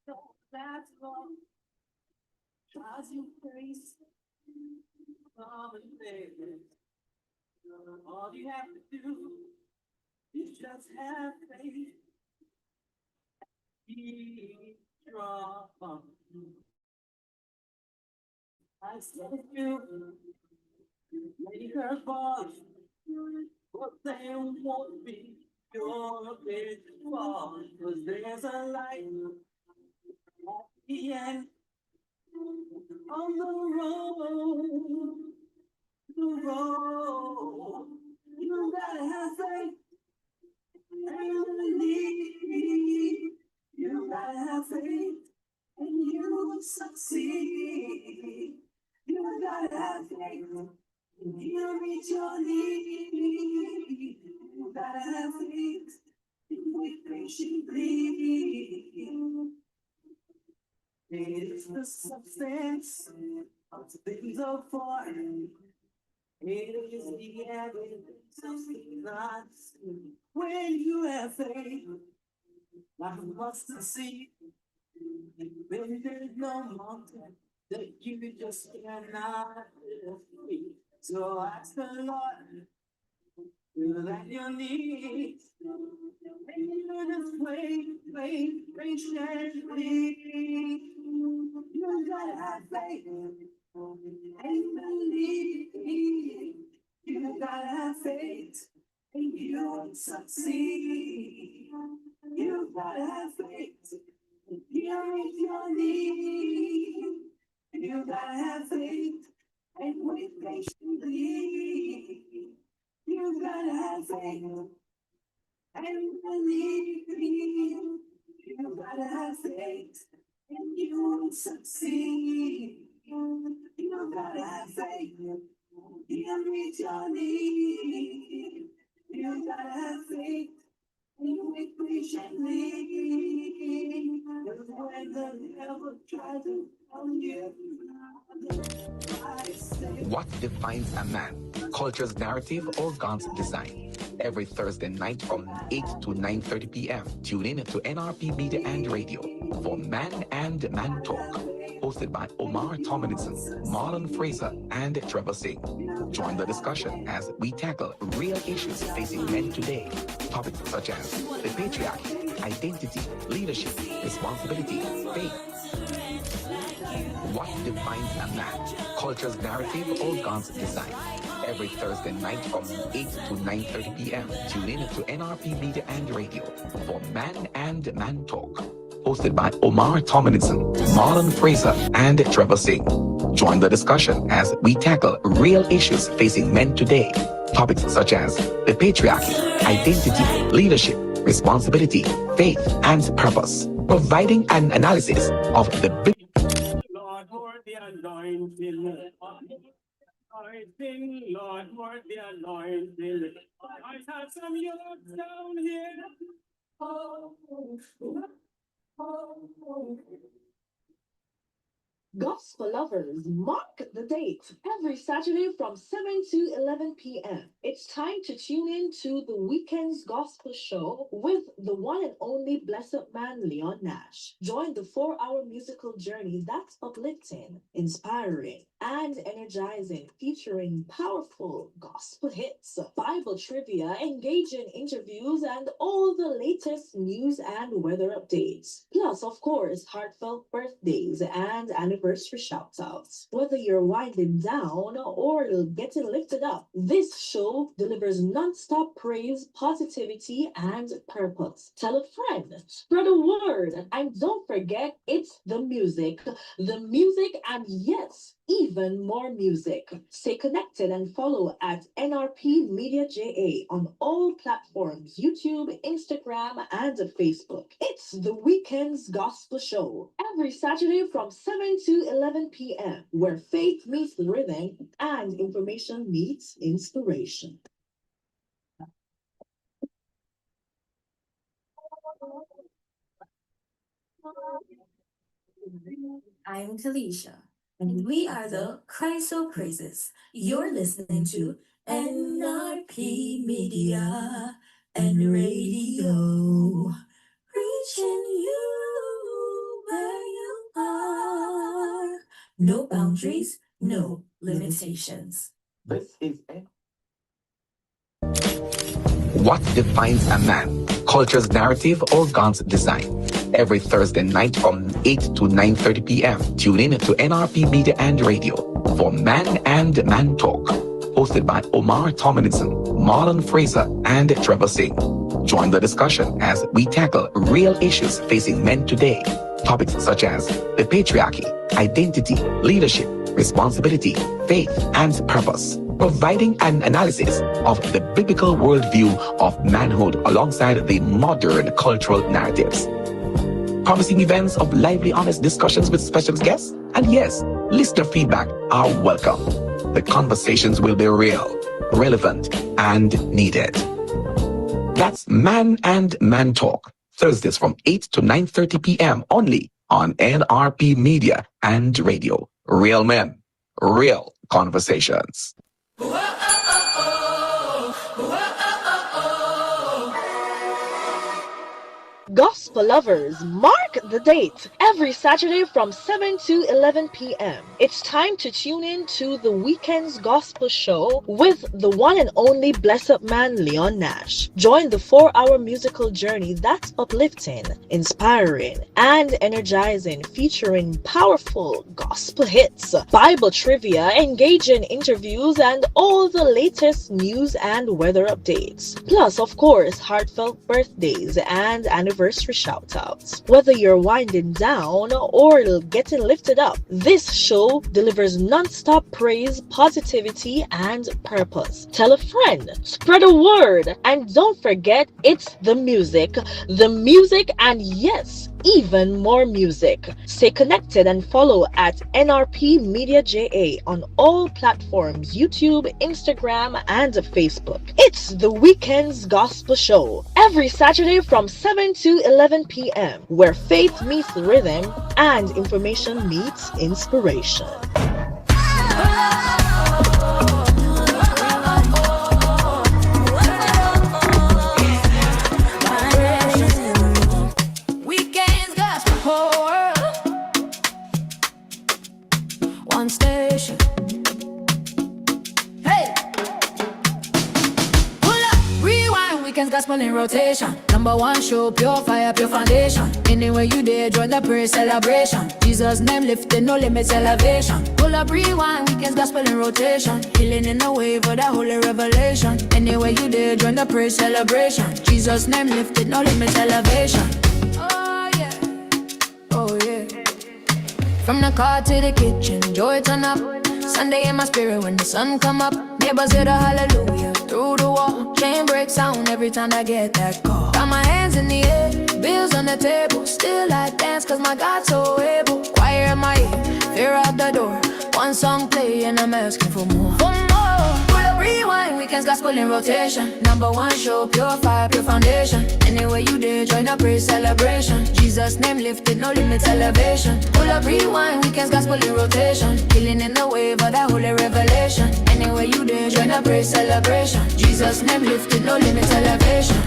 That's all. As you face common things, all you have to do is just have faith. Be strong. I said you, make her fall, but they won't be your big fall. 'Cause there's a light at the end on the road, the road. You gotta have faith and believe. You gotta have faith and you will succeed. You gotta have faith. You reach your need. You gotta have faith. Wait patiently. It is the substance of things of form. It is the evidence of things not seen. When you have faith, like a mustard seed, when there's no mountain that you just cannot defeat. So ask the Lord that you need. And you just wait patiently. You gotta have faith and believe. You gotta have faith and you will succeed. You gotta have faith. You meet your need. You gotta have faith and wait patiently. You gotta have faith and believe. You gotta have faith and you will succeed. You gotta have faith. You meet your need. You gotta have faith and wait patiently. Cause when the devil tries to tell you, I say, What defines a man? Culture's narrative or God's design? Every Thursday night from 8 to 9:30 p.m. Tune in to NRP Media and Radio for Man and Man Talk, hosted by Omar Tomlinson, Marlon Fraser, and Trevor Singh. Join the discussion as we tackle real issues facing men today. Topics such as the patriarchy, identity, leadership, responsibility, faith. What defines a man? Culture's narrative or God's design? Every Thursday night from 8 to 9:30 p.m. Tune in to NRP Media and Radio for Man and Man Talk, hosted by Omar Tomlinson, Marlon Fraser, and Trevor Singh. Join the discussion as we tackle real issues facing men today. Topics such as the patriarchy, identity, leadership, responsibility, faith, and purpose. Providing an analysis of the Lord, more the anointing. Anointing, Lord, more the anointing. I have some youth down here. Oh, oh, oh. Gospel lovers, mark the date every Saturday from 7 to 11 p.m. It's time to tune in to the Weekendz Gospel Show with the one and only blessed man Leon Nash. Join the 4-hour musical journey that's uplifting, inspiring, and energizing, featuring powerful gospel hits, Bible trivia, engaging interviews, and all the latest news and weather updates. Plus, of course, heartfelt birthdays and anniversary shout outs. Whether you're winding down or getting lifted up, this show delivers non-stop praise, positivity, and purpose. Tell a friend, spread a word, and don't forget it's the music, and yes, even more music. Stay connected and follow at NRP Media JA on all platforms YouTube, Instagram, and Facebook. It's the Weekendz Gospel Show every Saturday from 7 to 11 p.m., where faith meets rhythm and information meets inspiration. I'm Talisha, and we are the Christ So Praises. You're listening to NRP Media and Radio, reaching you No boundaries, no limitations. This is What defines a man? Culture's narrative or God's design? Every Thursday night from 8 to 9:30 p.m. Tune in to NRP Media and Radio for Man and Man Talk, hosted by Omar Tomlinson, Marlon Fraser, and Trevor Singh. Join the discussion as we tackle real issues facing men today. Topics such as the patriarchy, identity, leadership, responsibility, faith, and purpose, providing an analysis of the biblical worldview of manhood alongside the modern cultural narratives. Promising events of lively, honest discussions with special guests, and yes, listener feedback are welcome. The conversations will be real, relevant, and needed. That's Man and Man Talk, Thursdays from 8 to 9:30 p.m. only on NRP Media and Radio. Real men, real conversations. Gospel lovers, mark the date. Every Saturday from 7 to 11 p.m. It's time to tune in to the Weekendz Gospel Show with the one and only blessed man Leon Nash. Join the 4-hour musical journey that's uplifting, inspiring, and energizing, featuring powerful gospel hits, Bible trivia, engaging interviews, and all the latest news and weather updates. Plus, of course, heartfelt birthdays and anniversary shout-outs. Whether you're winding down or getting lifted up, this show delivers non-stop praise, positivity, and purpose. Tell a friend, spread a word, and don't forget, it's the music, and yes, even more music. Stay connected and follow at NRP Media JA on all platforms, YouTube, Instagram, and Facebook. It's the Weekendz Gospel Show, every Saturday from 7 to 11 p.m., where faith meets rhythm and information meets inspiration. One station. Hey! Pull up, rewind, Weekendz gospel in rotation. Number one show, pure fire, pure foundation. Anywhere you there, join the praise celebration. Jesus' name lifted, no limits, elevation. Pull up, rewind, Weekendz gospel in rotation. Healing in the wave of the holy revelation. Anywhere you there, join the praise celebration. Jesus' name lifted, no limits, elevation. Oh yeah, oh yeah. From the car to the kitchen, joy turn up. Sunday in my spirit when the sun come up. Neighbors hear the hallelujah through the wall. Chain break sound every time I get that call. Got my hands in the air, bills on the table. Still I dance cause my God's so able. Choir in my ear, fear out the door. One song play and I'm asking for more. For more. Pull up, rewind, Weekendz gospel in rotation. Number one show, pure fire, pure foundation. Anywhere you there, join the praise celebration. Jesus' name lifted, no limits, elevation. Pull up, rewind, Weekendz gospel in rotation. Healing in the wave of that holy revelation. Anywhere you there, join the praise celebration. Jesus' name lifted, no limits, elevation.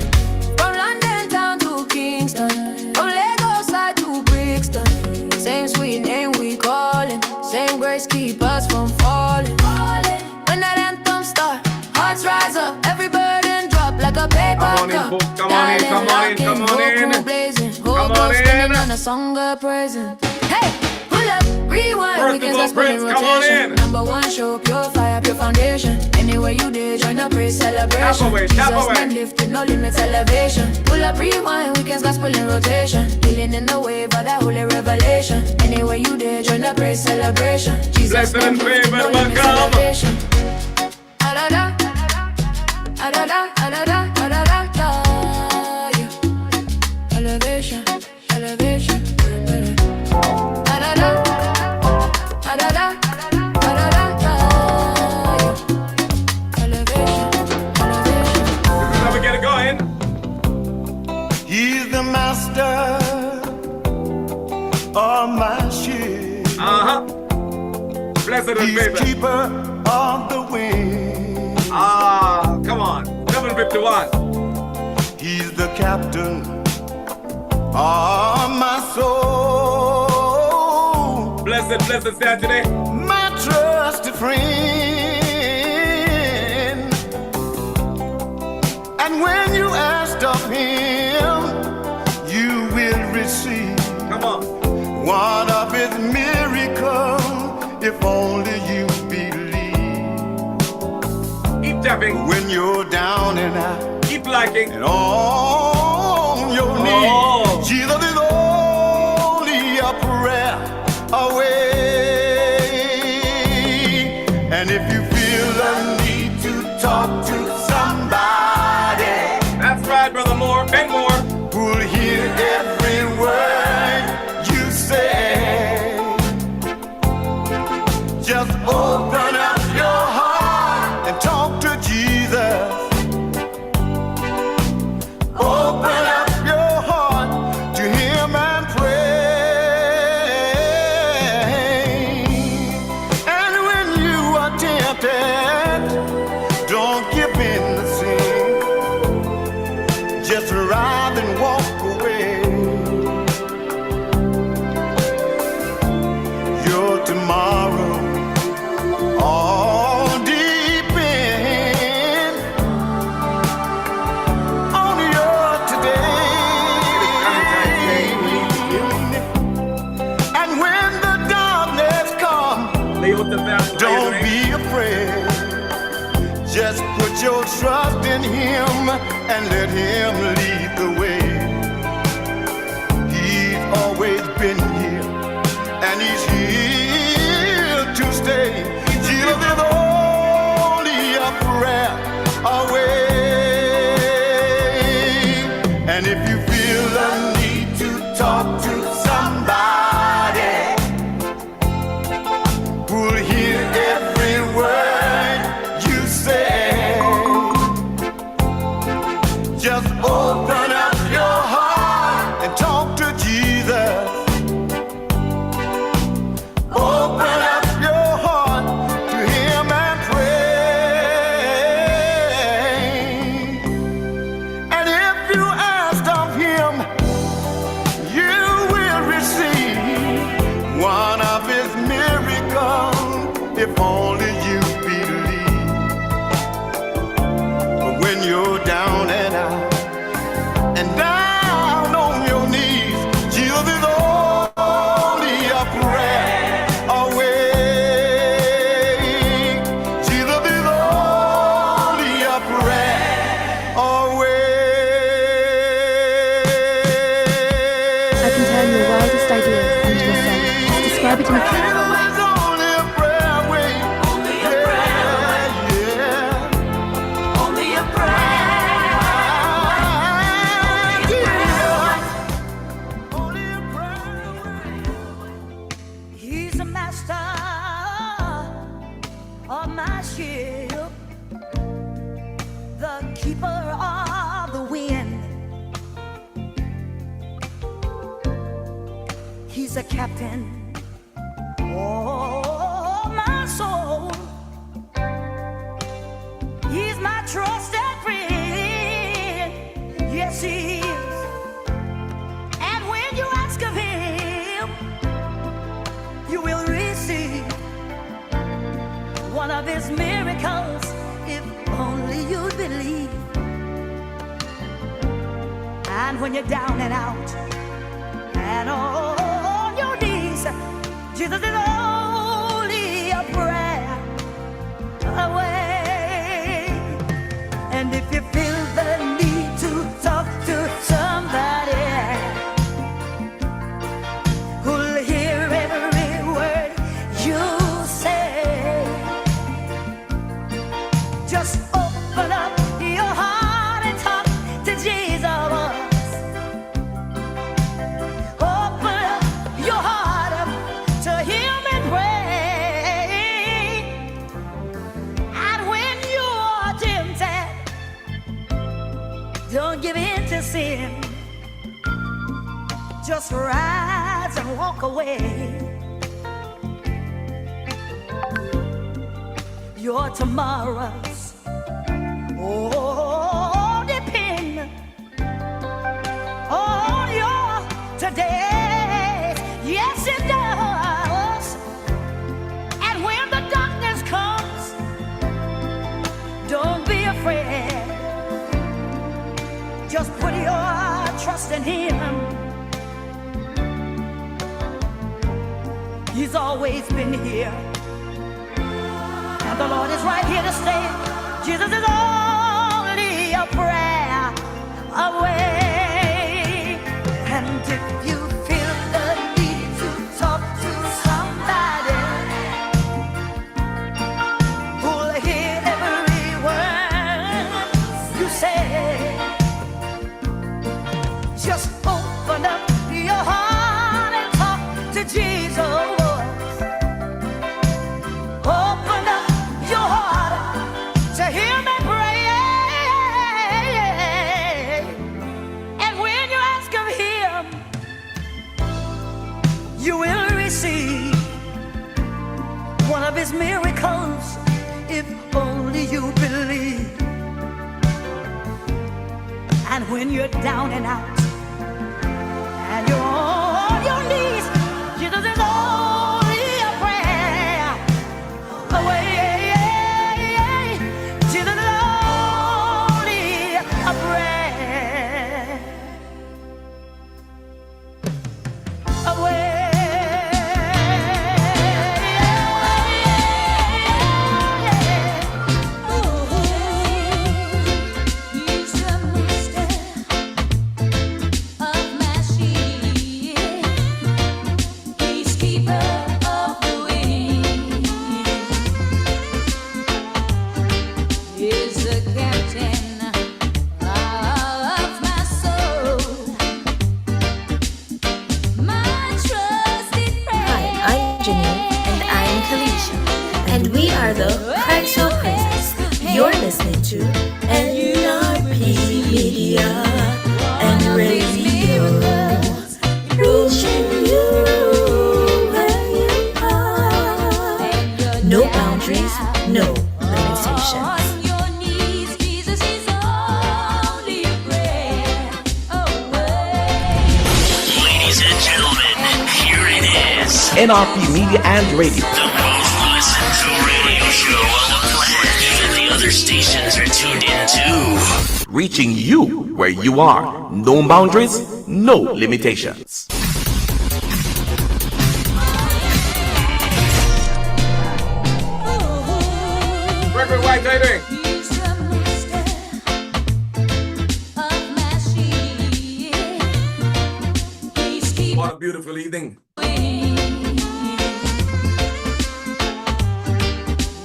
From London town to Kingston, from Lagos side to Brixton. Same sweet name we callin', same grace keep us from falling. When that anthem start, hearts rise up, every burden drop like a paper cup. Come on in. Blazing, whole girl spinning on a song of praising. Hey, pull up, rewind, Weekendz gospel in rotation. Number one show, pure fire, pure foundation. Anywhere you there, join the praise celebration. Jesus' name lifted, no limits, elevation. Pull up, rewind, Weekendz gospel in rotation. Healing in the wave of that holy revelation. Anywhere you there, join the praise celebration. Jesus' name lifted, no limits, elevation. Da-da-da, da-da-da, da-da-da, da-da-da, yeah. Elevation, elevation, da-da-da, da-da-da, da-da-da, yeah. Elevation, elevation. Now we get it going. He's the master of my ship. Blessed and He's favored. keeper of the wind. Come on. 751. He's the captain of my soul. Blessed blessed Saturday. My trusted friend. And when you ask of him, you will receive. Come on. One of his miracles, if only you believe. Keep tapping. When you're down and out Keep liking. and on your knees, Jesus is only a prayer away. And if you feel the need to talk to somebody, That's right, Brother Moore. Ben Moore. who'll hear every word you say, just open up your heart and talk to Jesus. Open up your heart to him and pray. And when you are tempted, don't give in to sin. Just rise and walk away. Your tomorrow all depend on your today. And when the darkness comes, Lay with the best. don't be afraid. Just put your trust in him and let him lead the way. He's always been here and he's here to stay. Jesus is only a prayer away. And if you feel the need to talk to somebody who'll hear every word you say, just open up your heart and talk to Jesus. Open up your heart to him and pray. And if you ask of him, you will receive one of his miracles, if only you believe. But when you're down and out and down on your knees, Jesus is only a prayer away. Jesus is only a prayer away. I can tell your wildest ideas into a song. Describe it in a Jesus is only a prayer away. Only a prayer away. Yeah. Only a prayer. Only a prayer away. He's the master of my ship, the keeper of the wind. He's a captain. Oh, my soul. He's my trusted friend. Yes, he is. And when you ask of him, you will receive one of his miracles, if only you believe. And when you're down and out and on your knees, Jesus is only a prayer away. And if you feel the need to talk to somebody who'll hear every word you say, just open up your heart and talk to Jesus. Open up your heart up to him and pray. And when you are tempted, don't give in to sin. Just rise and walk away. Your tomorrows, oh, depend on your today. Yes, it does. Just put your trust in Him. He's always been here, and the Lord is right here to stay. Jesus is only a prayer away. And if you feel the need to talk to somebody who'll hear every word you say, just open up your heart and talk to Jesus. Open up your heart to hear me pray. And when you ask of Him, you will receive one of His miracles, if only you believe. And when you're down and out and you're on your knees, Jesus is only a prayer away. Jesus is only a prayer away. He's the master of my sheep. He's keeper of the wind. He's the captain of my soul. My trusted friend. Hi, I'm Janine. And I'm Kalisha. And we are the Christ of Praises. You're listening to NRP Media and Radio. Reaching you where you are. No boundaries, no limitations. On your knees, Jesus is only a prayer away. Ladies and gentlemen, here it is. NRP Media and Radio. The most listened to radio show on the planet. Even the other stations are tuned in too. Reaching you where you are. No boundaries, no limitations. Reverend White, how you doing? He's the master of my sheep. He's keeper What a beautiful evening.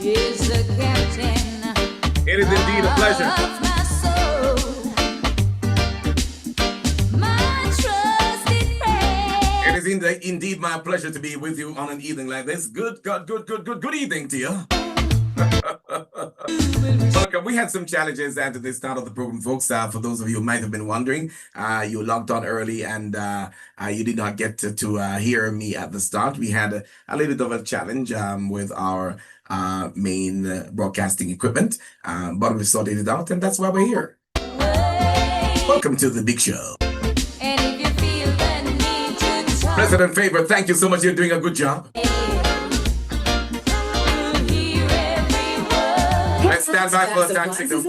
is the captain It is indeed a pleasure. of my soul. My trusted friend. It is indeed my pleasure to be with you on an evening like this. Good evening to you. Welcome. We had some challenges at the start of the program, folks. For those of you who might have been wondering, you logged on early and you did not get to hear me at the start. We had a little bit of a challenge with our main broadcasting equipment, but we sorted it out, and that's why we're here. Welcome to the big show. And if you feel the need to talk, President Faber, thank you so much. You're doing a good job. you'll hear every word. Let's stand by for the time signal.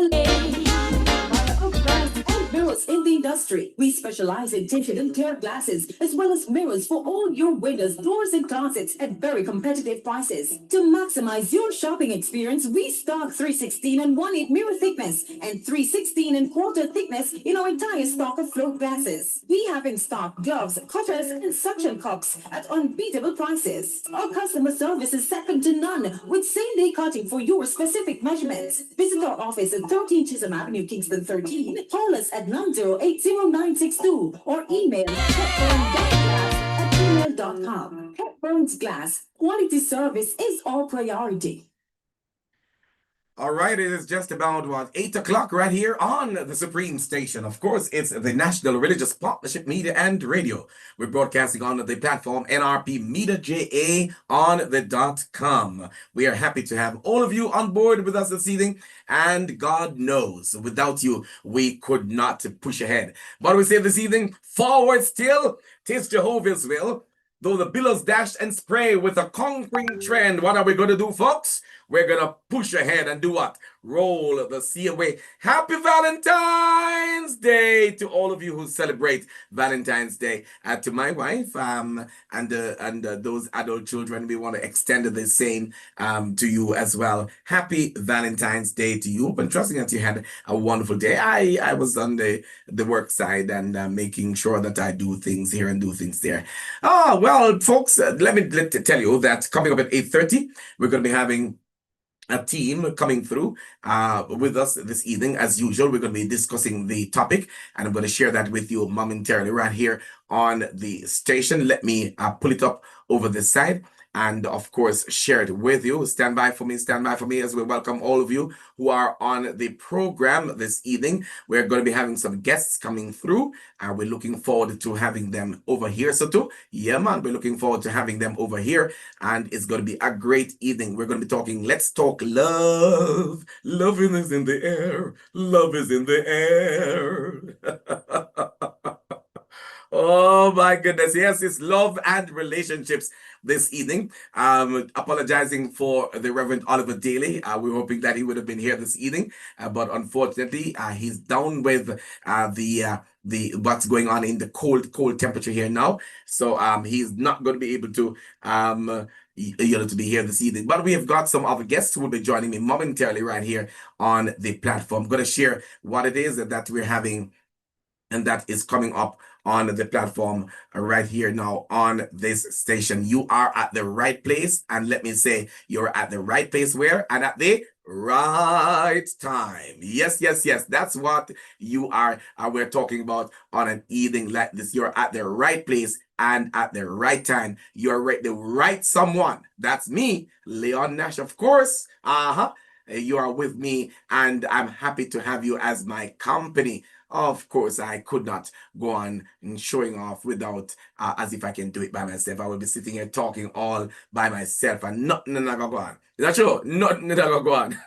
Mirrors in the industry. We specialize in tinted and clear glasses, as well as mirrors for all your windows, doors, and closets at very competitive prices. To maximize your shopping experience, we stock 316 and 1/8 mirror thickness and 316 and quarter thickness in our entire stock of float glasses. We have in stock gloves, cutters, and suction cups at unbeatable prices. Our customer service is second to none, with same-day cutting for your specific measurements. Visit our office at 13 Chisholm Avenue, Kingston 13. Call us at 9080962 or email hepburn.glass@gmail.com. Hepburn's Glass. Quality service is our priority. All right, it is just about 8 o'clock right here on the Supreme Station. Of course, it's the National Religious Partnership Media and Radio. We're broadcasting on the platform NRP Media JA on the .com. We are happy to have all of you on board with us this evening, and God knows, without you, we could not push ahead. But we say this evening, forward still, 'tis Jehovah's will. Though the billows dash and spray with a conquering trend, what are we going to do, folks? We're going to push ahead and do what? Roll the sea away. Happy Valentine's Day to all of you who celebrate Valentine's Day. To my wife and those adult children, we want to extend the same to you as well. Happy Valentine's Day to you. I'm trusting that you had a wonderful day. I was on the work side and making sure that I do things here and do things there. Well, folks, let me tell you that coming up at 8:30, we're going to be having a team coming through with us this evening. As usual, we're going to be discussing the topic, and I'm going to share that with you momentarily right here on the station. Let me pull it up over this side and, of course, share it with you. Stand by for me as we welcome all of you who are on the program this evening. We're going to be having some guests coming through, and we're looking forward to having them over here. So too, yeah, man, we're looking forward to having them over here, and it's going to be a great evening. We're going to be talking, let's talk love. Love is in the air. Love is in the air. Oh my goodness. Yes, it's love and relationships this evening. Apologizing for the Reverend Oliver Daly. We're hoping that he would have been here this evening, but unfortunately, he's down with the what's going on in the cold temperature here now. So he's not going to be able to to be here this evening. But we have got some other guests who will be joining me momentarily right here on the platform. I'm going to share what it is that we're having and that is coming up on the platform right here now on this station. You are at the right place, and let me say, you're at the right place where? And at the right time. Yes, that's what you are. We're talking about on an evening like this. You're at the right place and at the right time. You're the right someone. That's me, Leon Nash, of course. You are with me, and I'm happy to have you as my company. Of course, I could not go on and showing off without, as if I can do it by myself. I will be sitting here talking all by myself, and nothing is gonna go on. Is that true? Nothing is gonna go on.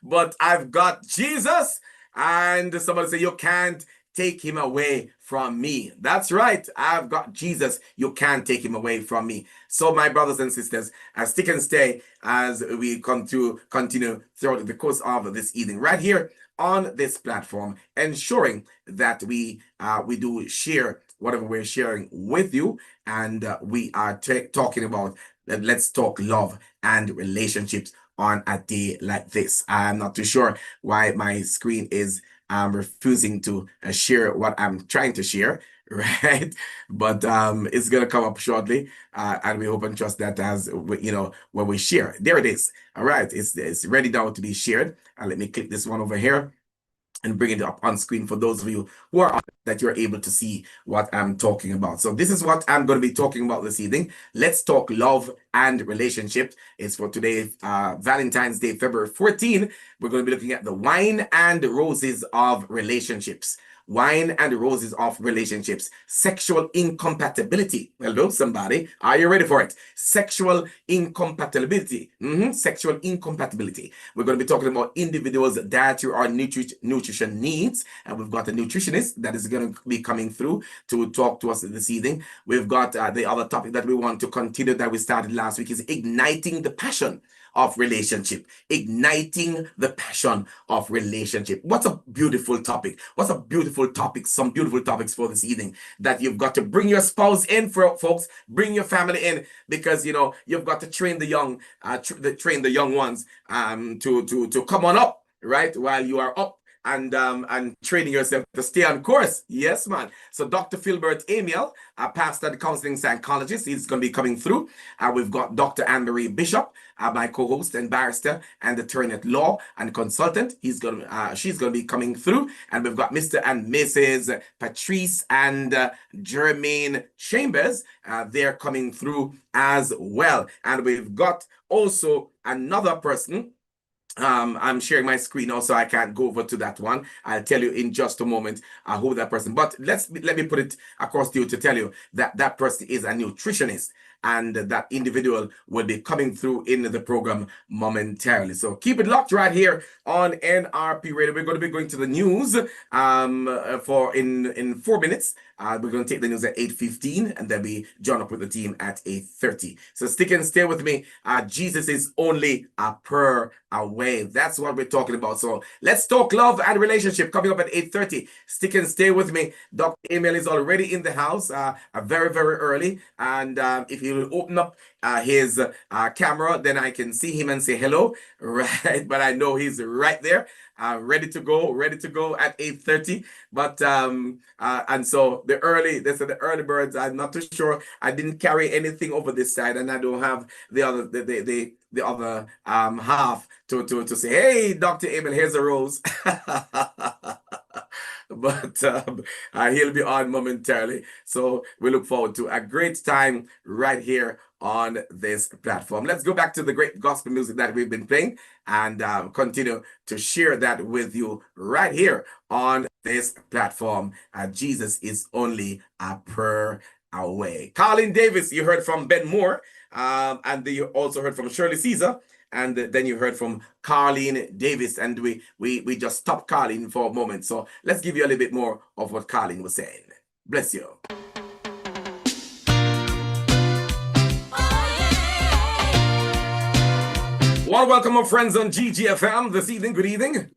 But I've got Jesus, and somebody say, you can't take him away from me. That's right. I've got Jesus. You can't take him away from me. So my brothers and sisters, stick and stay as we continue throughout the course of this evening right here on this platform, ensuring that we do share whatever we're sharing with you, and we are talking about let's talk love and relationships on a day like this. I'm not too sure why my screen is refusing to share what I'm trying to share, right? But it's gonna come up shortly, and we hope and trust that as when we share. There it is. All right, it's ready now to be shared. Let me click this one over here and bring it up on screen for those of you who are on, that you're able to see what I'm talking about. So this is what I'm going to be talking about this evening. Let's talk love and relationship. It's for today, Valentine's Day, February 14. We're going to be looking at the wine and roses of relationships. Wine and roses of relationships. Sexual incompatibility. Hello, somebody. Are you ready for it? Sexual incompatibility. Sexual incompatibility. We're going to be talking about individuals' dietary or nutrition needs. And we've got a nutritionist that is going to be coming through to talk to us this evening. We've got the other topic that we want to continue that we started last week is igniting the passion of relationship. Igniting the passion of relationship. What's a beautiful topic? What's a beautiful topic? Some beautiful topics for this evening that you've got to bring your spouse in, for folks. Bring your family in, because you've got to train the young, train the young ones to come on up, right, while you are up and training yourself to stay on course. Yes, man. So Dr. Philbert Amiel, a pastor and counseling psychologist, he's going to be coming through. We've got Dr. Anne-Marie Bishop, my co-host and barrister and attorney at law and consultant. She's going to be coming through. And we've got Mr. and Mrs. Patrice and Jermaine Chambers. They're coming through as well. And we've got also another person. I'm sharing my screen now, so I can't go over to that one. I'll tell you in just a moment who that person. But let me put it across to you to tell you that that person is a nutritionist. and that individual will be coming through in the program momentarily. So keep it locked right here on NRP Radio. We're going to be going to the news for in 4 minutes. We're going to take the news at 8:15 and then we join up with the team at 8:30. So stick and stay with me. Jesus is only a prayer away. That's what we're talking about. So let's talk love and relationship coming up at 8:30. Stick and stay with me. Dr. Emil is already in the house very, very early. And if he will open up his camera, then I can see him and say hello. Right. But I know he's right there. Ready to go at 8:30. But and so the early birds. I'm not too sure. I didn't carry anything over this side, and I don't have the other half to say, hey, Dr. Emil, here's a rose. But he'll be on momentarily. So we look forward to a great time right here on this platform. Let's go back to the great gospel music that we've been playing and continue to share that with you right here on this platform. Jesus is only a prayer away. Colin Davis, you heard from Ben Moore, and you also heard from Shirley Caesar. And then you heard from Carleen Davis, and we just stopped Carleen for a moment. So let's give you a little bit more of what Carleen was saying. Bless you. Well, welcome our friends on GGFM this evening. Good evening.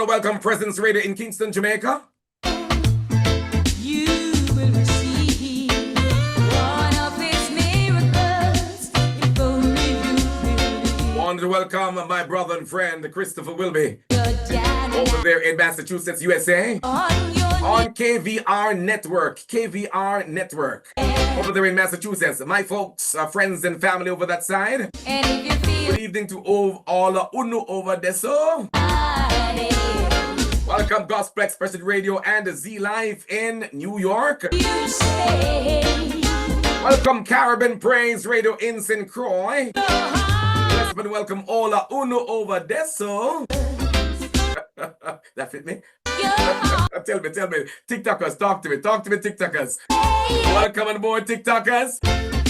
Welcome Presence Radio in Kingston, Jamaica. You will receive one of his miracles if only you believe. Want to welcome my brother and friend Christopher Wilby over there in Massachusetts, USA, on KVR Network. KVR Network over there in Massachusetts. My folks, friends and family over that side. And if you feel good evening to all Unu over there. So welcome Gospel Expression Radio and Z Live in New York. Welcome Caribbean Praise Radio in St. Croix. Yes, but welcome all Unu over there. So that fit me? Tell me, TikTokers, talk to me, TikTokers. Welcome on board, TikTokers.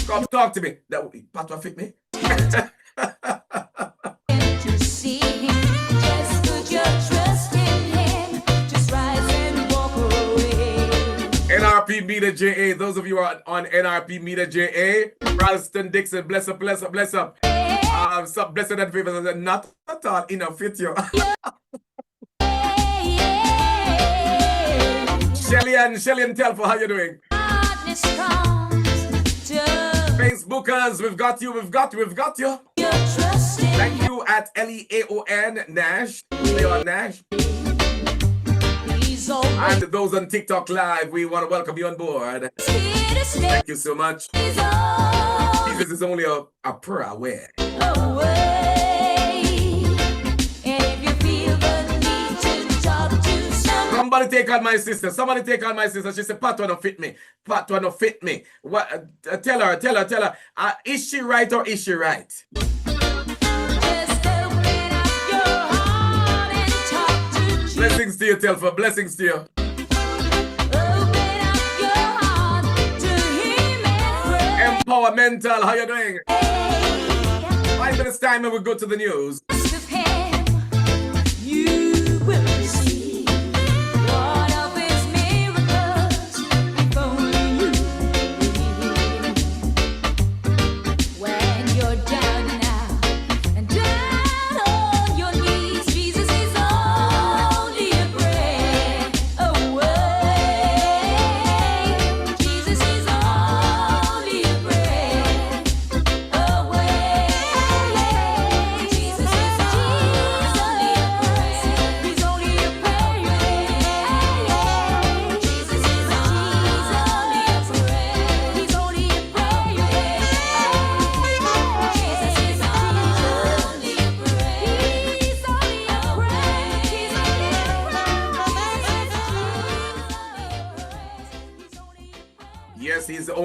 Come talk to me. That part fit me. to see him, just put your trust in him, just rise and walk away. NRP Meter JA, those of you who are on NRP Meter JA, Ralston Dixon, bless up. Some blessed and favors, not at all enough fit you. Shelly and Telfo, how you doing? Facebookers, we've got you. Thank you at LEAON Nash, Leon Nash. And those on TikTok Live, we want to welcome you on board. Thank you so much. Jesus is only a prayer away. Somebody take on my sister. She said, Patwa don't fit me. What? Tell her. Is she right or is she right? Blessings to you, Telfa. Blessings to you. Empowermental. How you doing? 5 minutes time and we'll go to the news. You will receive one of his miracles if only you believe. When you're down and out and down on your knees, Jesus is only a prayer away. Jesus is only a prayer away. Jesus is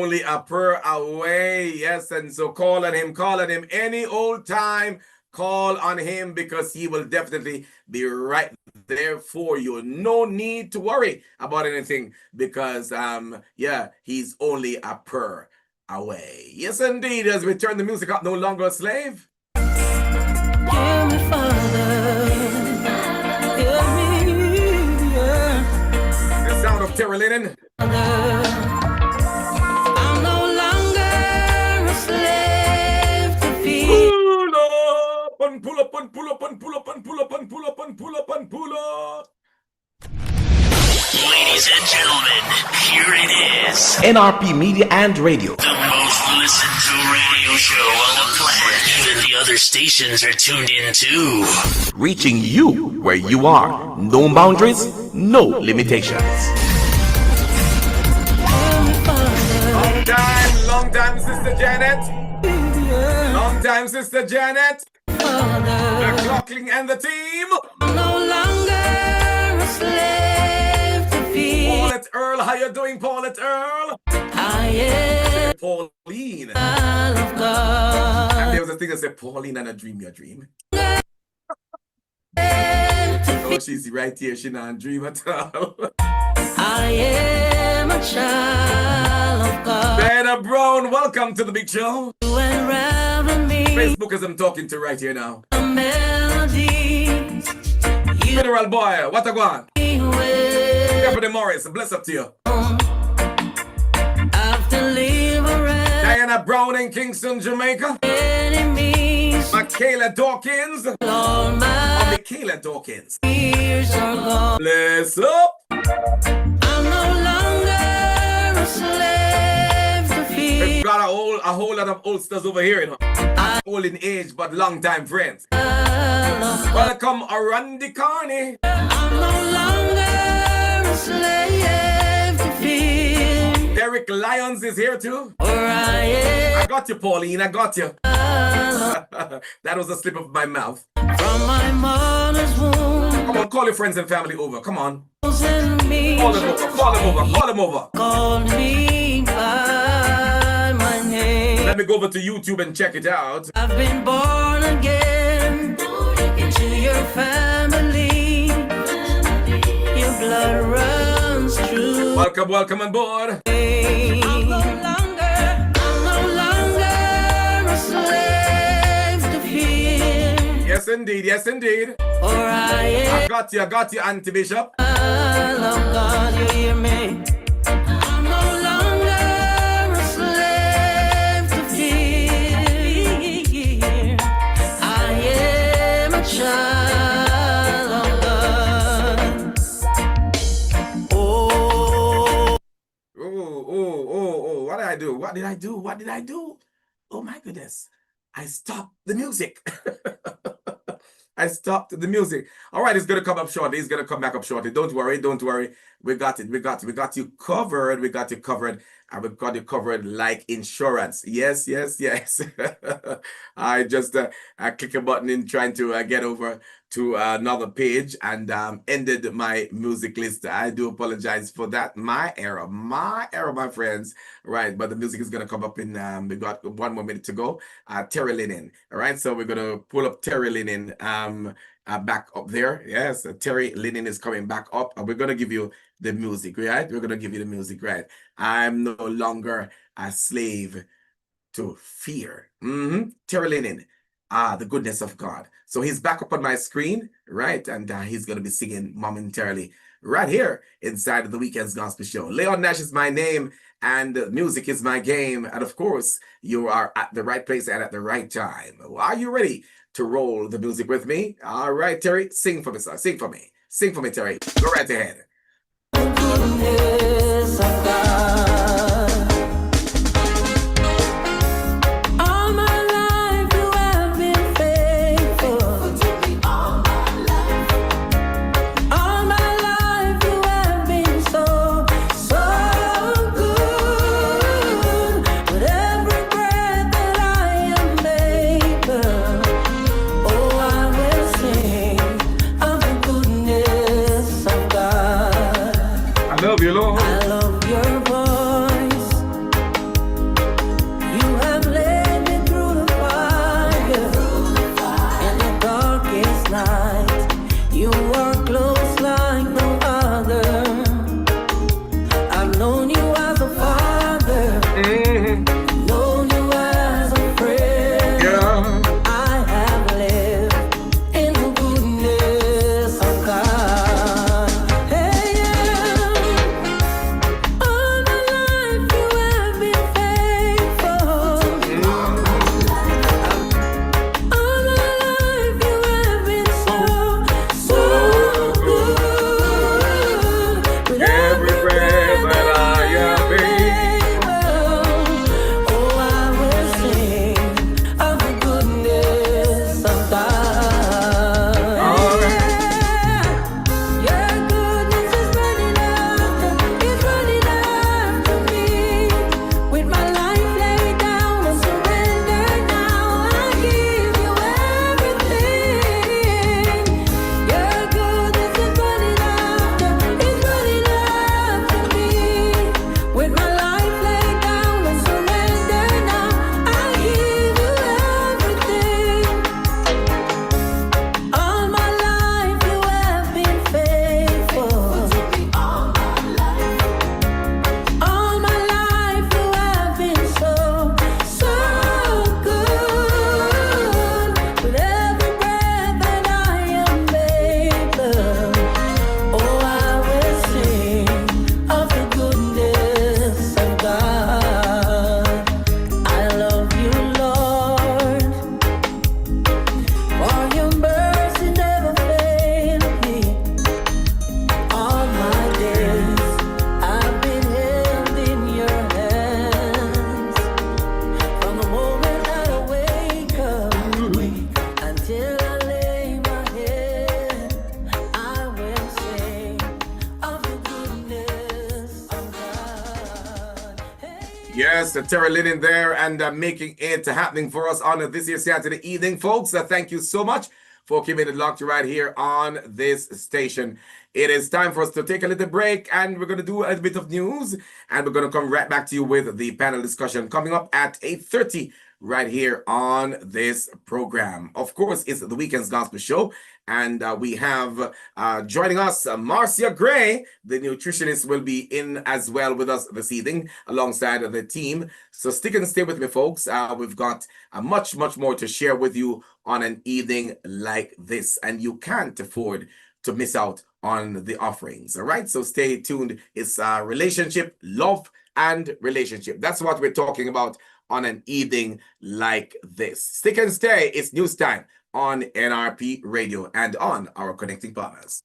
only a prayer away. Yes, and so call on him any old time. Call on him because he will definitely be right there for you. No need to worry about anything because he's only a prayer away. Yes, indeed, as we turn the music up, no longer a slave. Hear me, Father. Hear me, yeah. The sound of Terry Linen. I'm no longer a slave to fear. Pull up and pull up and pull up and pull up and pull up and pull up and pull up and pull up. Ladies and gentlemen, here it is. NRP Media and Radio. The most listened to radio show on the planet. Even the other stations are tuned in too. Reaching you where you are. No boundaries, no limitations. Long time, Sister Janet. Long time, Sister Janet. The Clockling and the team. I'm no longer a slave to fear. Paulette Earl, how you doing, Paulette Earl? I am Pauline. a child of God. And there was a thing that said, Pauline and a dream your dream. Oh, she's right here. She not dream at all. I am a child of God. Better Brown, welcome to the big show. You unravel me Facebook as I'm talking to right here now. the melodies. You Federal boy, what a go on? will Deputy Morris, bless up to you. of deliverance. Diana Brown in Kingston, Jamaica. Enemies, Michaela Dawkins. all my Michaela Dawkins. fears are gone. Bless up. I'm no longer a slave to fear. We've got a whole lot of oldsters over here, you know. Old in age, but long time friends. Welcome, Arandi Carney. I'm no longer a slave to fear. Derek Lyons is here too. For I am I got you, Pauline. I got you. That was a slip of my mouth. from my mother's womb. Come on, call your friends and family over. Come on. And me Call them over. Call them over. Call them over. called me by my name. Let me go over to YouTube and check it out. I've been born again into your family. Your blood runs through. Welcome on board. I'm no longer a slave to fear. Yes, indeed. Yes, indeed. For I am I got you, Auntie Bishop. a child of God. You hear me? I'm no longer a slave to fear. I am a child of God. Oh. Oh. What did I do? What did I do? Oh my goodness. I stopped the music. I stopped the music. All right, it's going to come up shortly. It's going to come back up shortly. Don't worry. We got it. We got you covered. And we got you covered like insurance. Yes. I just I click a button in trying to get over to another page and ended my music list. I do apologize for that. My error, my friends. Right, but the music is going to come up in, we got 1 more minute to go. Terry Linen. All right, so we're going to pull up Terry Linen back up there. Yes, Terry Linen is coming back up. And we're going to give you the music, right? We're going to give you the music, right? I'm no longer a slave to fear. Terry Linen, the goodness of God. So he's back up on my screen, right? And he's going to be singing momentarily right here inside of the Weekendz Gospel Show. Leon Nash is my name and music is my game. And of course, you are at the right place and at the right time. Are you ready to roll the music with me? All right, Terry, sing for me, sir. Sing for me. Sing for me, Terry. Go right ahead. Goodness of God. All my life you have been faithful. All my life you have been so good. With every breath that I am able, oh, I will sing of the goodness of God. I love you, Lord. I love your Yes, Terry Linen there and making it happening for us on this here Saturday evening, folks. Thank you so much for keeping it locked right here on this station. It is time for us to take a little break, and we're going to do a little bit of news, and we're going to come right back to you with the panel discussion coming up at 8:30 right here on this program. Of course, it's the Weekendz Gospel Show, and we have joining us Marcia Gray, the nutritionist, will be in as well with us this evening alongside the team. So stick and stay with me, folks. We've got much more to share with you on an evening like this, and you can't afford to miss out on the offerings. All right, so stay tuned. It's relationship, love, and relationship. That's what we're talking about on an evening like this. Stick and stay. It's news time on NRP Radio and on our connecting partners.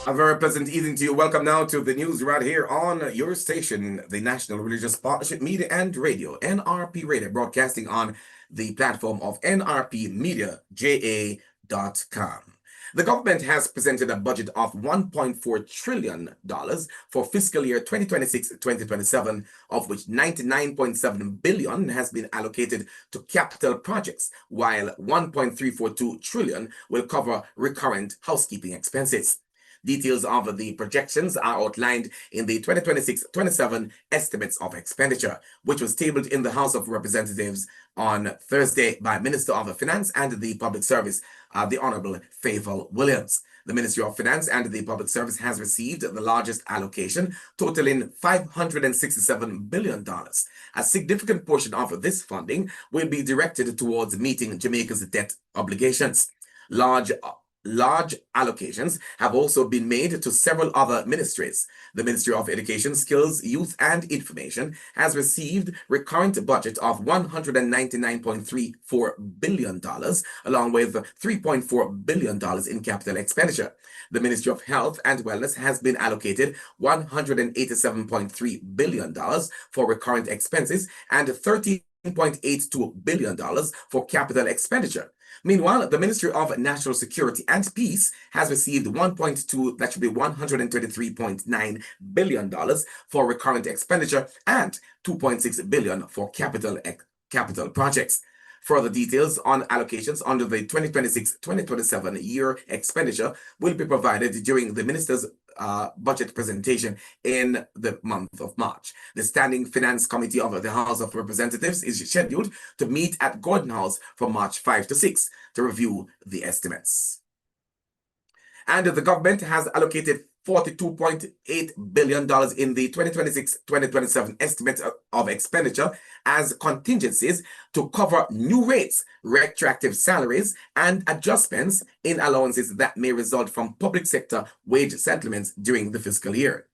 A very pleasant evening to you. Welcome now to the news right here on your station, the National Religious Partnership Media and Radio, NRP Radio, broadcasting on the platform of nrpmediaja.com. The government has presented a budget of $1.4 trillion for fiscal year 2026-2027, of which $99.7 billion has been allocated to capital projects, while $1.342 trillion will cover recurrent housekeeping expenses. Details of the projections are outlined in the 2026-27 estimates of expenditure, which was tabled in the House of Representatives on Thursday by Minister of Finance and the Public Service, the Honorable Favour Williams. The Ministry of Finance and the Public Service has received the largest allocation, totaling $567 billion. A significant portion of this funding will be directed towards meeting Jamaica's debt obligations. Large allocations have also been made to several other ministries. The Ministry of Education, Skills, Youth and Information has received recurrent budget of $199.34 billion, along with $3.4 billion in capital expenditure. The Ministry of Health and Wellness has been allocated $187.3 billion for recurrent expenses and $13.82 billion for capital expenditure. Meanwhile, the Ministry of National Security and Peace has received $123.9 billion for recurrent expenditure and $2.6 billion for capital projects. Further details on allocations under the 2026-2027 year expenditure will be provided during the Minister's budget presentation in the month of March. The Standing Finance Committee of the House of Representatives is scheduled to meet at Gordon House from March 5 to 6 to review the estimates. And the government has allocated $42.8 billion in the 2026-2027 estimate of expenditure as contingencies to cover new rates, retroactive salaries, and adjustments in allowances that may result from public sector wage settlements during the fiscal year.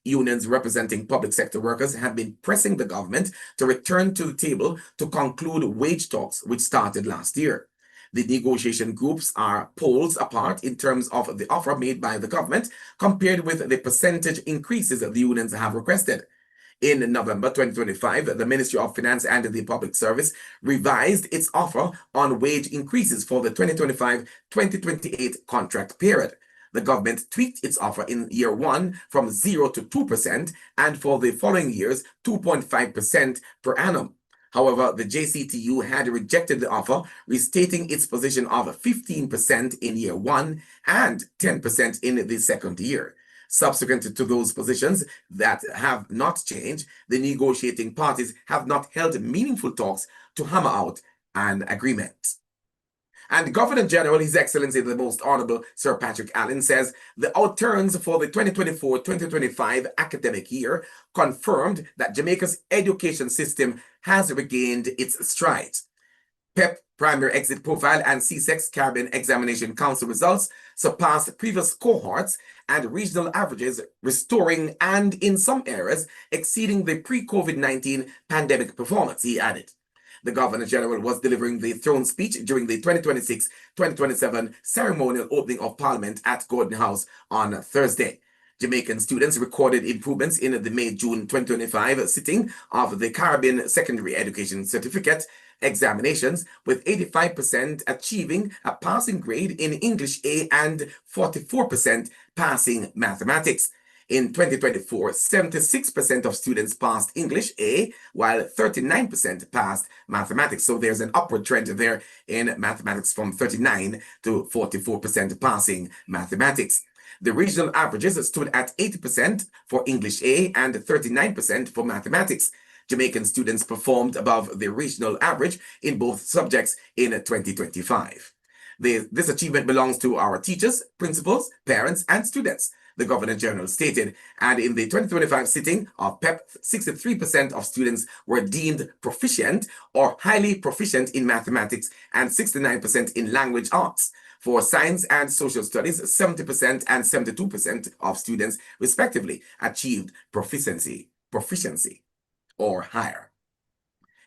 Unions representing public sector workers have been pressing the government to return to the table to conclude wage talks, which started last year. The negotiation groups are poles apart in terms of the offer made by the government compared with the percentage increases that the unions have requested. In November 2025, the Ministry of Finance and the Public Service revised its offer on wage increases for the 2025-2028 contract period. The government tweaked its offer in year 1 from 0 to 2% and for the following years 2.5% per annum. However, the JCTU had rejected the offer, restating its position of 15% in year 1 and 10% in the second year. Subsequent to those positions that have not changed, the negotiating parties have not held meaningful talks to hammer out an agreement. And Governor General, His Excellency the Most Honorable Sir Patrick Allen, says the outturns for the 2024-2025 academic year confirmed that Jamaica's education system has regained its stride. PEP Primary Exit Profile and CSEX Caribbean Examination Council results surpassed previous cohorts and regional averages, restoring and, in some areas, exceeding the pre-COVID-19 pandemic performance, he added. The Governor General was delivering the throne speech during the 2026-2027 ceremonial opening of Parliament at Gordon House on Thursday. Jamaican students recorded improvements in the May-June 2025 sitting of the Caribbean Secondary Education Certificate examinations, with 85% achieving a passing grade in English A and 44% passing mathematics. In 2024, 76% of students passed English A, while 39% passed mathematics. So there's an upward trend there in mathematics from 39 to 44% passing mathematics. The regional averages stood at 80% for English A and 39% for mathematics. Jamaican students performed above the regional average in both subjects in 2025. This achievement belongs to our teachers, principals, parents, and students, the Governor General stated. And in the 2025 sitting of PEP, 63% of students were deemed proficient or highly proficient in mathematics and 69% in language arts. For science and social studies, 70% and 72% of students, respectively, achieved proficiency or higher.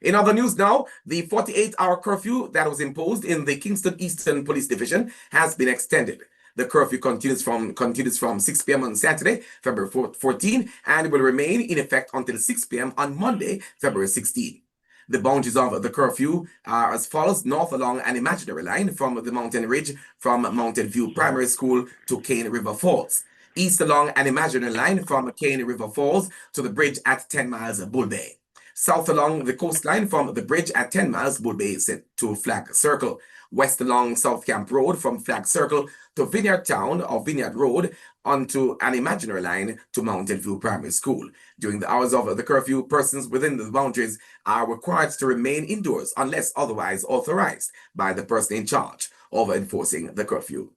In other news now, the 48-hour curfew that was imposed in the Kingston Eastern Police Division has been extended. The curfew continues from 6 p.m. on Saturday, February 14, and will remain in effect until 6 p.m. on Monday, February 16. The boundaries of the curfew are as follows: north along an imaginary line from the mountain ridge from Mountain View Primary School to Cane River Falls. East along an imaginary line from Cane River Falls to the bridge at 10 miles Bull Bay. South along the coastline from the bridge at 10 miles Bull Bay to Flag Circle. West along South Camp Road from Flag Circle to Vineyard Town or Vineyard Road onto an imaginary line to Mountain View Primary School. During the hours of the curfew, persons within the boundaries are required to remain indoors unless otherwise authorized by the person in charge of enforcing the curfew.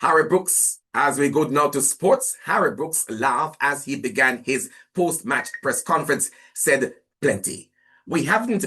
Harry Brooks, as we go now to sports, Harry Brooks laughed as he began his post-match press conference, said plenty. We haven't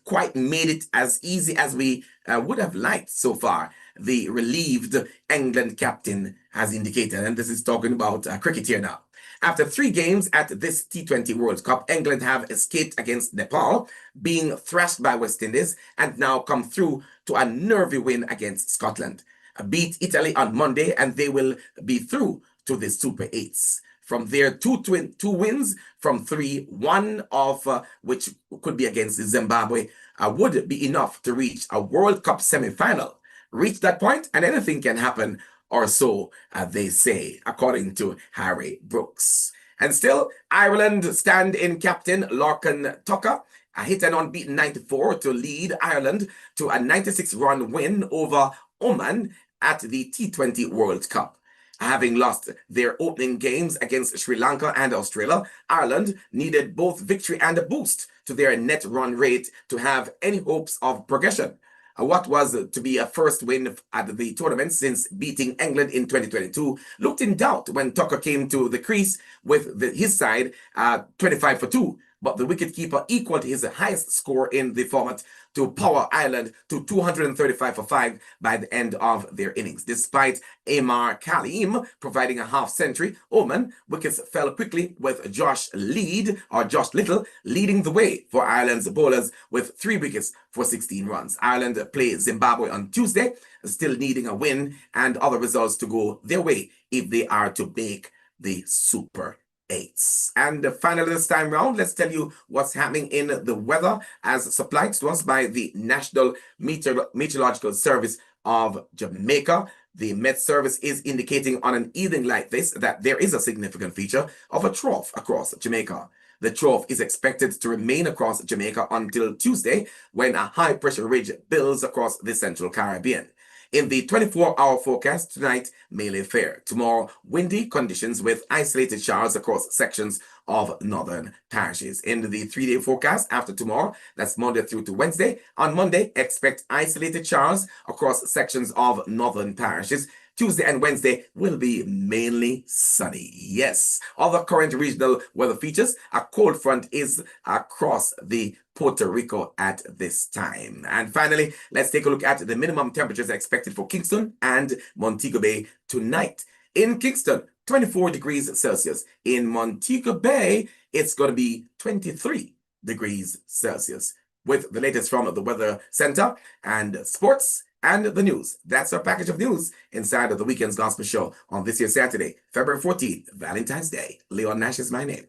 quite made it as easy as we would have liked so far, the relieved England captain has indicated, and this is talking about cricket here now. After 3 games at this T20 World Cup, England have escaped against Nepal, being thrashed by West Indies, and now come through to a nervy win against Scotland. Beat Italy on Monday, and they will be through to the Super 8s. From there, two wins from 3, one of which could be against Zimbabwe, would be enough to reach a World Cup semi-final. Reach that point, and anything can happen, or so they say, according to Harry Brooks. And still, Ireland stand-in captain Lorcan Tucker hit an unbeaten 94 to lead Ireland to a 96-run win over Oman at the T20 World Cup. Having lost their opening games against Sri Lanka and Australia, Ireland needed both victory and a boost to their net run rate to have any hopes of progression. What was to be a first win at the tournament since beating England in 2022 looked in doubt when Tucker came to the crease with his side 25 for 2. But the wicketkeeper equaled his highest score in the format to power Ireland to 235 for 5 by the end of their innings. Despite Amar Khalim providing a half-century, Oman wickets fell quickly with Josh Little leading the way for Ireland's bowlers with 3 wickets for 16 runs. Ireland play Zimbabwe on Tuesday, still needing a win and other results to go their way if they are to make the Super 8s. And finally, this time round, let's tell you what's happening in the weather as supplied to us by the National Meteorological Service of Jamaica. The Met Service is indicating on an evening like this that there is a significant feature of a trough across Jamaica. The trough is expected to remain across Jamaica until Tuesday, when a high-pressure ridge builds across the Central Caribbean. In the 24-hour forecast, tonight, mainly fair. Tomorrow, windy conditions with isolated showers across sections of northern parishes. In the 3-day forecast after tomorrow, that's Monday through to Wednesday. On Monday, expect isolated showers across sections of northern parishes. Tuesday and Wednesday will be mainly sunny. Yes. Other current regional weather features, a cold front is across the Puerto Rico at this time. And finally, let's take a look at the minimum temperatures expected for Kingston and Montego Bay tonight. In Kingston, 24 degrees Celsius. In Montego Bay, it's going to be 23 degrees Celsius. With the latest from the Weather Center and sports and the news. That's our package of news inside of the Weekendz Gospel Show on this year Saturday, February 14th, Valentine's Day. Leon Nash is my name.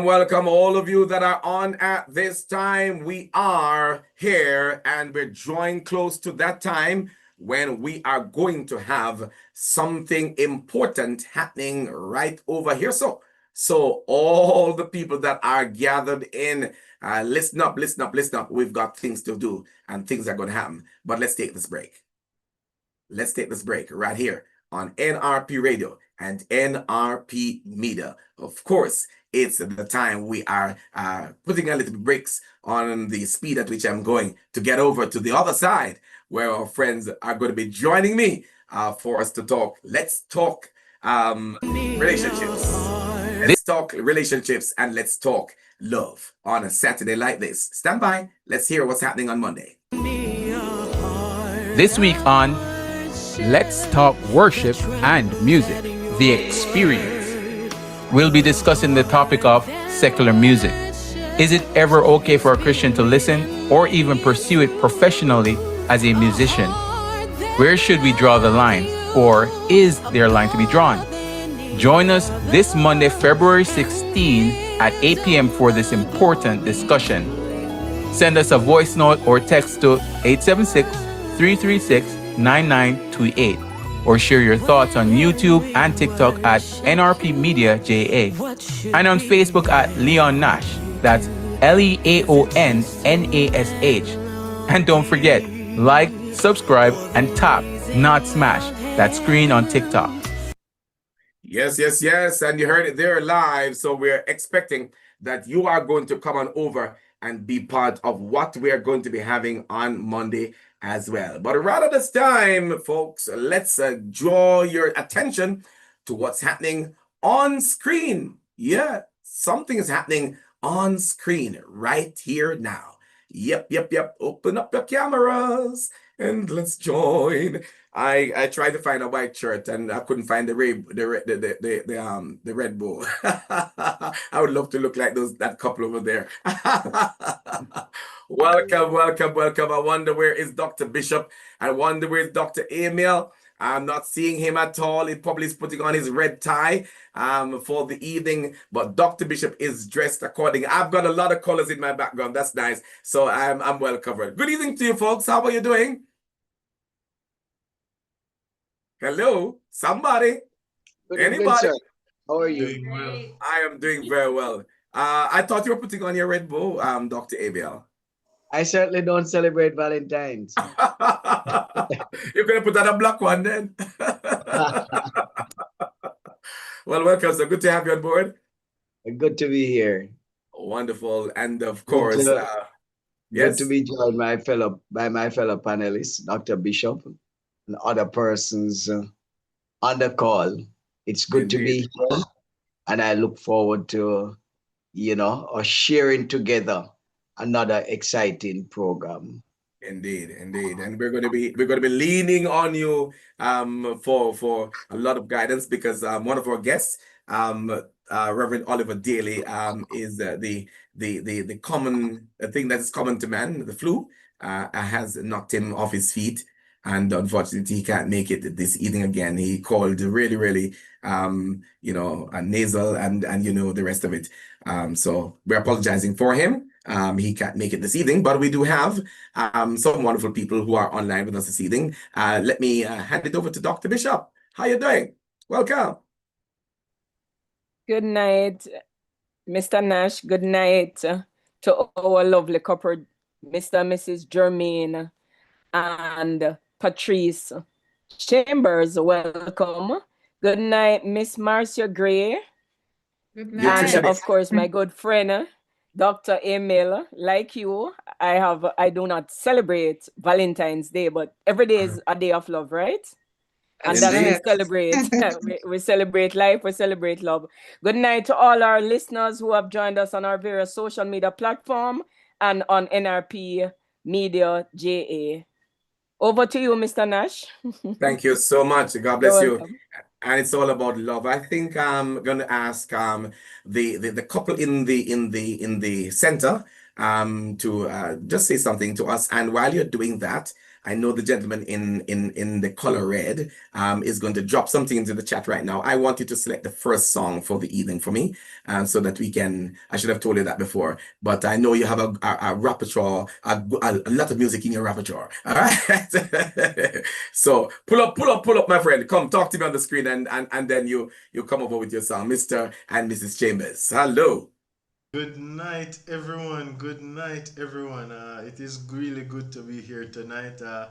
Welcome, all of you that are on at this time. We are here and we're drawing close to that time when we are going to have something important happening right over here. So all the people that are gathered in, listen up. We've got things to do and things are going to happen. But let's take this break. Let's take this break right here on NRP Radio and NRP Media. Of course, it's the time we are putting a little brakes on the speed at which I'm going to get over to the other side where our friends are going to be joining me for us to talk. Let's talk relationships. Let's talk relationships and let's talk love on a Saturday like this. Stand by. Let's hear what's happening on Monday. This week on Let's Talk Worship and Music, The Experience. We'll be discussing the topic of secular music. Is it ever okay for a Christian to listen or even pursue it professionally as a musician? Where should we draw the line, or is there a line to be drawn? Join us this Monday, February 16 at 8 p.m. for this important discussion. Send us a voice note or text to 876-336-9928. Or share your thoughts on YouTube and TikTok at NRP Media JA. And on Facebook at Leon Nash. That's LeonNash. And don't forget, like, subscribe, and tap, not smash, that screen on TikTok. Yes. And you heard it there live. So we're expecting that you are going to come on over and be part of what we are going to be having on Monday as well. But rather this time, folks, let's draw your attention to what's happening on screen. Yeah, something is happening on screen right here now. Yep. Open up your cameras and let's join. I tried to find a white shirt and I couldn't find the Red Bull. I would love to look like that couple over there. Welcome. I wonder where is Dr. Bishop. I wonder where is Dr. Emil. I'm not seeing him at all. He probably is putting on his red tie for the evening. But Dr. Bishop is dressed accordingly. I've got a lot of colors in my background. That's nice. So I'm well covered. Good evening to you, folks. How are you doing? Hello, somebody. Anybody? How are you? I am doing very well. I thought you were putting on your Red Bull, Dr. Abel. I certainly don't celebrate Valentine's. You're going to put on a black one then. Well, welcome. So good to have you on board. Good to be here. Wonderful. And of course, Good yes. to be joined by my fellow panelists, Dr. Bishop, and other persons on the call. It's good to be here. And I look forward to, us sharing together another exciting program. Indeed. And we're going to be leaning on you for a lot of guidance because one of our guests, Reverend Oliver Daly, is the common thing that is common to man, the flu, has knocked him off his feet. And unfortunately, he can't make it this evening again. He called really, a nasal and the rest of it. So we're apologizing for him. he can't make it this evening, but we do have some wonderful people who are online with us this evening. Let me hand it over to Dr. Bishop. How you doing? Welcome. Good night, Mr. Nash. Good night to our lovely couple, Mr. and Mrs. Germaine and Patrice Chambers. Welcome. Good night, Miss Marcia Gray. Good And Nutritionist. of course, my good friend, Dr. Emil. Like you, I do not celebrate Valentine's Day, but every day is a day of love, right? And that we Indeed. celebrate. We celebrate life, we celebrate love. Good night to all our listeners who have joined us on our various social media platform and on NRP Media JA. Over to you, Mr. Nash. Thank you so much. God You're bless you. welcome. And it's all about love. I think I'm gonna ask the couple in the center to just say something to us. And while you're doing that, I know the gentleman in the color red is going to drop something into the chat right now. I want you to select the first song for the evening for me, so that we can. I should have told you that before, but I know you have a repertoire, a lot of music in your repertoire. All right. So pull up, my friend. Come talk to me on the screen, and then you come over with your song, Mr. and Mrs. Chambers. Hello. Good night, everyone. Good night, everyone. It is really good to be here tonight, to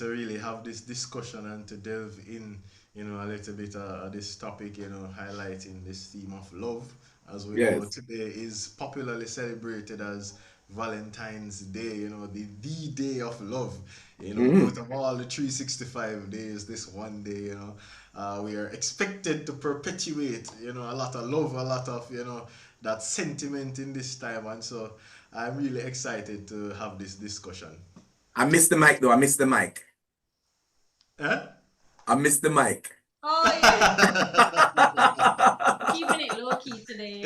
really have this discussion and to delve in, a little bit this topic, highlighting this theme of love. As we know, Yes. today is popularly celebrated as Valentine's Day, the day of love. Out of all the 365 days, this one day, we are expected to perpetuate, a lot of love, a lot of, that sentiment in this time. And so I'm really excited to have this discussion. I missed the mic though. I missed the mic. Huh? I missed the mic. Oh, yeah. Keeping it low key today.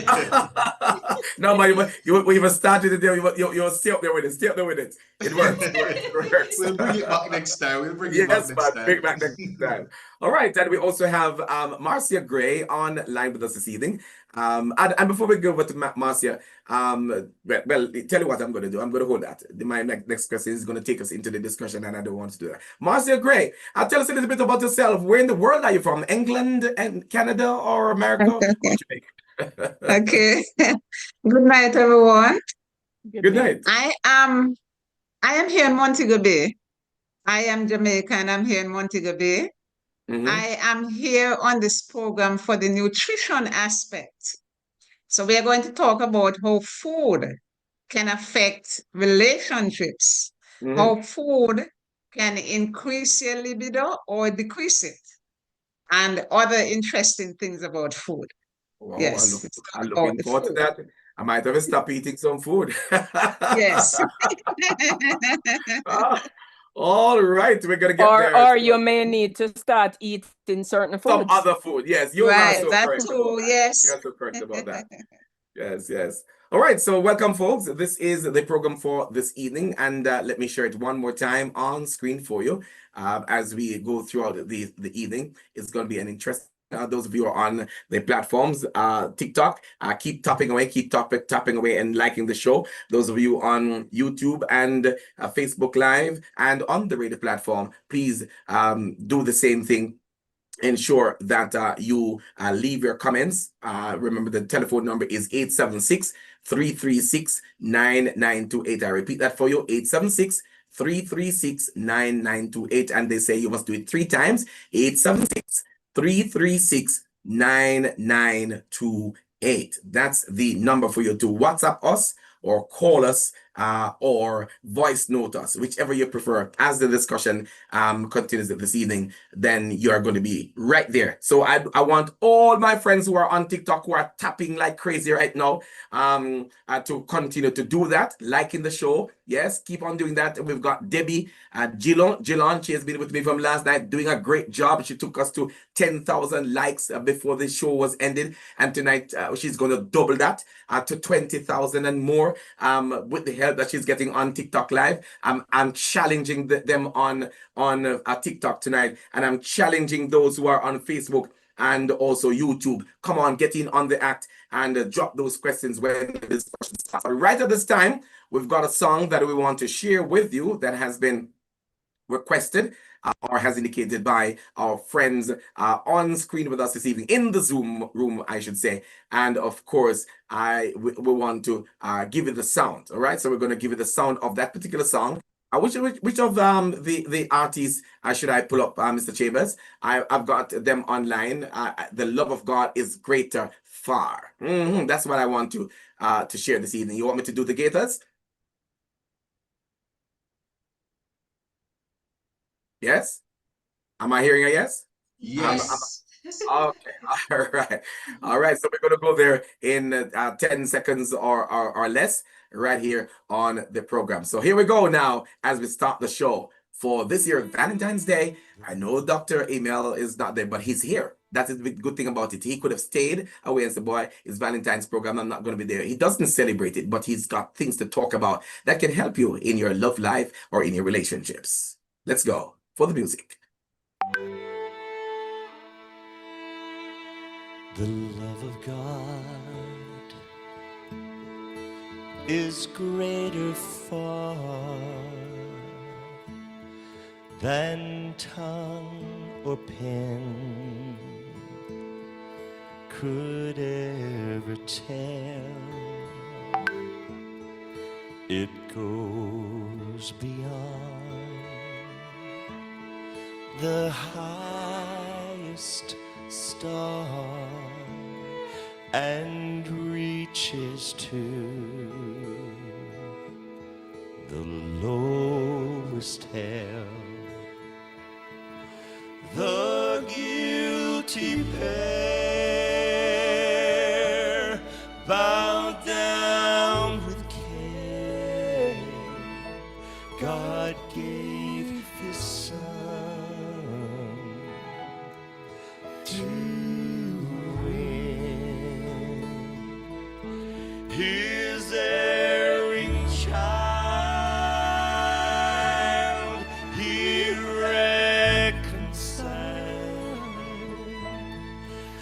No, but you even started it there. You stay up there with it. Stay up there with it. It works. It works. We'll bring it back next time. We'll bring it back Yes, next man. time. Bring it back next time. All right, and we also have Marcia Gray online with us this evening. And before we go over to Marcia, well, tell you what I'm going to do. I'm going to hold that. My next question is going to take us into the discussion, and I don't want to do that. Marcia Gray, tell us a little bit about yourself. Where in the world are you from? England and Canada or America? What you think? Okay. Good night, everyone. Good night. I am here in Montego Bay. I am Jamaican. I'm here in Montego Bay. I am here on this program for the nutrition aspect. So we are going to talk about how food can affect relationships, how food can increase your libido or decrease it, and other interesting things about food. Wow, Yes. I'm looking forward to that. I might have to stop eating some food. Yes. All right, we're gonna get there. Or you may need to start eating certain foods. Some other food, yes. You are Right, so that correct too, about that. yes. You're so correct about that. Yes, yes. All right, so welcome, folks. This is the program for this evening, and let me share it one more time on screen for you as we go throughout the evening. It's going to be an interesting. Those of you who are on the platforms, TikTok, keep tapping away, tapping away and liking the show. Those of you on YouTube and Facebook Live and on the radio platform, please do the same thing. Ensure that you leave your comments. Remember, the telephone number is 876-336-9928. I repeat that for you, 876-336-9928. And they say you must do it 3 times, 876-336-9928. That's the number for you to WhatsApp us or call us or voice note us, whichever you prefer. As the discussion continues this evening, then you are going to be right there. So I want all my friends who are on TikTok, who are tapping like crazy right now, to continue to do that, liking the show. Yes, keep on doing that. We've got Debbie Gillon. She has been with me from last night, doing a great job. She took us to 10,000 likes before the show was ended, and tonight she's going to double that to 20,000 and more with the help that she's getting on TikTok Live. I'm challenging them on TikTok tonight, and I'm challenging those who are on Facebook and also YouTube. Come on, get in on the act and drop those questions when the discussion starts. Right at this time, we've got a song that we want to share with you that has been requested or has indicated by our friends on screen with us this evening, in the Zoom room, I should say. And of course, we want to give you the sound. All right, so we're going to give you the sound of that particular song. Which of the artists should I pull up, Mr. Chambers? I've got them online. The love of God is greater far. That's what I want to share this evening. You want me to do the Gators? Yes? Am I hearing a yes? Yes. Okay. All right. So we're going to go there in 10 seconds or less right here on the program. So here we go now as we start the show for this year, Valentine's Day. I know Dr. Emil is not there, but he's here. That's the good thing about it. He could have stayed away and said, boy, it's Valentine's program. I'm not going to be there. He doesn't celebrate it, but he's got things to talk about that can help you in your love life or in your relationships. Let's go for the music. The love of God is greater far than tongue or pen could ever tell. It goes beyond the highest star and reaches to the lowest hell. The guilty pair bowed down with care. God gave His Son to win His erring child. He reconciled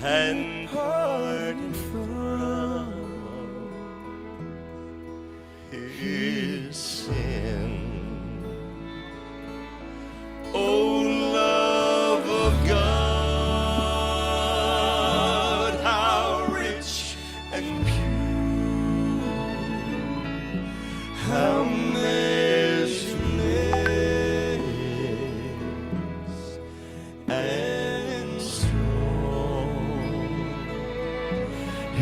and pardoned from his sin. Oh, love of God, how rich and pure, how measureless and strong.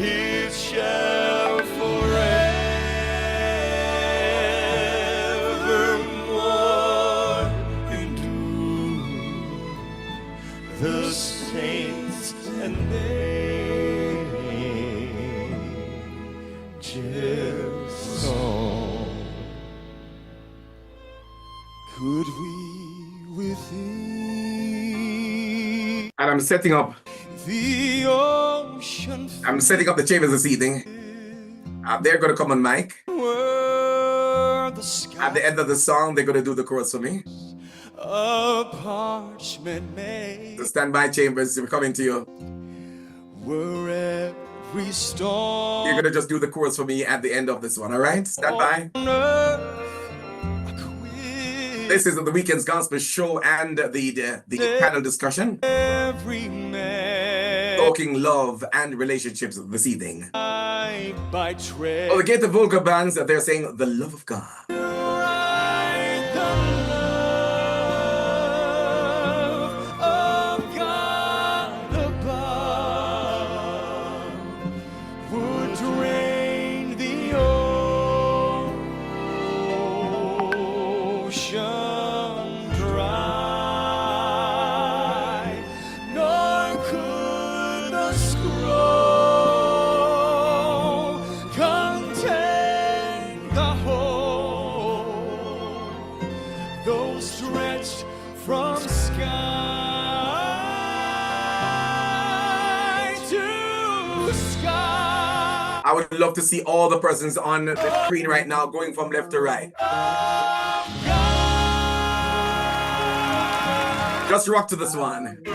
It shall forevermore endure. The saints and angels song. Could we with thee And I'm setting up the ocean the chambers this evening. They're going to come on mic. were the sky At the end of the song, they're going to do the chorus for me. a parchment made? So stand by, Chambers. We're coming to you. Were every storm You're going to just do the chorus for me at the end of this one, all right? Stand by. on earth This is the Weekendz Gospel Show and the panel discussion. every man Talking love and relationships this evening. by trade? Oh, the Gator Vocal Bands, they're saying the love of God. Right, the love of God above would drain the ocean dry, nor could the scroll contain the whole, though stretched from sky to sky. I would love to see all the persons on the screen right now going from left to right. Just rock to this one. And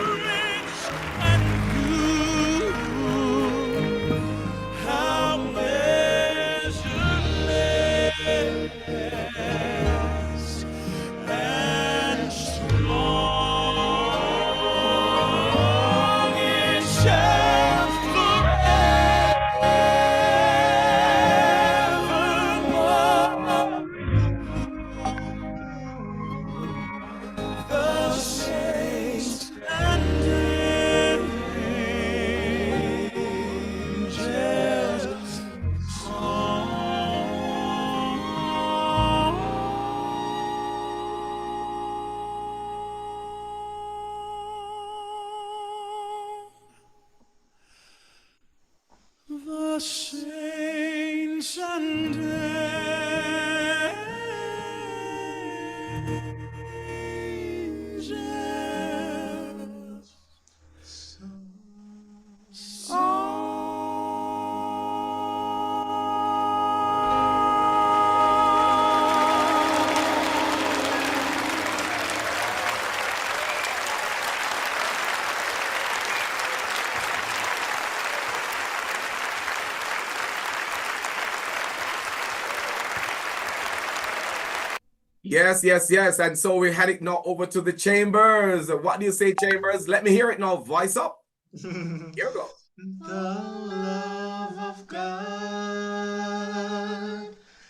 Yes, yes, yes. And so we're heading now over to the Chambers. What do you say, Chambers? Let me hear it now. Voice up. Here we go. The love of God,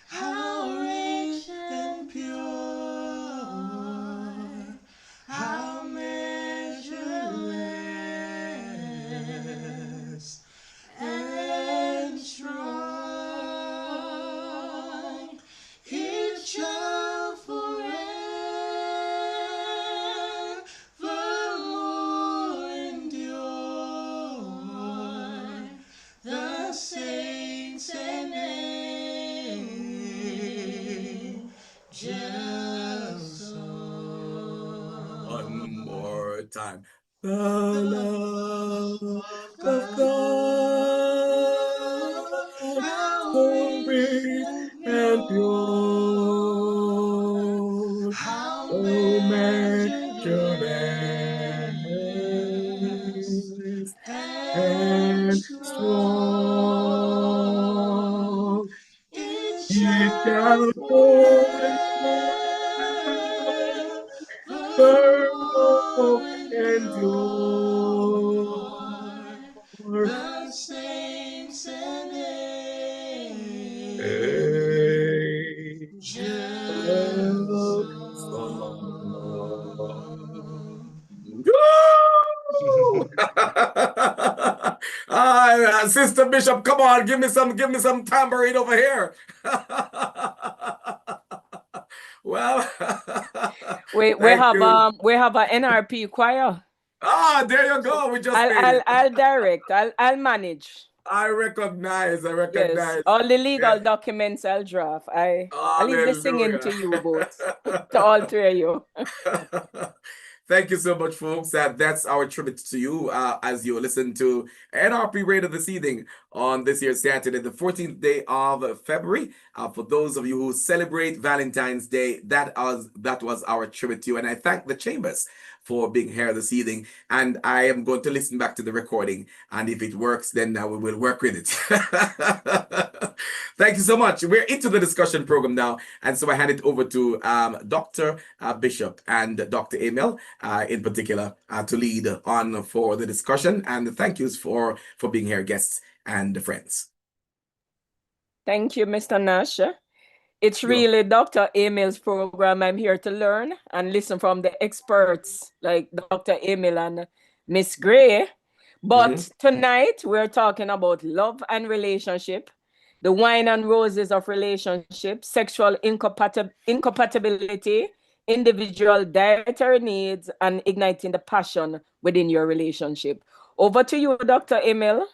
how rich and pure, how measureless and strong, it shall forevermore endure. The saints and angels song. One more time. The love of God, so rich and pure, so measureless and strong. It shall forever endure. The saints and angels Woo! Sister Bishop, come on, give me some tambourine over here. Well, We thank have you. we have a NRP choir. Ah, there you go. We just made it. I'll direct. I'll manage. I recognize. Yes, all the legal Yes. documents I'll draft. I leave the singing to you Hallelujah. both, to all three of you. Thank you so much, folks. That's our tribute to you as you listen to NRP Radio this evening on this year's Saturday, the 14th day of February. For those of you who celebrate Valentine's Day, that was our tribute to you. And I thank the Chambers for being here this evening. And I am going to listen back to the recording. And if it works, then we will work with it. Thank you so much. We're into the discussion program now. And so I hand it over to Dr. Bishop and Dr. Emil in particular to lead on for the discussion. And thank yous for being here, guests and friends. Thank you, Mr. Nash. It's really Dr. Emil's program. I'm here to learn and listen from the experts like Dr. Emil and Miss Gray. But tonight we're talking about love and relationship, the wine and roses of relationship, sexual incompatibility, individual dietary needs, and igniting the passion within your relationship. Over to you, Dr. Emil.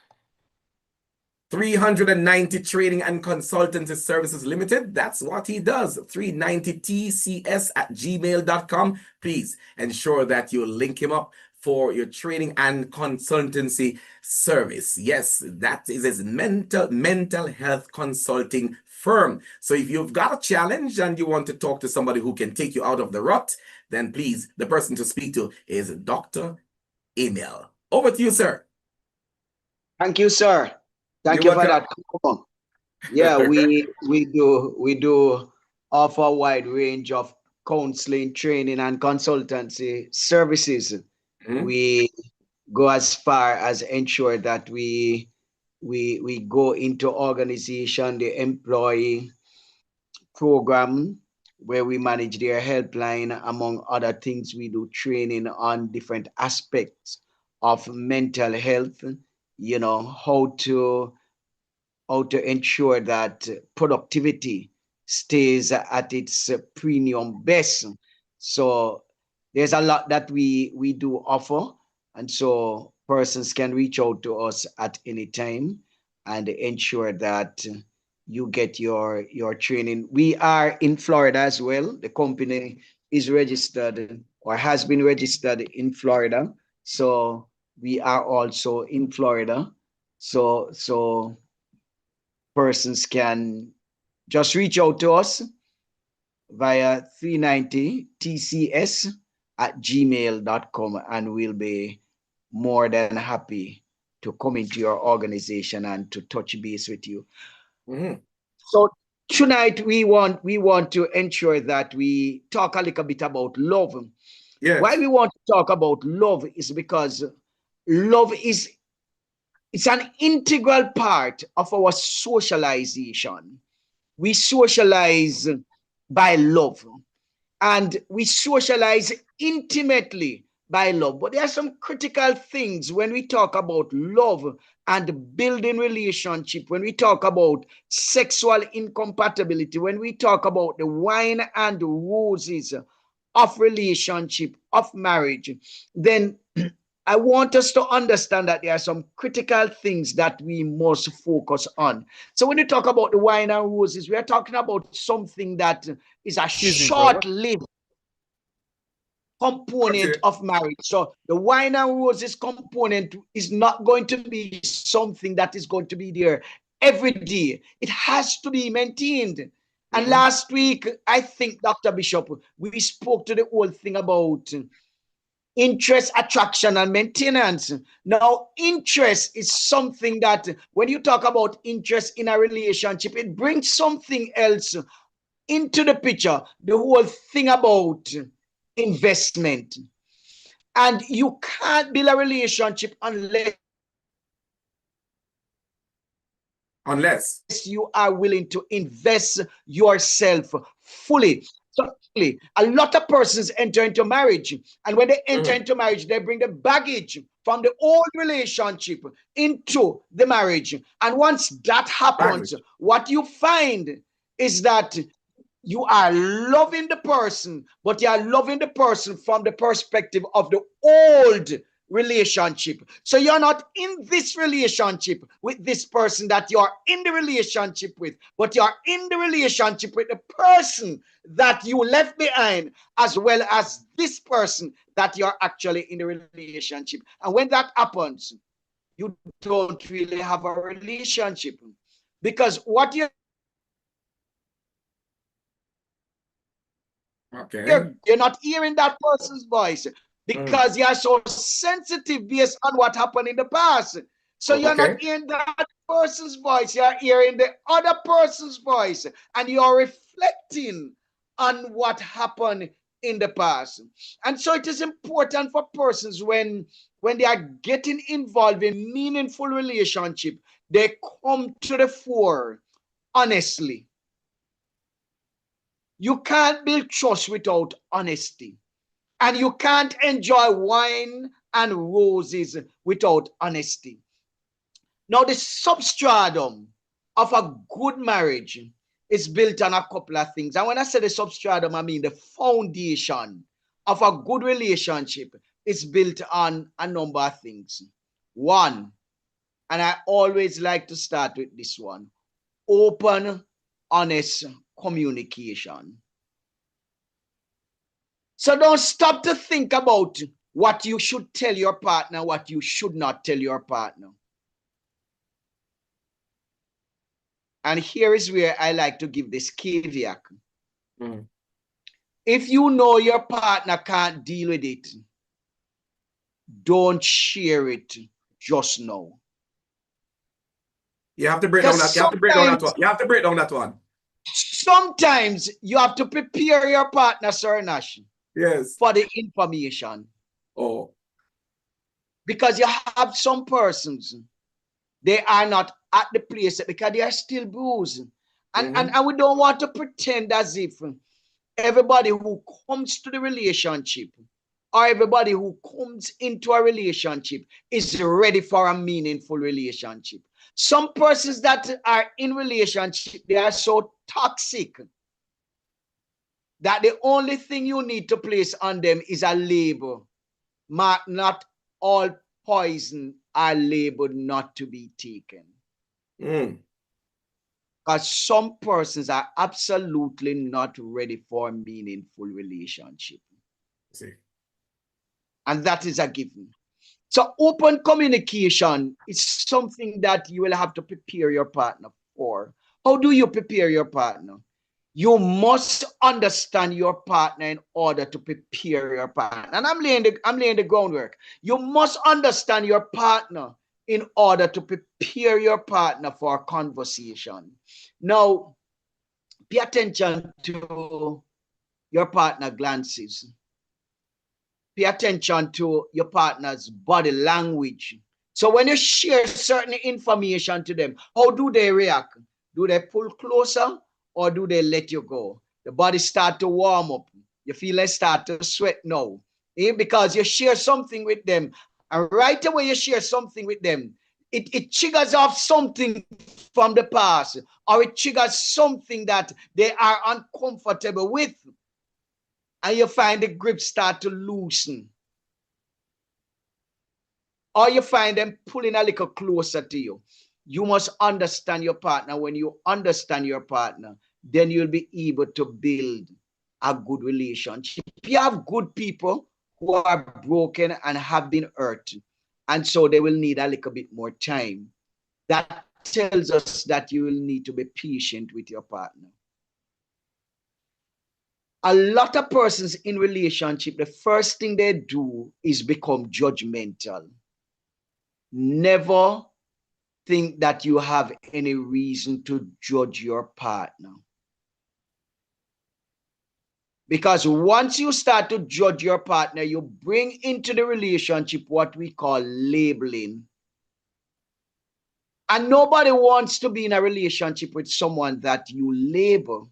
390 Trading and Consultancy Services Limited. That's what he does. 390tcs@gmail.com. Please ensure that you link him up for your training and consultancy service. Yes, that is his mental health consulting firm. So if you've got a challenge and you want to talk to somebody who can take you out of the rut, then please, the person to speak to is Dr. Emil. Over to you, sir. Thank you, sir. Thank you for that. Yeah, we do offer a wide range of counseling, training, and consultancy services. We go as far as ensure that we go into organization, the employee program where we manage their helpline. Among other things, we do training on different aspects of mental health, you know, how to ensure that productivity stays at its premium best. So there's a lot that we do offer, and so persons can reach out to us at any time and ensure that you get your training. We are in Florida as well. The company is registered or has been registered in Florida, so we are also in Florida. So persons can just reach out to us via 390tcs@gmail.com, and we'll be more than happy to come into your organization and to touch base with you. So tonight we want to ensure that we talk a little bit about love. Yes. Why we want to talk about love is because love is it's an integral part of our socialization. We socialize by love, and we socialize intimately by love. But there are some critical things when we talk about love and building relationship, when we talk about sexual incompatibility, when we talk about the wine and roses of relationship, of marriage, then I want us to understand that there are some critical things that we must focus on. So when you talk about the wine and roses, we are talking about something that is a short-lived component of marriage. So the wine and roses component is not going to be something that is going to be there every day. It has to be maintained. And last week, I think, Dr. Bishop, we spoke to the whole thing about interest, attraction, and maintenance. Now, interest is something that when you talk about interest in a relationship, it brings something else into the picture. The whole thing about investment. And you can't build a relationship unless you are willing to invest yourself fully. So a lot of persons enter into marriage, and when they enter into marriage, they bring the baggage from the old relationship into the marriage. And once that happens, what you find is that you are loving the person, but you are loving the person from the perspective of the old relationship. So you're not in this relationship with this person that you're in the relationship with, but you're in the relationship with the person that you left behind, as well as this person that you're actually in the relationship. And when that happens, you don't really have a relationship, because what you're not hearing that person's voice, because you're so sensitive based on what happened in the past. So you're not hearing that person's voice, you're hearing the other person's voice, and you're reflecting on what happened in the past. And so it is important for persons when they are getting involved in meaningful relationship, they come to the fore honestly. You can't build trust without honesty. And you can't enjoy wine and roses without honesty. Now, the substratum of a good marriage is built on a couple of things. And when I say the substratum, I mean the foundation of a good relationship is built on a number of things. One, and I always like to start with this one, open, honest communication. So don't stop to think about what you should tell your partner, what you should not tell your partner. And here is where I like to give this caveat. If you know your partner can't deal with it, don't share it just now. You have to break down that. You have to break down that one. You have to break down that one. Sometimes you have to prepare your partner, Sir Nash. Yes. For the information. Oh. Because you have some persons, they are not at the place because they are still bruised. And we don't want to pretend as if everybody who comes to the relationship or everybody who comes into a relationship is ready for a meaningful relationship. Some persons that are in relationship, they are so toxic that the only thing you need to place on them is a label. Not all poison are labeled not to be taken. Because some persons are absolutely not ready for a meaningful relationship. See. And that is a given. So open communication is something that you will have to prepare your partner for. How do you prepare your partner? You must understand your partner in order to prepare your partner. And I'm laying the groundwork. You must understand your partner in order to prepare your partner for a conversation. Now, Pay attention to your partner glances. Pay attention to your partner's body language. So when you share certain information to them, how do they react? Do they pull closer or do they let you go? The body start to warm up. You feel they start to sweat now. Because you share something with them. And right away you share something with them, it triggers off something from the past, or it triggers something that they are uncomfortable with. And you find the grip start to loosen. Or you find them pulling a little closer to you. You must understand your partner. When you understand your partner, then you'll be able to build a good relationship. You have good people who are broken and have been hurt, and so they will need a little bit more time. That tells us that you will need to be patient with your partner. A lot of persons in relationship, the first thing they do is become judgmental. Never think that you have any reason to judge your partner. Because once you start to judge your partner, you bring into the relationship what we call labeling. And nobody wants to be in a relationship with someone that you label.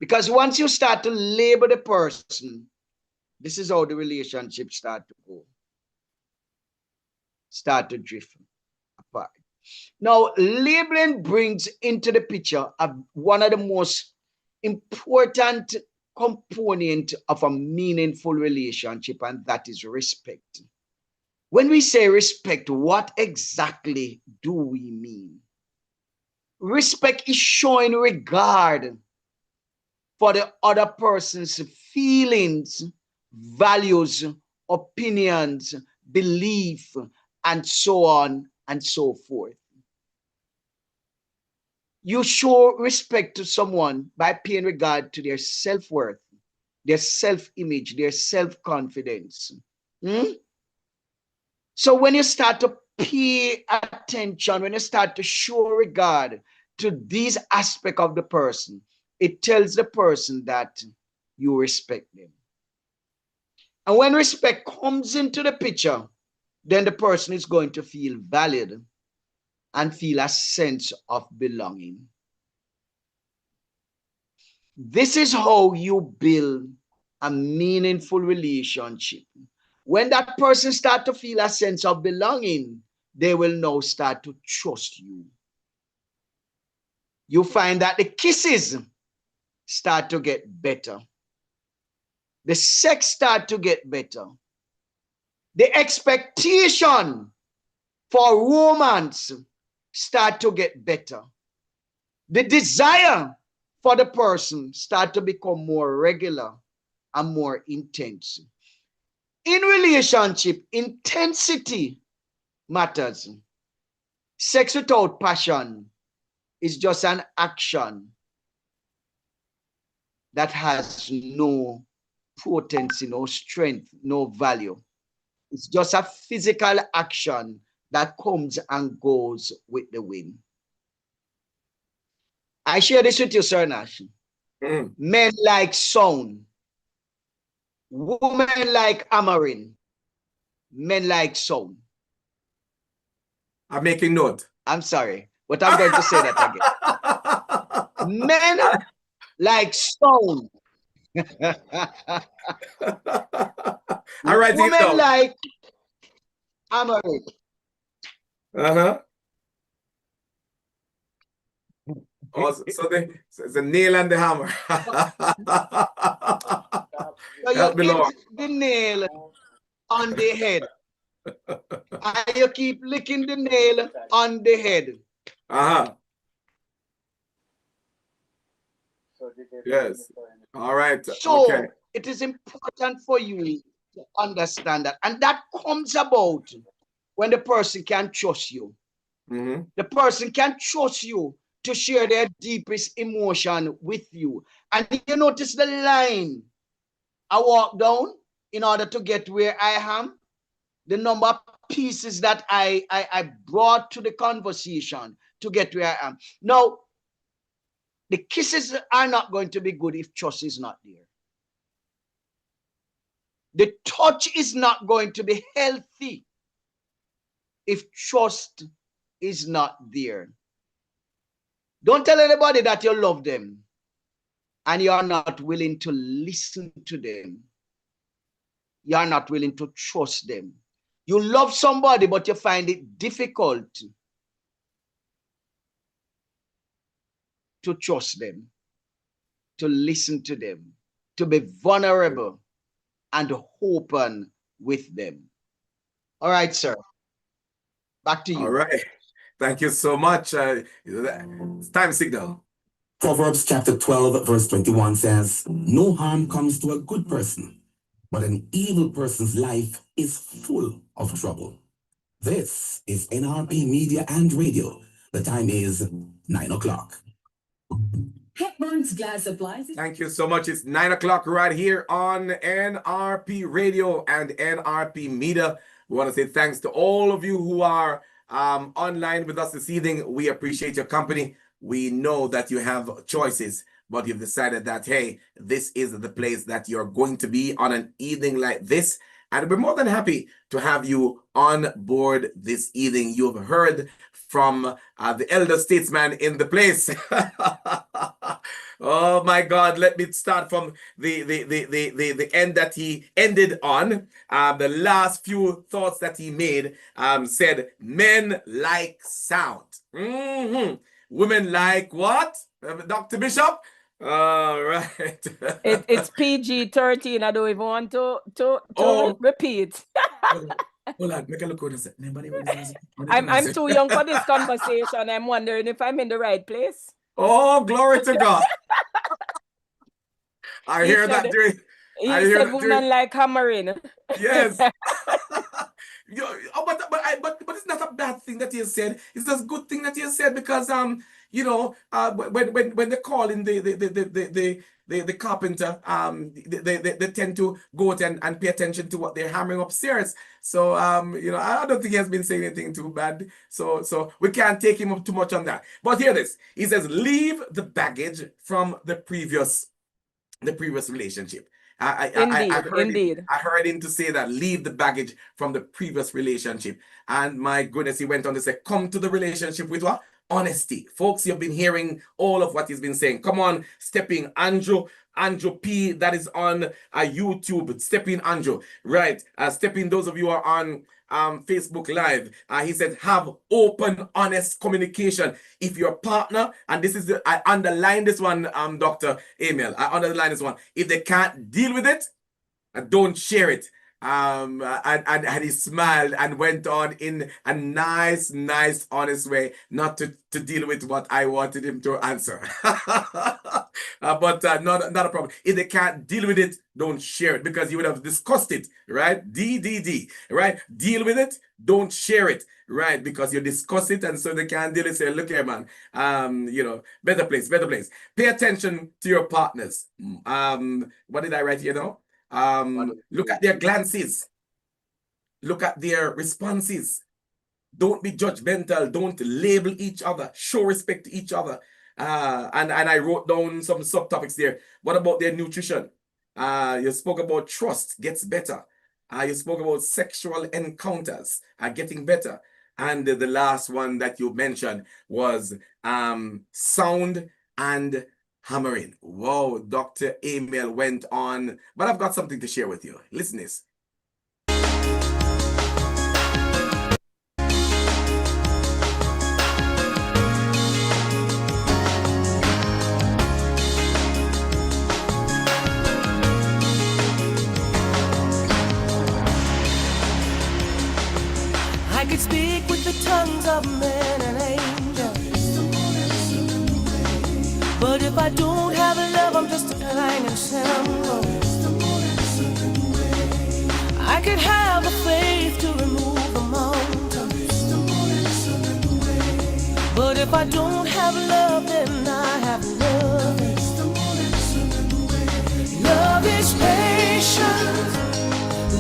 Because once you start to label the person, this is how the relationship start to go. Start to drift apart. Now, labeling brings into the picture one of the most important component of a meaningful relationship, and that is respect. When we say respect, what exactly do we mean? Respect is showing regard for the other person's feelings, values, opinions, belief, and so on and so forth. You show respect to someone by paying regard to their self-worth, their self-image, their self-confidence. So when you start to pay attention, when you start to show regard to these aspects of the person, it tells the person that you respect them. And when respect comes into the picture, then the person is going to feel valued and feel a sense of belonging. This is how you build a meaningful relationship. When that person starts to feel a sense of belonging, they will now start to trust you. You find that the kisses start to get better. The sex start to get better. The expectation for romance start to get better. The desire for the person start to become more regular and more intense. In relationship, intensity matters. Sex without passion is just an action that has no potency, no strength, no value. It's just a physical action that comes and goes with the wind. I share this with you, Sir Nash. Men like sound. Women like hammering. Men like sound. I'm making note. I'm sorry, but I'm going to say that again. Men like sound. All right, women like hammering. Oh, so the nail and the hammer. So you hit the nail on the head. And you keep licking the nail on the head. Yes. All right. So okay. it is important for you to understand that. And that comes about when the person can trust you. The person can trust you to share their deepest emotion with you. And you notice the line I walk down in order to get where I am, the number of pieces that I brought to the conversation to get where I am. Now, The kisses are not going to be good if trust is not there. The touch is not going to be healthy if trust is not there. Don't tell anybody that you love them and you are not willing to listen to them. You are not willing to trust them. You love somebody, but you find it difficult to trust them, to listen to them, to be vulnerable and open with them. All right, sir. Back to you. All right. Thank you so much. It's time signal. Proverbs chapter 12, verse 21 says, "No harm comes to a good person, but an evil person's life is full of trouble." This is NRP Media and Radio. The time is 9 o'clock. Hepburn's Glass Supplies. Thank you so much. It's 9 o'clock right here on NRP Radio and NRP Media. We want to say thanks to all of you who are online with us this evening. We appreciate your company. We know that you have choices, but you've decided that, hey, this is the place that you're going to be on an evening like this. And we're more than happy to have you on board this evening. You've heard from the elder statesman in the place. Oh my God, let me start from the end that he ended on. The last few thoughts that he made said, men like sound. Women like what? Dr. Bishop? All right. It's PG-13. I don't even want to repeat. Hold on, make a look at this. I'm too young for this conversation. I'm wondering if I'm in the right place. Oh, glory to God. I hear that during. He said women like hammering. Yes. But it's not a bad thing that he said. It's just a good thing that he said because when they call in the carpenter, they tend to go out and pay attention to what they're hammering upstairs. So I don't think he has been saying anything too bad. So we can't take him up too much on that. But hear this. He says, leave the baggage from the previous relationship. I heard him to say that, leave the baggage from the previous relationship. And my goodness, he went on to say, come to the relationship with what? Honesty. Folks, you've been hearing all of what he's been saying. Come on, step in. Andrew P, that is on YouTube. Step in, Andrew. Right. Step in, those of you who are on Facebook Live. He said, have open, honest communication. If your partner, and this is I underline this one, Dr. Emil, I underline this one. If they can't deal with it, don't share it. And he smiled and went on in a nice, honest way, not to deal with what I wanted him to answer. But not a problem. If they can't deal with it, don't share it, because you would have discussed it, right? DDD, right? Deal with it, don't share it, right? Because you discuss it, and so they can't deal with it. Say, look here, man, better place. Pay attention to your partners. What did I write here now? Look at their glances. Look at their responses. Don't be judgmental. Don't label each other. Show respect to each other. And I wrote down some subtopics there. What about their nutrition? You spoke about trust gets better. You spoke about sexual encounters getting better. And the last one that you mentioned was sound and hammering. Whoa, Dr. Emil went on, but I've got something to share with you. Listen this. I could speak with the tongues of men and angels, but if I don't have love, I'm just a clanging cymbal. I could have the faith to remove the mountains, but if I don't have love, then I have nothing. Love is patient,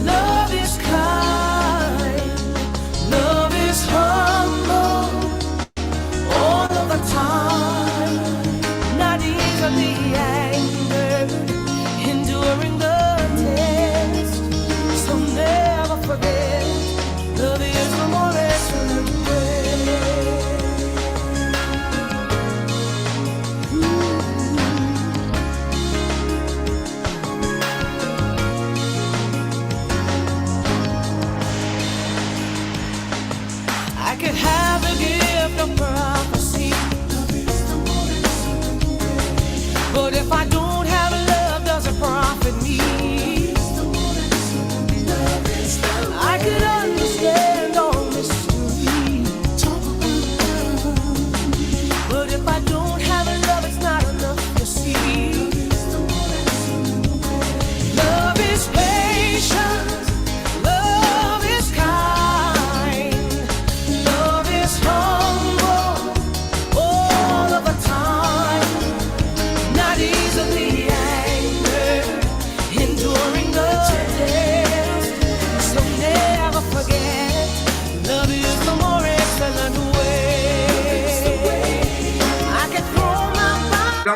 love is kind, love is humble all of the time. Not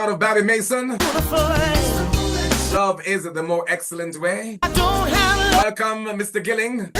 out of Babby Mason. Love is the more excellent way. Welcome, Mr. Gilling.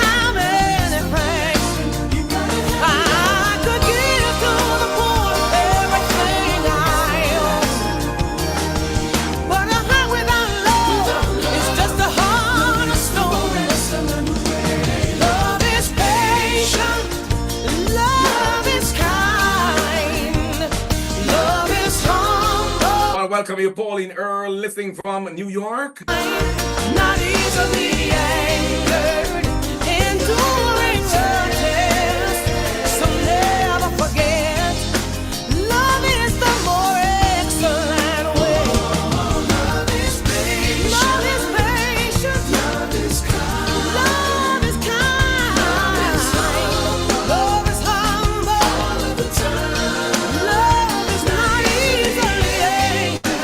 Welcome you, Pauline Earl, listening from New York. Not easily anchored, enduring the test. So never forget, love is the more excellent way. Love is patient, love is patient, love is kind, love is kind, love is humble all of the time. Love is not easily anchored,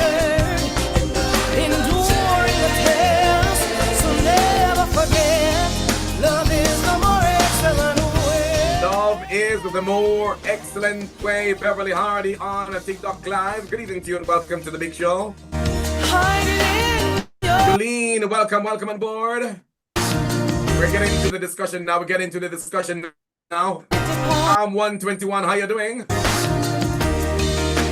enduring the test. So never forget, love is the more excellent way. Love is the more excellent way. Beverly Hardy on a TikTok Live. Good evening to you and welcome to the big show. Jolene, welcome on board. We're getting into the discussion now. We're getting into the discussion now. I'm 121. How you doing?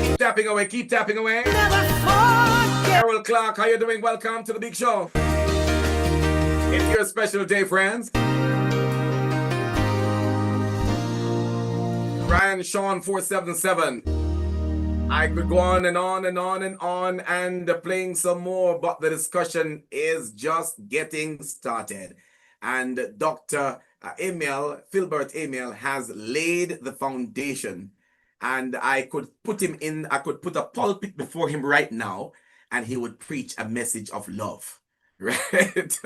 Keep tapping away. Keep tapping away. Carol Clark, how you doing? Welcome to the big show. It's your special day, friends. Brian Sean 477. I could go on and on and on and on and playing some more, but the discussion is just getting started. And Dr. Philbert Emil has laid the foundation. And I could put a pulpit before him right now, and he would preach a message of love. Right?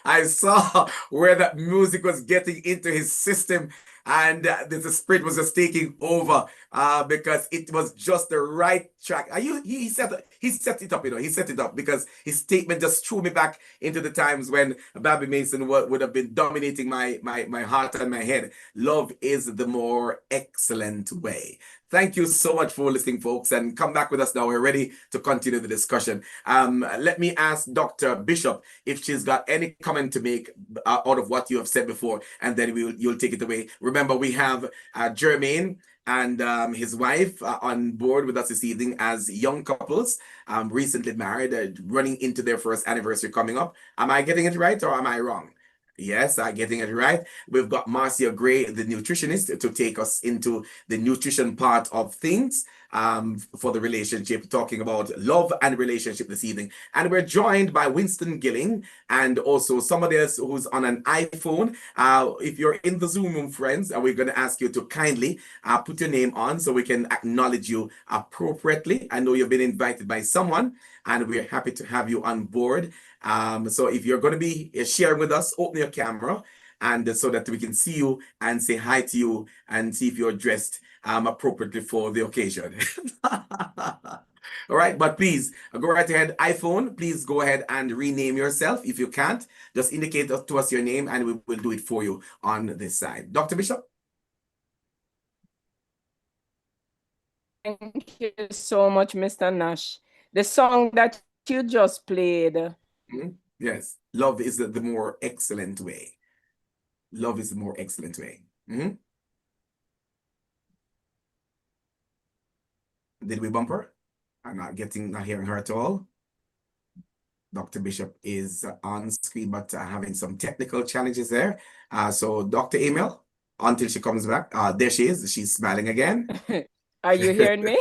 I saw where that music was getting into his system, and the spirit was just taking over because it was just the right track. He set it up, he set it up because his statement just threw me back into the times when Babby Mason would have been dominating my heart and my head. Love is the more excellent way. Thank you so much for listening, folks, and come back with us now. We're ready to continue the discussion. Let me ask Dr. Bishop if she's got any comment to make out of what you have said before, and then you'll take it away. Remember, we have Jermaine and his wife on board with us this evening as young couples, recently married, running into their first anniversary coming up. Am I getting it right or am I wrong? Yes, I'm getting it right. We've got Marcia Gray, the nutritionist, to take us into the nutrition part of things for the relationship, talking about love and relationship this evening. And we're joined by Winston Gilling and also somebody else who's on an iPhone. If you're in the Zoom room, friends, we're going to ask you to kindly put your name on so we can acknowledge you appropriately. I know you've been invited by someone, and we're happy to have you on board. So if you're going to be sharing with us, open your camera and so that we can see you and say hi to you and see if you're dressed appropriately for the occasion. All right, but please go right ahead. iPhone, please go ahead and rename yourself. If you can't, just indicate to us your name and we will do it for you on this side. Dr. Bishop? Thank you so much, Mr. Nash. The song that you just played. Yes, love is the more excellent way. Love is the more excellent way. Did we bump her? I'm not hearing her at all. Dr. Bishop is on screen, but having some technical challenges there. So Dr. Emil, until she comes back. There she is. She's smiling again. Are you hearing me?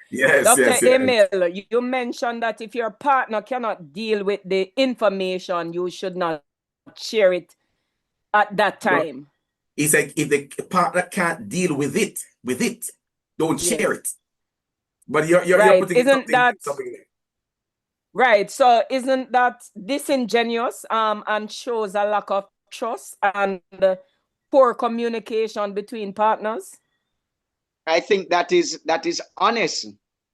Yes, Dr. yes. Emil, you mentioned that if your partner cannot deal with the information, you should not share it at that time. He said if the partner can't deal with it, don't share it. But you're putting something there. Right. So isn't that disingenuous and shows a lack of trust and poor communication between partners? I think that is honest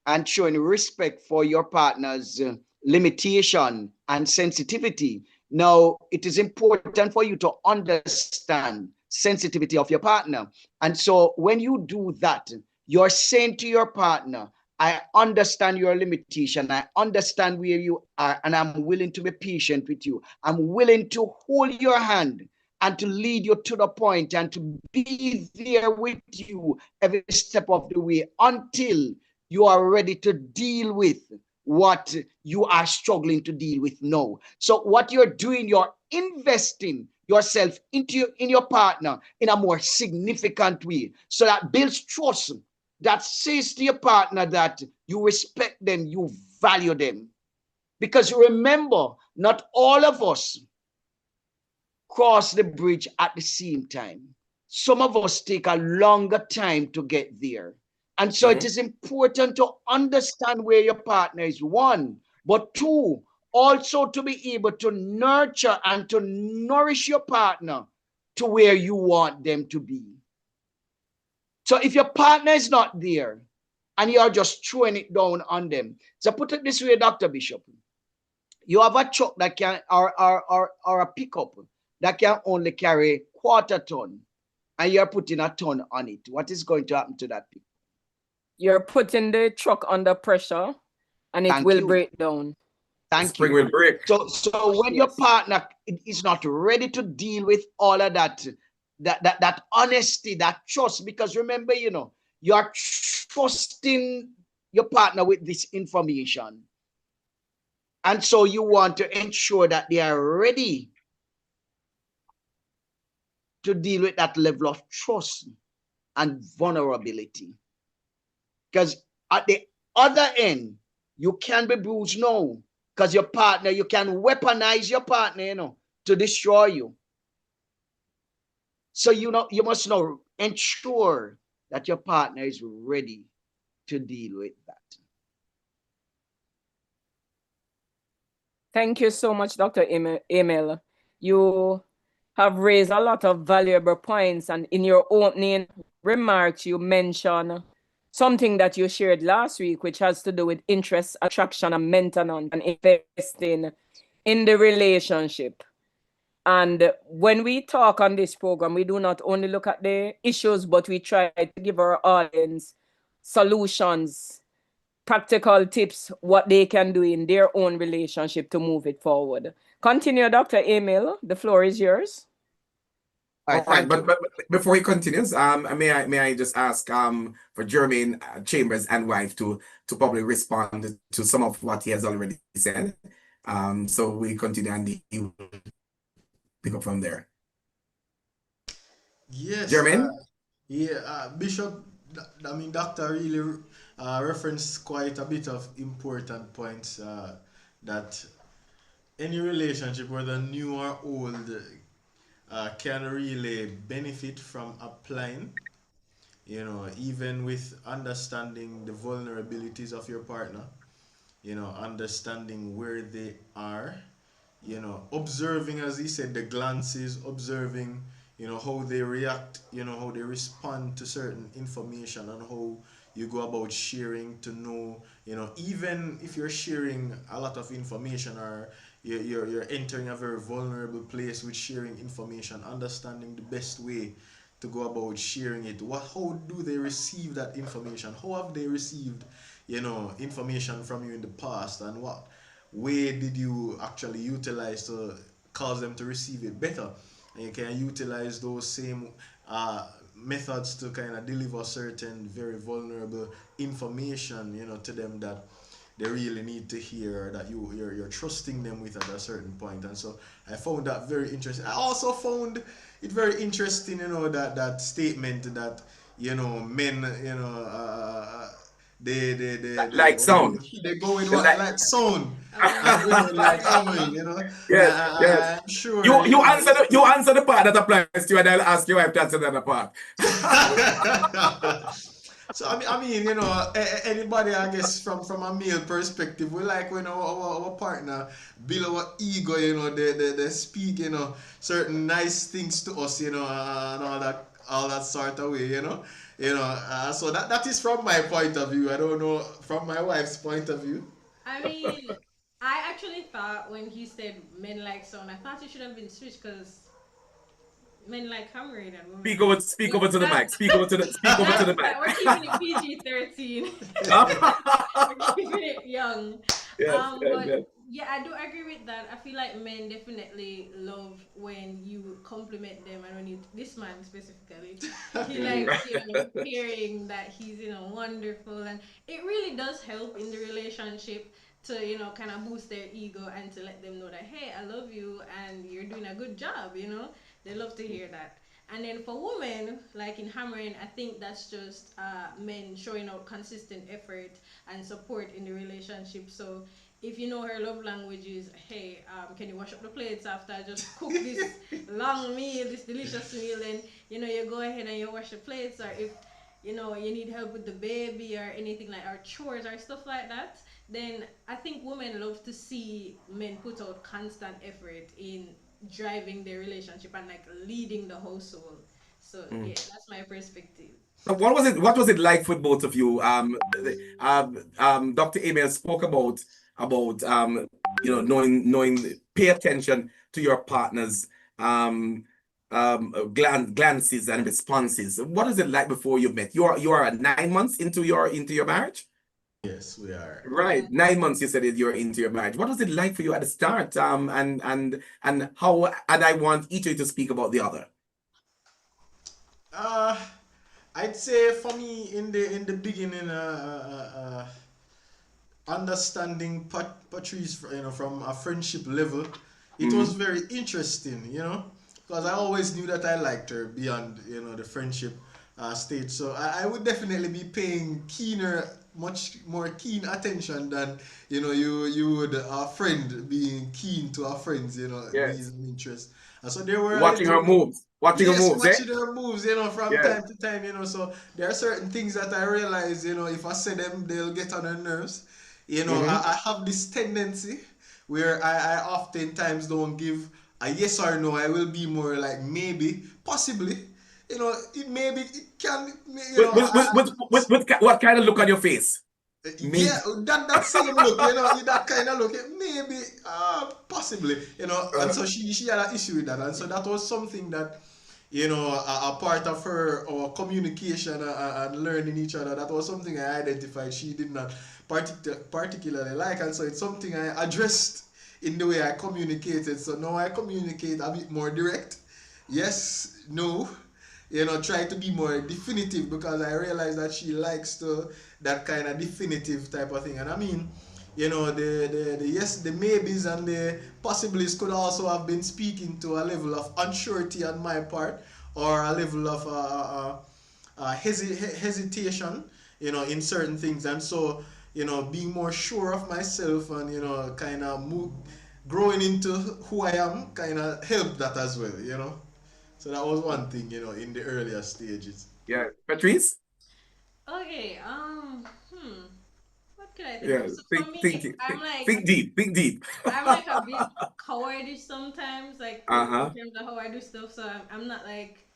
and showing respect for your partner's limitation and sensitivity. Now, it is important for you to understand sensitivity of your partner. And so when you do that, you're saying to your partner, I understand your limitation. I understand where you are, and I'm willing to be patient with you. I'm willing to hold your hand and to lead you to the point and to be there with you every step of the way until you are ready to deal with what you are struggling to deal with now. So what you're doing, you're investing yourself into in your partner in a more significant way. So that builds trust, that says to your partner that you respect them, you value them. Because remember, not all of us cross the bridge at the same time. Some of us take a longer time to get there. And so it is important to understand where your partner is, one, but two, also to be able to nurture and to nourish your partner to where you want them to be. So if your partner is not there and you're just throwing it down on them, so put it this way, Dr. Bishop, you have a truck that can, or a pickup that can only carry quarter ton, and you're putting a ton on it. What is going to happen to that pickup? You're putting the truck under pressure and it will break down. Thank you. Will break. So when your partner is not ready to deal with all of that honesty, that trust, because remember, you're trusting your partner with this information. And so you want to ensure that they are ready to deal with that level of trust and vulnerability. Because at the other end, you can be bruised now. Because your partner, you can weaponize your partner, to destroy you. So you must now ensure that your partner is ready to deal with that. Thank you so much, Dr. Emil. You have raised a lot of valuable points, and in your opening remarks, you mentioned something that you shared last week, which has to do with interest, attraction, and maintenance, and investing in the relationship. And when we talk on this program, we do not only look at the issues, but we try to give our audience solutions, practical tips, what they can do in their own relationship to move it forward. Continue, Dr. Emil. The floor is yours. All right, but before he continues, may I just ask for Jermaine Chambers and wife to probably respond to some of what he has already said. So we continue and he will pick up from there. Yes. Jermaine? Bishop, Doctor really referenced quite a bit of important points that any relationship, whether new or old, can really benefit from applying, even with understanding the vulnerabilities of your partner, understanding where they are, observing, as he said, the glances, observing, how they react, how they respond to certain information, and how you go about sharing to know, even if you're sharing a lot of information, or you're entering a very vulnerable place with sharing information, understanding the best way to go about sharing it. How do they receive that information? How have they received, information from you in the past, and what way did you actually utilize to cause them to receive it better? And you can utilize those same methods to kind of deliver certain very vulnerable information, to them that they really need to hear, that you're trusting them with at a certain point. And so I found that very interesting. I also found it very interesting, that statement that, men, they like sound. They go with what like sound. And women like harmony, Yes. I'm sure You answer the part that applies to you, and I'll ask your wife to answer the other part. So I mean, anybody, I guess, from a male perspective, we like when our partner build our ego, they speak, certain nice things to us, and all that sort of way, so that is from my point of view. I don't know from my wife's point of view. I mean, I actually thought when he said men like sound, I thought it should have been switched because men like hammering and women Speak like. over, speak over to the mic. Speak over to the, speak over to the mic. We're keeping it PG-13. We're keeping it young. Yes, yes, But yes. yeah, I do agree with that. I feel like men definitely love when you compliment them and when you this man specifically, he likes, hearing that he's, wonderful, and it really does help in the relationship to, kind of boost their ego and to let them know that, hey, I love you and you're doing a good job. They love to hear that. And then for women, like in hammering, I think that's just men showing out consistent effort and support in the relationship. So if you know her love language is, hey, can you wash up the plates after I just cook this long meal, this delicious meal, then you go ahead and you wash the plates. Or if you need help with the baby or anything like, or chores or stuff like that, then I think women love to see men put out constant effort in driving their relationship and like leading the household. So yeah, that's my perspective. So what was it? What was it like for both of you? Dr. Emil spoke about knowing, pay attention to your partner's glances and responses. What is it like before you met? You are 9 months into your marriage? Yes, we are. Right, 9 months you said that you're into your marriage. What was it like for you at the start? And how, and I want each of you to speak about the other. I'd say for me in the beginning, understanding Patrice, from a friendship level, it was very interesting, because I always knew that I liked her beyond, the friendship stage. So I would definitely be paying much more keen attention than, you would a friend being keen to a friend's, Yes. needs and interests. And so there were Watching her moves. Watching her moves, watching her moves, from Yes. time to time, so there are certain things that I realize, if I say them, they'll get on her nerves. I have this tendency where I oftentimes don't give a yes or no. I will be more like maybe, possibly, it maybe, it can, What kind of look on your face? yeah, that same look, that kind of look, maybe, possibly, and so she had an issue with that, and so that was something that, a part of our communication and learning each other, that was something I identified she did not particularly like, and so it's something I addressed in the way I communicated. So now I communicate a bit more direct, yes, no, try to be more definitive, because I realize that she likes that kind of definitive type of thing. And I mean, the yes, the maybes and the possibilities could also have been speaking to a level of unsurety on my part, or a level of hesitation, in certain things. And so, being more sure of myself and, kind of growing into who I am kind of helped that as well. So that was one thing, in the earlier stages. Yeah, Patrice? Okay, what can I think Yeah, of? So for me, I'm like, think deep. I'm like a bit cowardish sometimes, like in Uh-huh. terms of how I do stuff. So I'm not like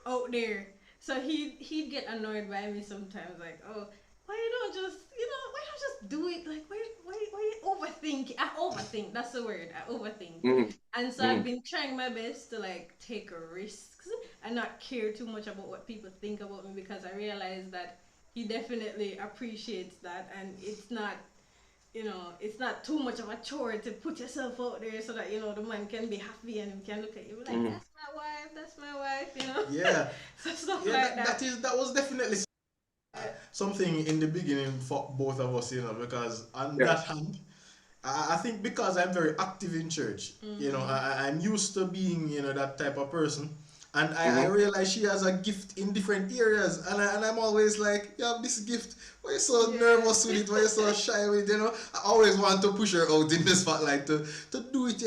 out there. So he'd get annoyed by me sometimes, like, oh, why you don't just, why don't you just do it? Like, why you overthink? I overthink. That's the word. I overthink. And so I've been trying my best to like take risks and not care too much about what people think about me, because I realize that he definitely appreciates that, and it's not, it's not too much of a chore to put yourself out there so that the man can be happy and he can look at you like, that's my wife. Yeah. So stuff Yeah, like that was definitely something in the beginning for both of us, because on Yeah. that hand, I think because I'm very active in church, I'm used to being, that type of person. And I realize she has a gift in different areas, and I'm always like, you have this gift. Why you so nervous with it? Why you so shy with it? I always want to push her out in the spotlight to do it,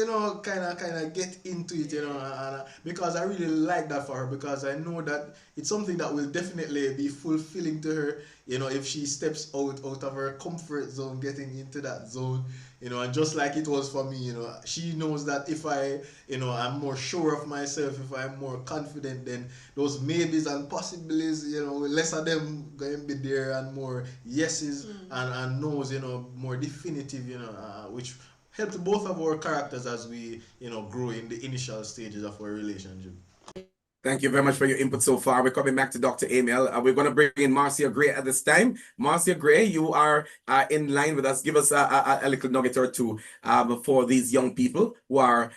kind of get into it, and because I really like that for her, because I know that it's something that will definitely be fulfilling to her, if she steps out of her comfort zone, getting into that zone. And just like it was for me, she knows that if I'm more sure of myself, if I'm more confident, then those maybes and possibilities, less of them going to be there, and more yeses and no's, more definitive, which helped both of our characters as we, grow in the initial stages of our relationship. Thank you very much for your input so far. We're coming back to Dr. Emil. We're going to bring in Marcia Gray at this time. Marcia Gray, you are in line with us. Give us a little nugget or two for these young people who are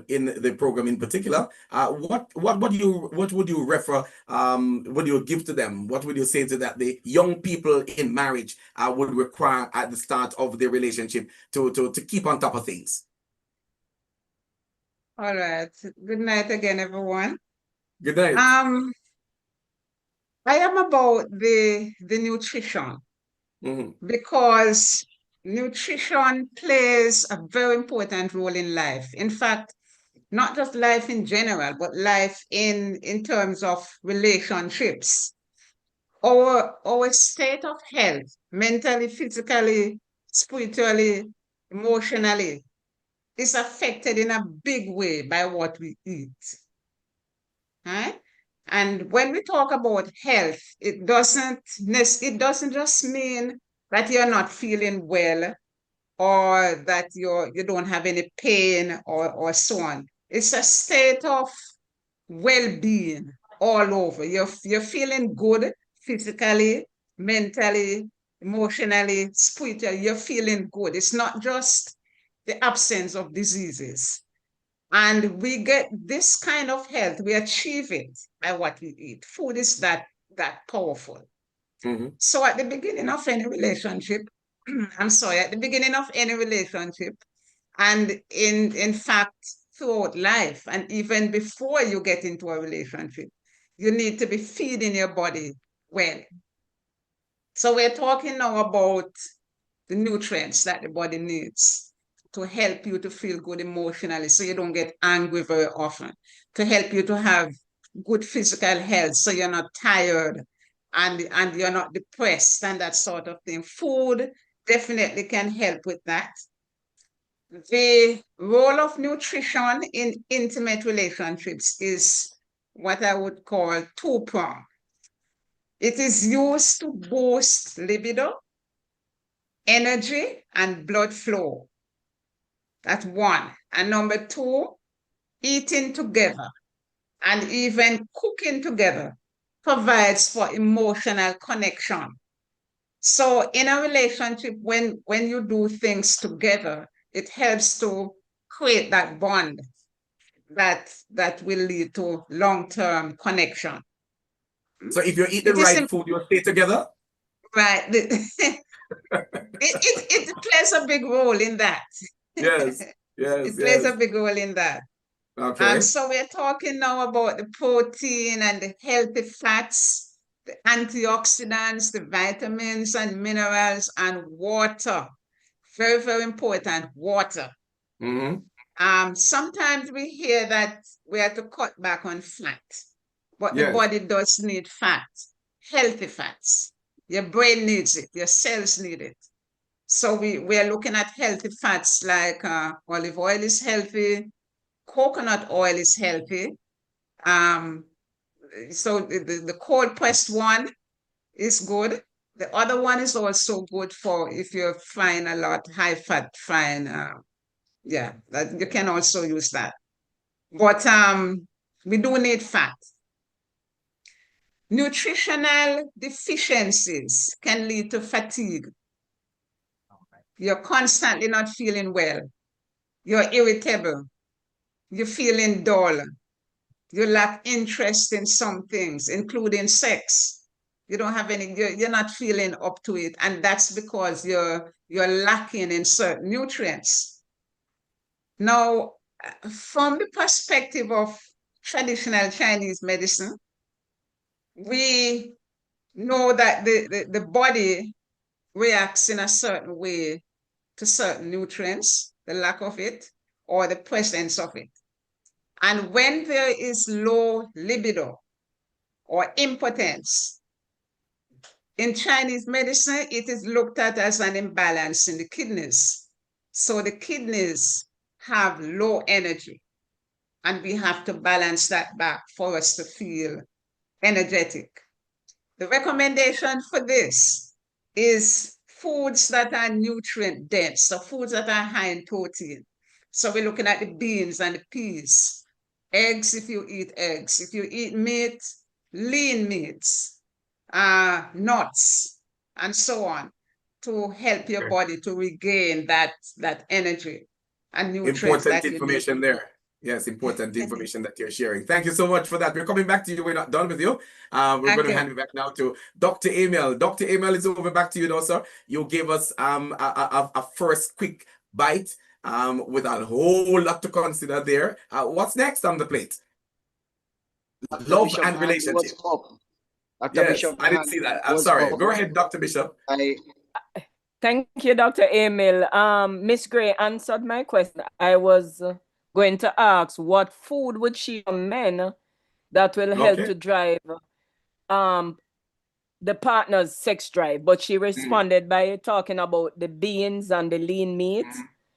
in the program in particular. What would you refer? Would you give to them? What would you say to that the young people in marriage would require at the start of their relationship to keep on top of things? All right. Good night again, everyone. Good night. I am about the nutrition because nutrition plays a very important role in life. In fact, not just life in general, but life in terms of relationships. Our state of health, mentally, physically, spiritually, emotionally, is affected in a big way by what we eat. Right? And when we talk about health, it doesn't just mean that you're not feeling well or that you don't have any pain or so on. It's a state of well-being all over. You're feeling good physically, mentally, emotionally, spiritually. You're feeling good. It's not just the absence of diseases. And we get this kind of health, we achieve it by what we eat. Food is that powerful. So at the beginning of any relationship, at the beginning of any relationship, and in fact, throughout life, and even before you get into a relationship, you need to be feeding your body well. So we're talking now about the nutrients that the body needs to help you to feel good emotionally so you don't get angry very often, to help you to have good physical health so you're not tired and you're not depressed and that sort of thing. Food definitely can help with that. The role of nutrition in intimate relationships is what I would call two-pronged. It is used to boost libido, energy, and blood flow. That's one. And number two, eating together and even cooking together provides for emotional connection. So in a relationship, when you do things together, it helps to create that bond that will lead to long-term connection. So if you eat the right food, you'll stay together? Right. It plays a big role in that. Yes. It plays a big role in that. Okay. So we're talking now about the protein and the healthy fats, the antioxidants, the vitamins and minerals, and water. Very, very important, water. Sometimes we hear that we have to cut back on fat, but the body does need fat, healthy fats. Your brain needs it, your cells need it. So we are looking at healthy fats like olive oil is healthy, coconut oil is healthy. So the cold pressed one is good. The other one is also good for if you're frying a lot, high fat frying. That you can also use that. But we do need fat. Nutritional deficiencies can lead to fatigue. You're constantly not feeling well. You're irritable. You're feeling dull. You lack interest in some things, including sex. You don't have any, you're not feeling up to it. And that's because you're lacking in certain nutrients. Now, from the perspective of traditional Chinese medicine, we know that the body reacts in a certain way to certain nutrients, the lack of it, or the presence of it. And when there is low libido or impotence, in Chinese medicine, it is looked at as an imbalance in the kidneys. So the kidneys have low energy, and we have to balance that back for us to feel energetic. The recommendation for this is foods that are nutrient dense, so foods that are high in protein. So we're looking at the beans and the peas, Eggs, if you eat eggs. If you eat meat, lean meats, nuts, and so on, to help your body to regain that energy and nutrients Important that you need. information there. Yes, important information that you're sharing. Thank you so much for that. We're coming back to you. We're not done with you. We're going to Okay. hand it back now to Dr. Emil. Dr. Emil is over back to you now, sir. You gave us a first quick bite with a whole lot to consider there. What's next on the plate? Love Bishop, and my hand was relationship. up. Dr. Yes, Bishop, I my didn't hand see that. I'm was sorry. up. Go ahead, Dr. Bishop. Thank you, Dr. Emil. Miss Gray answered my question. I was going to ask what food would she men that will help Okay. to drive the partner's sex drive, but she responded by talking about the beans and the lean meat.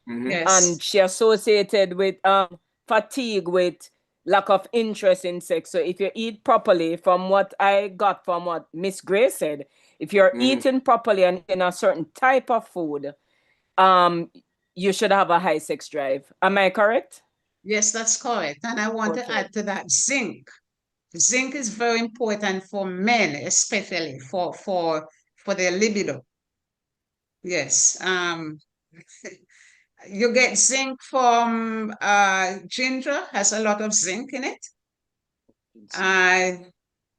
And she associated with fatigue with lack of interest in sex. So if you eat properly, from what I got from what Miss Gray said, if you're eating properly and in a certain type of food, you should have a high sex drive. Am I correct? Yes, that's correct. And I want to add to that zinc. Zinc is very important for men, especially for their libido. Yes. You get zinc from ginger, has a lot of zinc in it.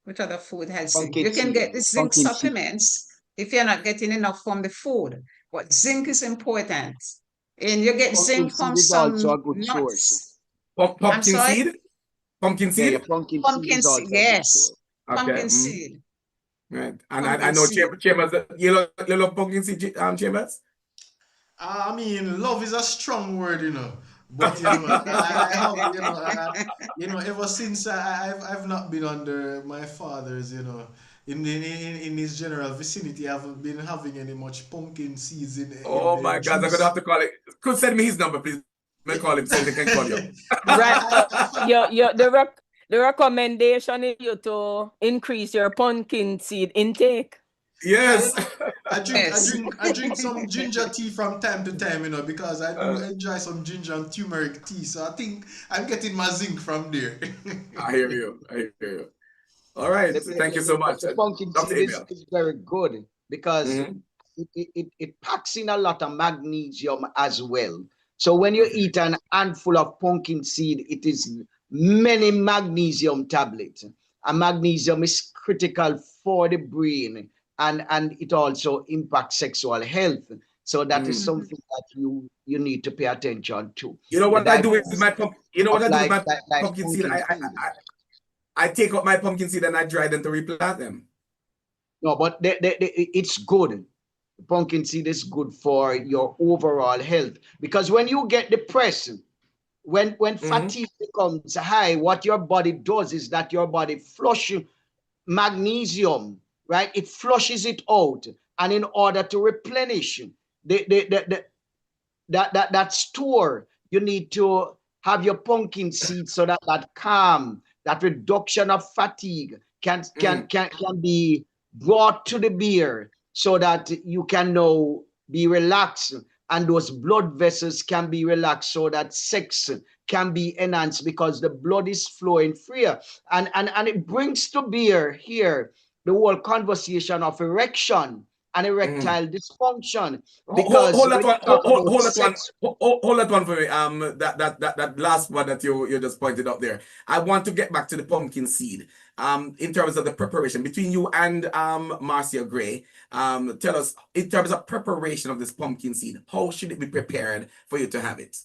What other food has zinc? Pumpkin You can seed. get the zinc Pumpkin seed. supplements if you're not getting enough from the food. But zinc is important. And you get Pumpkin zinc seed from is some also a good source. nuts. Pumpkin sorry? seed? Pumpkin Yeah, seed? yeah, pumpkin seed Pumpkin is seed, also a good yes. source. Okay. Pumpkin seed. Right. And I Pumpkin know seed. Chambers, you love pumpkin seed, Chambers? I mean, love is a strong word, you know. But you know, I have, ever since I've not been under my father's, in his general vicinity, I haven't been having any much pumpkin seeds in Oh my God, I'm gonna have to call it. Could send me his number, please. Let me call him so they can call you. Right. The recommendation is you to increase your pumpkin seed intake. Yes. I drink some ginger tea from time to time, because I do enjoy some ginger and turmeric tea. So I think I'm getting my zinc from there. I hear you. All right. Thank you so much. The pumpkin Dr. seed Emil. is very good because it packs in a lot of magnesium as well. So when you eat an handful of pumpkin seed, it is many magnesium tablets. And magnesium is critical for the brain, and it also impacts sexual health. So that is something that you need to pay attention to. You know what I do with my pumpkin? You know what I do with my like pumpkin seed? pumpkin seed. I take out my pumpkin seed and I dry them to replant them. No, but it's good. Pumpkin seed is good for your overall health, because when you get depressed, when fatigue becomes high, what your body does is that your body flushes magnesium, right? It flushes it out, and in order to replenish that store, you need to have your pumpkin seed so that calm, that reduction of fatigue can be brought to the beer, so that you can now be relaxed, and those blood vessels can be relaxed, so that sex can be enhanced, because the blood is flowing freer, and it brings to beer here the whole conversation of erection and erectile dysfunction, because hold that one for me. That last one that you just pointed out there. I want to get back to the pumpkin seed. In terms of the preparation between you and Marcia Gray. Tell us, in terms of preparation of this pumpkin seed, how should it be prepared for you to have it?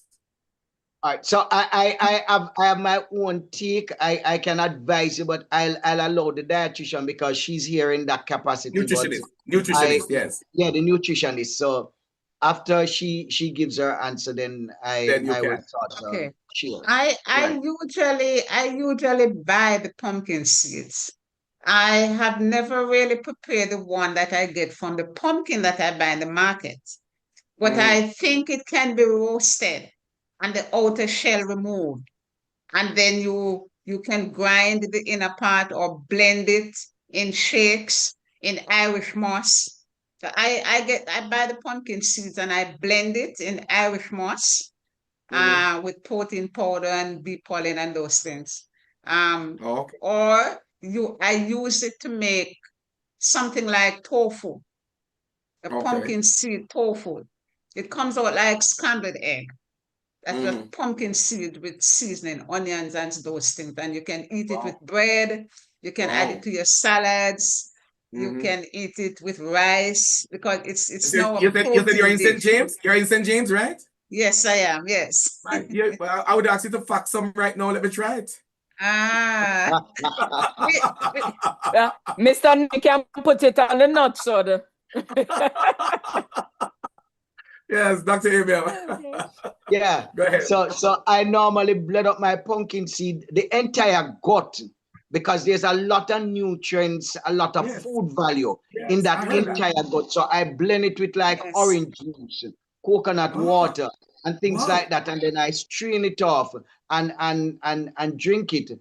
All right, so I have my own take. I can advise you, but I'll allow the dietitian, because she's here in that capacity. Nutritionist, yes. Yeah, the nutritionist. So after she gives her answer, then I will start. Okay. Sure. I usually buy the pumpkin seeds. I have never really prepared the one that I get from the pumpkin that I buy in the market. But I think it can be roasted and the outer shell removed. And then you can grind the inner part or blend it in shakes in Irish moss. So I buy the pumpkin seeds and I blend it in Irish moss. with protein powder and bee pollen and those things. Okay. Or I use it to make something like tofu, a Okay. pumpkin seed tofu. It comes out like scrambled egg. That's just pumpkin seed with seasoning, onions, and those things. And you can eat it with bread. You can add it to your salads. You can eat it with rice because it's now a You said you're protein in St. dish. James? You're in St. James, right? Yes, I am. Yes. Right. Yeah, well, I would ask you to fax some right now. Let me try it. Mr. Nick can put it on the nut soda. Yes, Dr. Emil. Yeah. Go ahead. So I normally blend up my pumpkin seed, the entire gut, because there's a lot of nutrients, a lot of food value in that entire gut. So I blend it with like orange juice, coconut water, and things like that, and then I strain it off and drink it.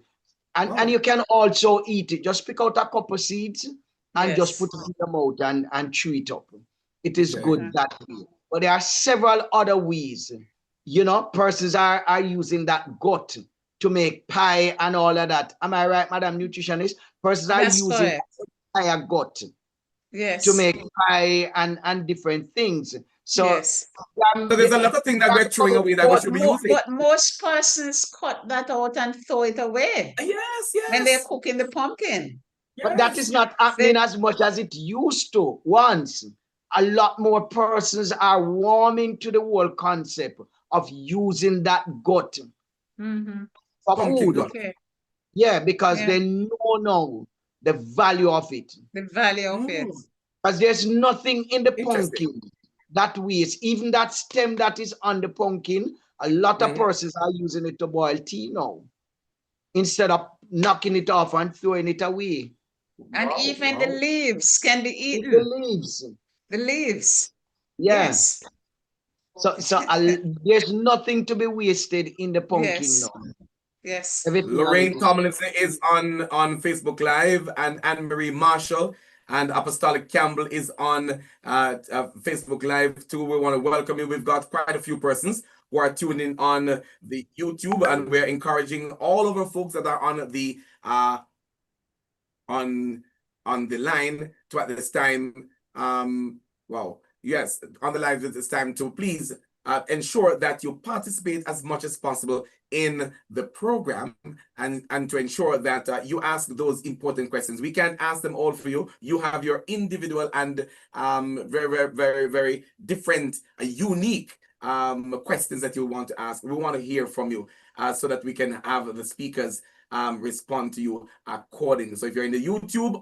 And you can also eat it. Just pick out a couple seeds and just put it in your mouth and chew it up. It is good that way. But there are several other ways. You know, persons are using that gut to make pie and all of that. Am I right, Madam Nutritionist? Persons are using entire gut to make pie and different things. So, so there's a lot of things that we're throwing away that we should be using. But most persons cut that out and throw it away. Yes, yes. When they're cooking the pumpkin. But that is not happening as much as it used to once. A lot more persons are warming to the whole concept of using that gut for food. Okay. Yeah, because they know now the value of it. The value of it. Because there's nothing in the pumpkin that weighs. Even that stem that is on the pumpkin, a lot of persons are using it to boil tea now, instead of knocking it off and throwing it away. And even the leaves can be eaten. The leaves. The leaves. Yes. So there's nothing to be wasted in the pumpkin now. Yes. Lorraine Tomlinson is on Facebook Live, and Anne-Marie Marshall and Apostolic Campbell is on Facebook Live too. We want to welcome you. We've got quite a few persons who are tuning in on the YouTube, and we're encouraging all of our folks that are on the line to at this time. On the live at this time to please ensure that you participate as much as possible in the program, and to ensure that you ask those important questions. We can't ask them all for you. You have your individual and very, very, very, very different, unique questions that you want to ask. We want to hear from you so that we can have the speakers respond to you accordingly. So if you're in the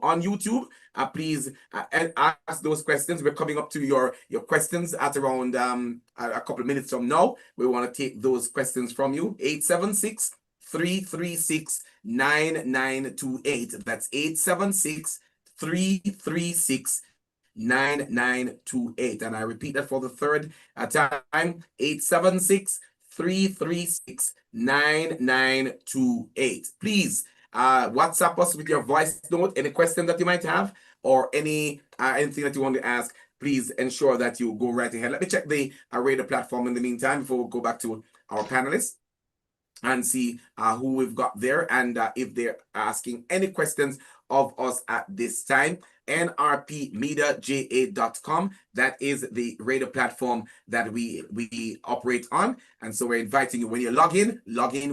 on YouTube, please ask those questions. We're coming up to your questions at around a couple of minutes from now. We want to take those questions from you. 876-336-9928. That's 876-336-9928. And I repeat that for the third time. 876-336-9928. Please WhatsApp us with your voice note, any question that you might have, or anything that you want to ask. Please ensure that you go right ahead. Let me check the radio platform in the meantime before we go back to our panelists and see who we've got there, and if they're asking any questions of us at this time. NRPmediaja.com. That is the radio platform that we operate on. And so we're inviting you, when you log in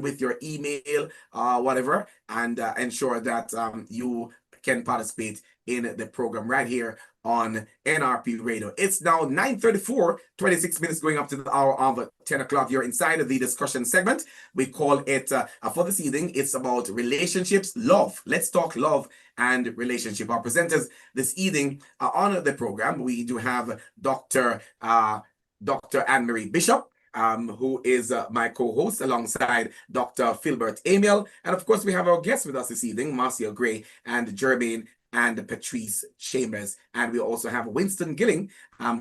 with your email, whatever, and ensure that you can participate in the program right here on NRP Radio. It's now 9:34, 26 minutes going up to the hour of 10 o'clock. You're inside of the discussion segment. We call it, for this evening, it's about relationships, love. Let's talk love and relationship. Our presenters this evening on the program, we do have Dr. Anne-Marie Bishop, who is my co-host, alongside Dr. Philbert Emil. And of course, we have our guests with us this evening, Marcia Gray and Jermaine and Patrice Chambers. And we also have Winston Gilling,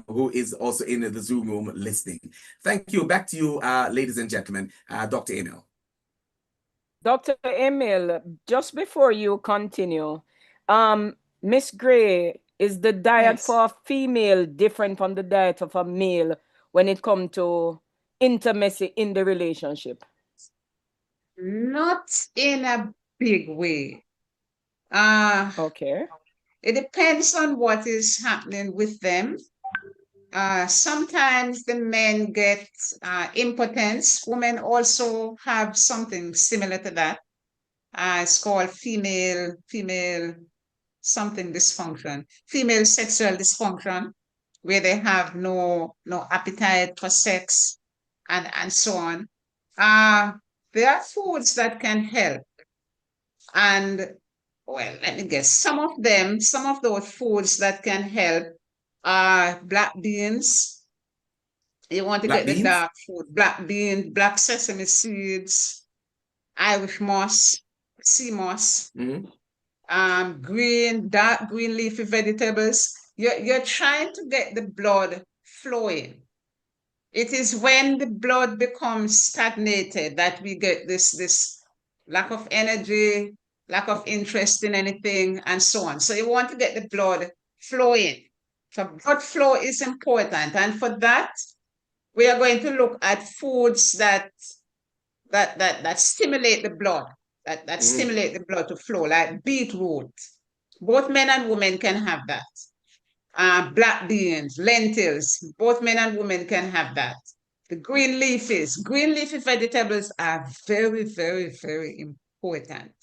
who is also in the Zoom room listening. Thank you. Back to you, ladies and gentlemen. Dr. Emil. Dr. Emil, just before you continue, Miss Gray, is the diet for a female different from the diet of a male when it comes to intimacy in the relationship? Not in a big way. Okay. It depends on what is happening with them. Sometimes the men get impotence. Women also have something similar to that. It's called female something dysfunction, female sexual dysfunction, where they have no appetite for sex and so on. There are foods that can help. And well, let me guess, some of those foods that can help are black beans. You want to Black get the beans? dark food, black beans, black sesame seeds, Irish moss, sea moss, dark green leafy vegetables. You're trying to get the blood flowing. It is when the blood becomes stagnated that we get this lack of energy, lack of interest in anything, and so on. So you want to get the blood flowing. So blood flow is important. And for that, we are going to look at foods that stimulate the blood, that stimulate the blood to flow, like beetroot. Both men and women can have that. Black beans, lentils, both men and women can have that. The green leafy vegetables are very, very, very important.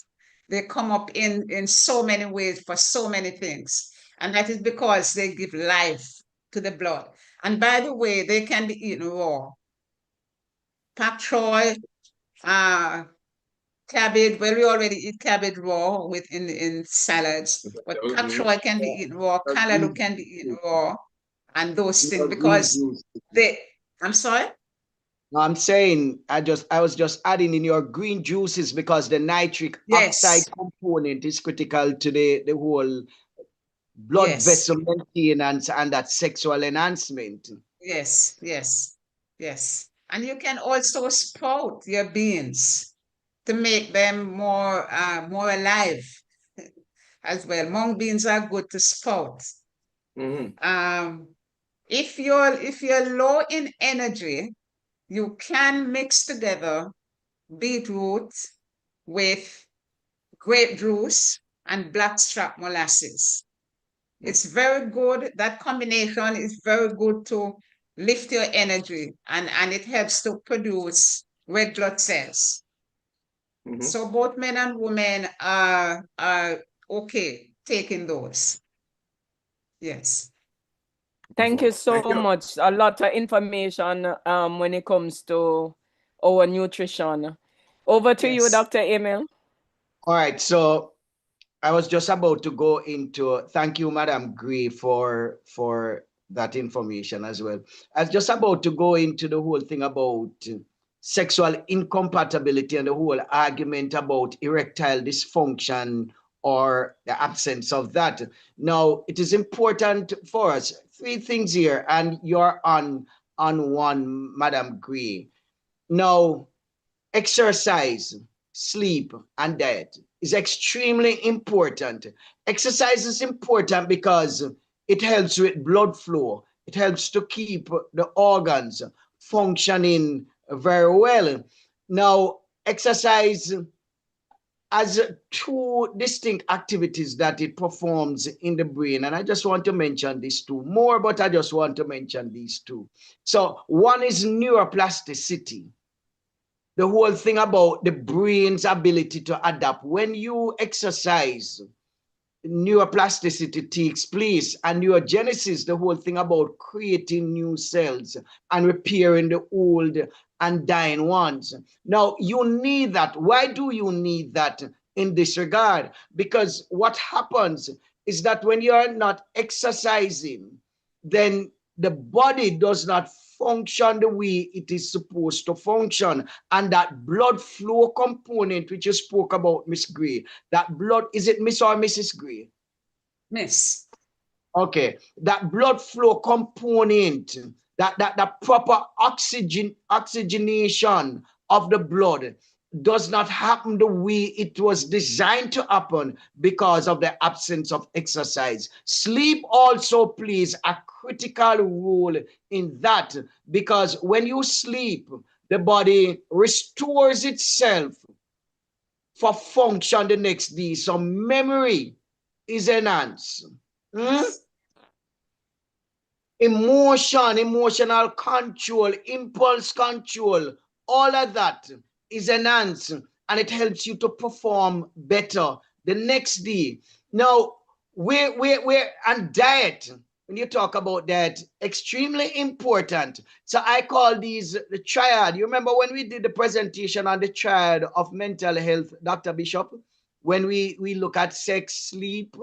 They come up in so many ways for so many things. And that is because they give life to the blood. And by the way, they can be eaten raw. Pak choy, cabbage, well, we already eat cabbage raw in salads, but pak choy can be eaten raw, callaloo can be eaten raw, and those things because I'm sorry? No, I'm saying I was just adding in your green juices because the nitric oxide component is critical to the whole blood vessel maintenance and that sexual enhancement. Yes. And you can also sprout your beans to make them more alive as well. Mung beans are good to sprout. If you're low in energy, you can mix together beetroot with grape juice and blackstrap molasses. It's very good. That combination is very good to lift your energy and it helps to produce red blood cells. So both men and women are okay taking those. Yes. Thank you so much. A lot of information when it comes to our nutrition. Over to you, Dr. Emil. All right, so I was just about to go into, thank you, Madam Gray, for that information as well. I was just about to go into the whole thing about sexual incompatibility and the whole argument about erectile dysfunction or the absence of that. Now, it is important for us, three things here, and you're on one, Madam Gray. Now, exercise, sleep, and diet is extremely important. Exercise is important because it helps with blood flow. It helps to keep the organs functioning very well. Now, exercise has two distinct activities that it performs in the brain. And I just want to mention these two more, but I just want to mention these two. So one is neuroplasticity. The whole thing about the brain's ability to adapt. When you exercise, neuroplasticity takes place, and neurogenesis, the whole thing about creating new cells and repairing the old and dying ones. Now, you need that. Why do you need that in this regard? Because what happens is that when you are not exercising, then the body does not function the way it is supposed to function. And that blood flow component, which you spoke about, Miss Gray, that blood, is it Miss or Mrs. Gray? Miss. Okay, that blood flow component, that proper oxygenation of the blood, does not happen the way it was designed to happen because of the absence of exercise. Sleep also plays a critical role in that, because when you sleep, the body restores itself for function the next day. So memory is enhanced. Emotional control, impulse control, all of that is enhanced, and it helps you to perform better the next day. Now, we're and diet. When you talk about that, extremely important. So I call these the triad. You remember when we did the presentation on the triad of mental health, Dr. Bishop, when we look at sex, sleep,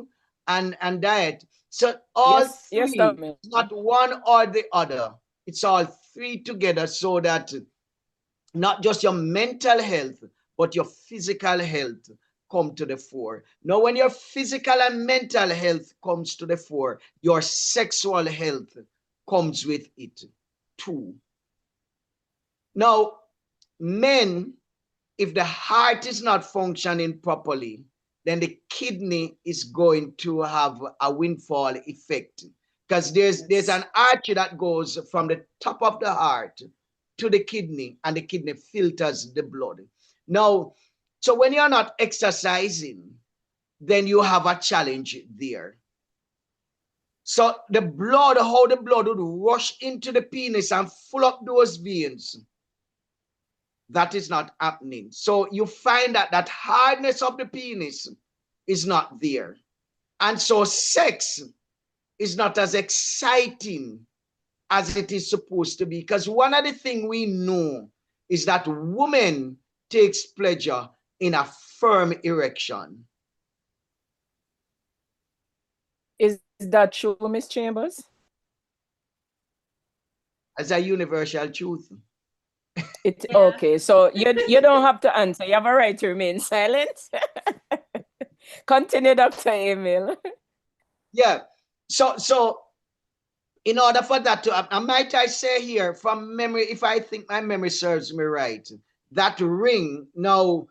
and diet. So all three, not one or the other. It's all three together, so that not just your mental health, but your physical health come to the fore. Now, when your physical and mental health comes to the fore, your sexual health comes with it too. Now, men, if the heart is not functioning properly, then the kidney is going to have a windfall effect, because there's an artery that goes from the top of the heart to the kidney, and the kidney filters the blood. Now, so when you're not exercising, then you have a challenge there. So the blood, how the blood would rush into the penis and fill up those veins, that is not happening. So you find that that hardness of the penis is not there. And so sex is not as exciting as it is supposed to be, because one of the things we know is that woman takes pleasure in a firm erection. Is that true, Miss Chambers? As a universal truth. Okay, so you don't have to answer. You have a right to remain silent. Continue, Dr. Emil. Yeah. So in order for that to happen, might I say here from memory, if I think my memory serves me right, that ring now,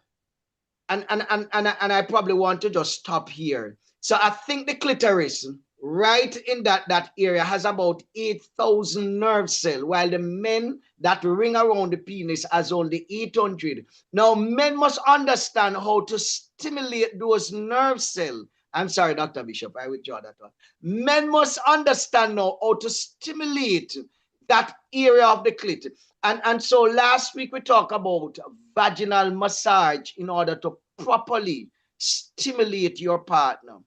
and I probably want to just stop here. So I think the clitoris, right in that area, has about 8,000 nerve cells, while the men that ring around the penis has only 800. Now, men must understand how to stimulate those nerve cells. I'm sorry, Dr. Bishop, I withdraw that one. Men must understand now how to stimulate that area of the clit. And so last week we talked about vaginal massage in order to properly stimulate your partner,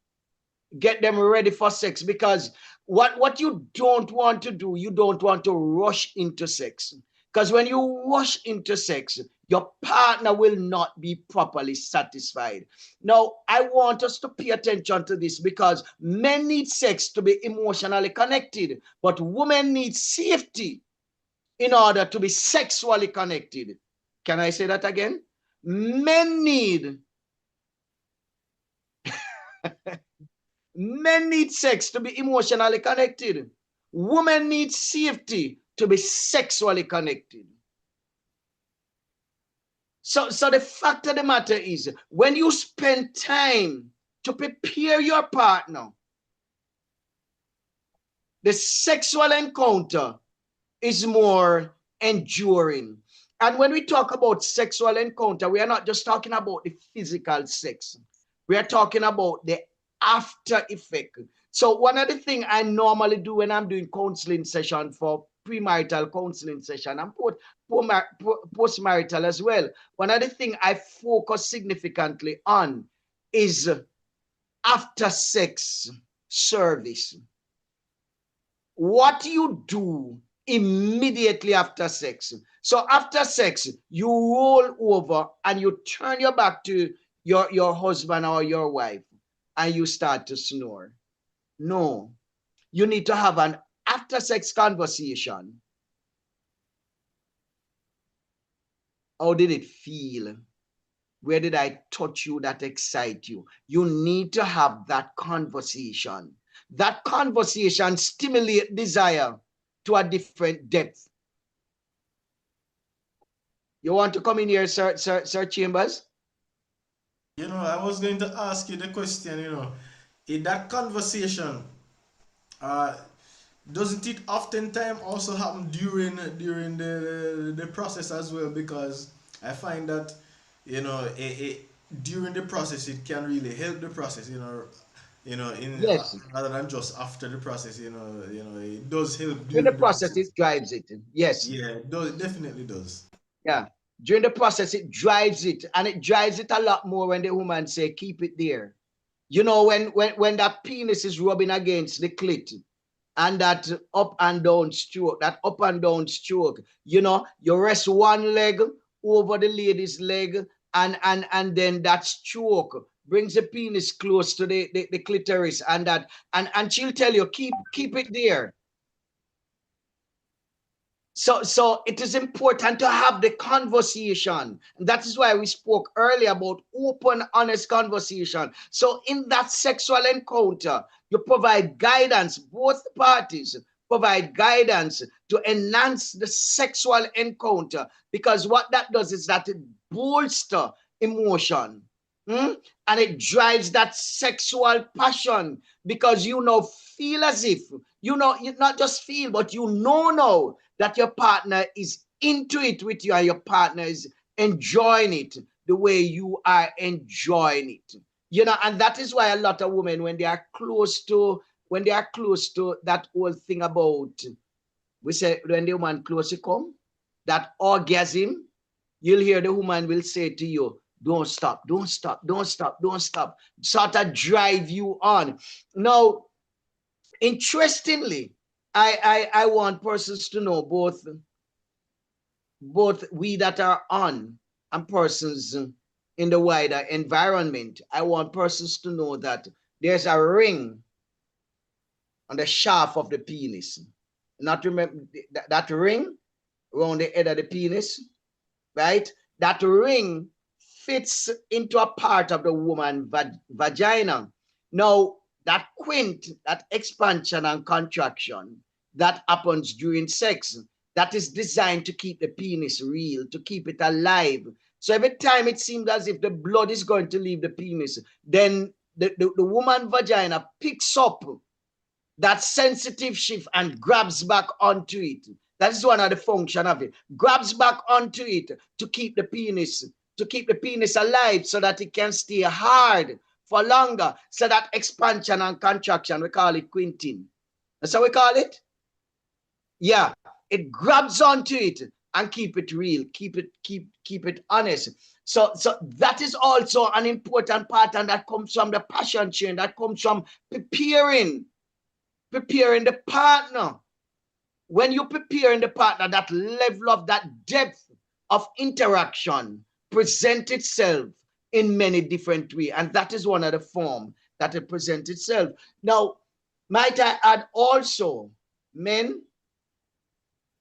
get them ready for sex, because what you don't want to do, you don't want to rush into sex, because when you rush into sex, your partner will not be properly satisfied. Now, I want us to pay attention to this, because men need sex to be emotionally connected, but women need safety in order to be sexually connected. Can I say that again? Men need men need sex to be emotionally connected. Women need safety to be sexually connected. So the fact of the matter is, when you spend time to prepare your partner, the sexual encounter is more enduring. And when we talk about sexual encounter, we are not just talking about the physical sex. We are talking about the after effect. So one of the things I normally do when I'm doing counseling session, for premarital counseling session and postmarital as well, one of the things I focus significantly on is after sex service. What you do immediately after sex. So after sex, you roll over and you turn your back to your husband or your wife and you start to snore. No, you need to have an after sex conversation. How did it feel? Where did I touch you that excite you? You need to have that conversation. That conversation stimulates desire to a different depth. You want to come in here, Sir Chambers? I was going to ask you the question, in that conversation, uh, doesn't it oftentimes also happen during the process as well? Because I find that, during the process it can really help the process, in Yes. rather than just after the process, it does help During the during the process, process. it drives it. Yes. Yeah, it does, it definitely does. Yeah. During the process, it drives it. And it drives it a lot more when the woman say, keep it there. When that penis is rubbing against the clit, and that up and down stroke, you rest one leg over the lady's leg, and then that stroke brings the penis close to the clitoris, and she'll tell you, keep it there. So it is important to have the conversation. That is why we spoke earlier about open, honest conversation. So in that sexual encounter, you provide guidance, both parties provide guidance to enhance the sexual encounter, because what that does is that it bolsters emotion. And it drives that sexual passion, because feel as if, you not just feel, but now that your partner is into it with you, and your partner is enjoying it the way you are enjoying it. And that is why a lot of women, when they are close to that whole thing about, we say, when the woman close to come, that orgasm, you'll hear the woman will say to you, don't stop, don't stop, don't stop, don't stop, sort of drive you on. Now, interestingly, I want persons to know, both we that are on and persons in the wider environment, I want persons to know that there's a ring on the shaft of the penis. Not remember that ring around the head of the penis, right? That ring fits into a part of the woman's vagina. Now, that quint, that expansion and contraction that happens during sex, that is designed to keep the penis real, to keep it alive. So every time it seems as if the blood is going to leave the penis, then the woman vagina picks up that sensitive shift and grabs back onto it. That is one of the function of it. Grabs back onto it to keep the penis alive, so that it can stay hard for longer. So that expansion and contraction, we call it quinting. That's how we call it. Yeah, it grabs onto it and keep it real, keep it honest. So that is also an important part, and that comes from the passion chain, that comes from preparing the partner. When you prepare in the partner, that level of that depth of interaction present itself in many different ways, and that is one of the form that it presents itself. Now, might I add also, men,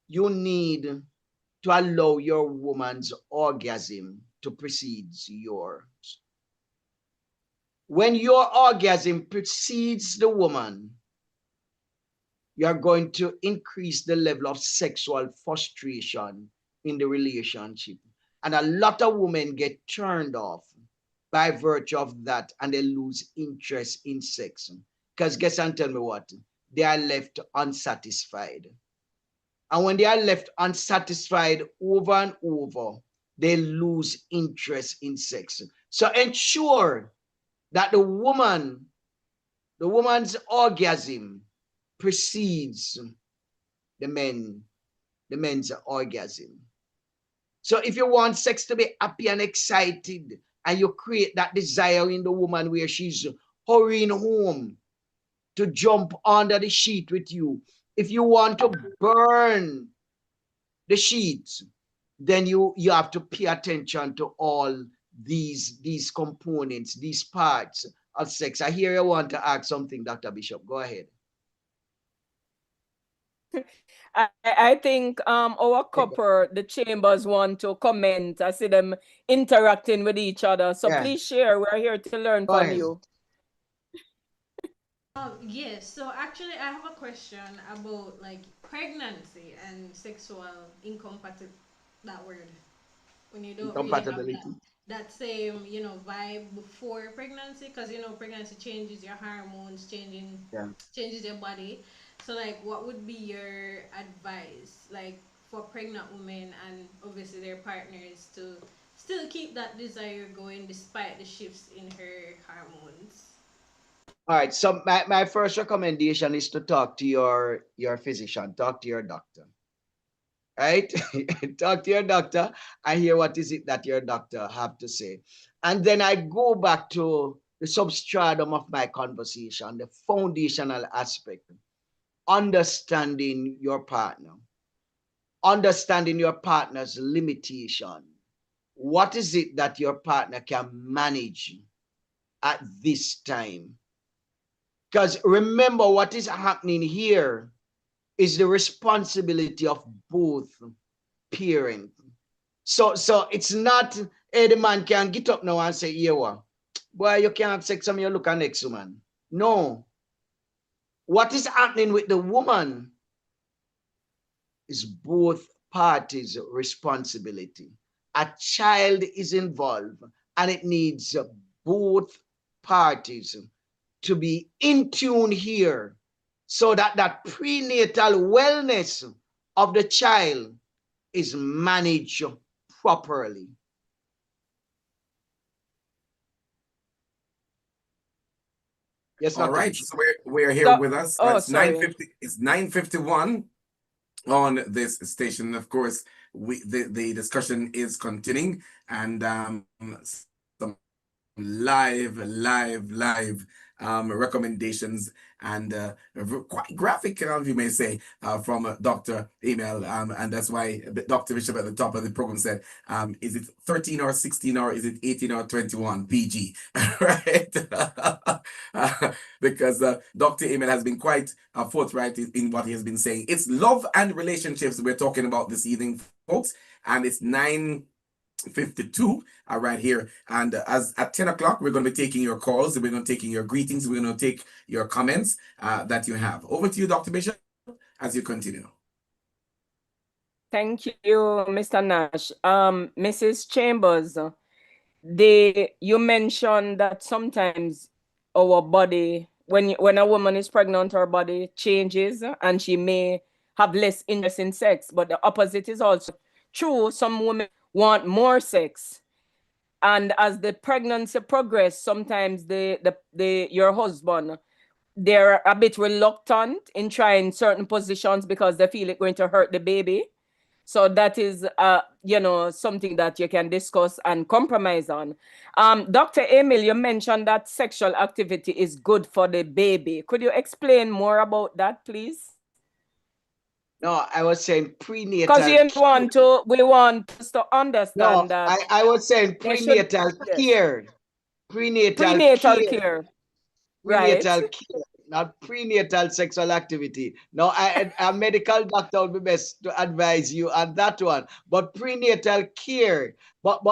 you need to allow your woman's orgasm to precede yours. When your orgasm precedes the woman, you are going to increase the level of sexual frustration in the relationship. And a lot of women get turned off by virtue of that, and they lose interest in sex. Because guess and tell me what? They are left unsatisfied. And when they are left unsatisfied over and over, they lose interest in sex. So ensure that the woman's orgasm precedes the men's orgasm. So if you want sex to be happy and excited, and you create that desire in the woman where she's hurrying home to jump under the sheet with you, if you want to burn the sheets, then you have to pay attention to all these components, these parts of sex. I hear you want to ask something, Dr. Bishop. Go ahead. I think our couple, the Chambers, want to comment. I see them interacting with each other. So please share. We're here to learn from you. Yes, so actually I have a question about like pregnancy and sexual incompatibility, that word. when you don't really have Incompatibility. that same, vibe before pregnancy, because pregnancy changes your hormones, Yeah. changes your body. So like, what would be your advice, like, for pregnant women and obviously their partners to still keep that desire going despite the shifts in her hormones? All right. So my first recommendation is to talk to your physician, talk to your doctor. Right? Talk to your doctor. I hear what is it that your doctor have to say. And then I go back to the substratum of my conversation, the foundational aspect, understanding your partner, understanding your partner's limitation. What is it that your partner can manage at this time? Because remember, what is happening here is the responsibility of both parents. So it's not, hey, the man can get up now and say, yeah, well, boy, you can't have sex and you look at next woman. No. What is happening with the woman is both parties' responsibility. A child is involved and it needs both parties to be in tune here so that that prenatal wellness of the child is managed properly. Yes, All Dr. right, Bishop. so we're here with us. Oh, It's sorry. 9:50. It's 9:51 on this station. Of course, the discussion is continuing, and some live recommendations and quite graphic, you may say, from Dr. Email. And that's why Dr. Bishop at the top of the program said, is it 13 or 16 or is it 18 or 21 PG? Right? Because Dr. Email has been quite forthright in what he has been saying. It's love and relationships we're talking about this evening, folks. And it's 9:52 right here, and as at 10 o'clock we're going to be taking your calls, we're going to be taking your greetings, we're going to take your comments that you have. Over to you, Dr. Bishop, as you continue. Thank you, Mr. Nash. Mrs. Chambers, you mentioned that sometimes our body, when a woman is pregnant, her body changes and she may have less interest in sex, but the opposite is also true. Some women want more sex. And as the pregnancy progresses, sometimes your husband, they're a bit reluctant in trying certain positions because they feel it's going to hurt the baby. So that is, something that you can discuss and compromise on. Dr. Emil, you mentioned that sexual activity is good for the baby. Could you explain more about that, please? No, I was saying prenatal. Because we want us to understand that. I was saying prenatal care. Prenatal care. Prenatal Right. care, not prenatal sexual activity. Now, a medical doctor would be best to advise you on that one. But prenatal care, but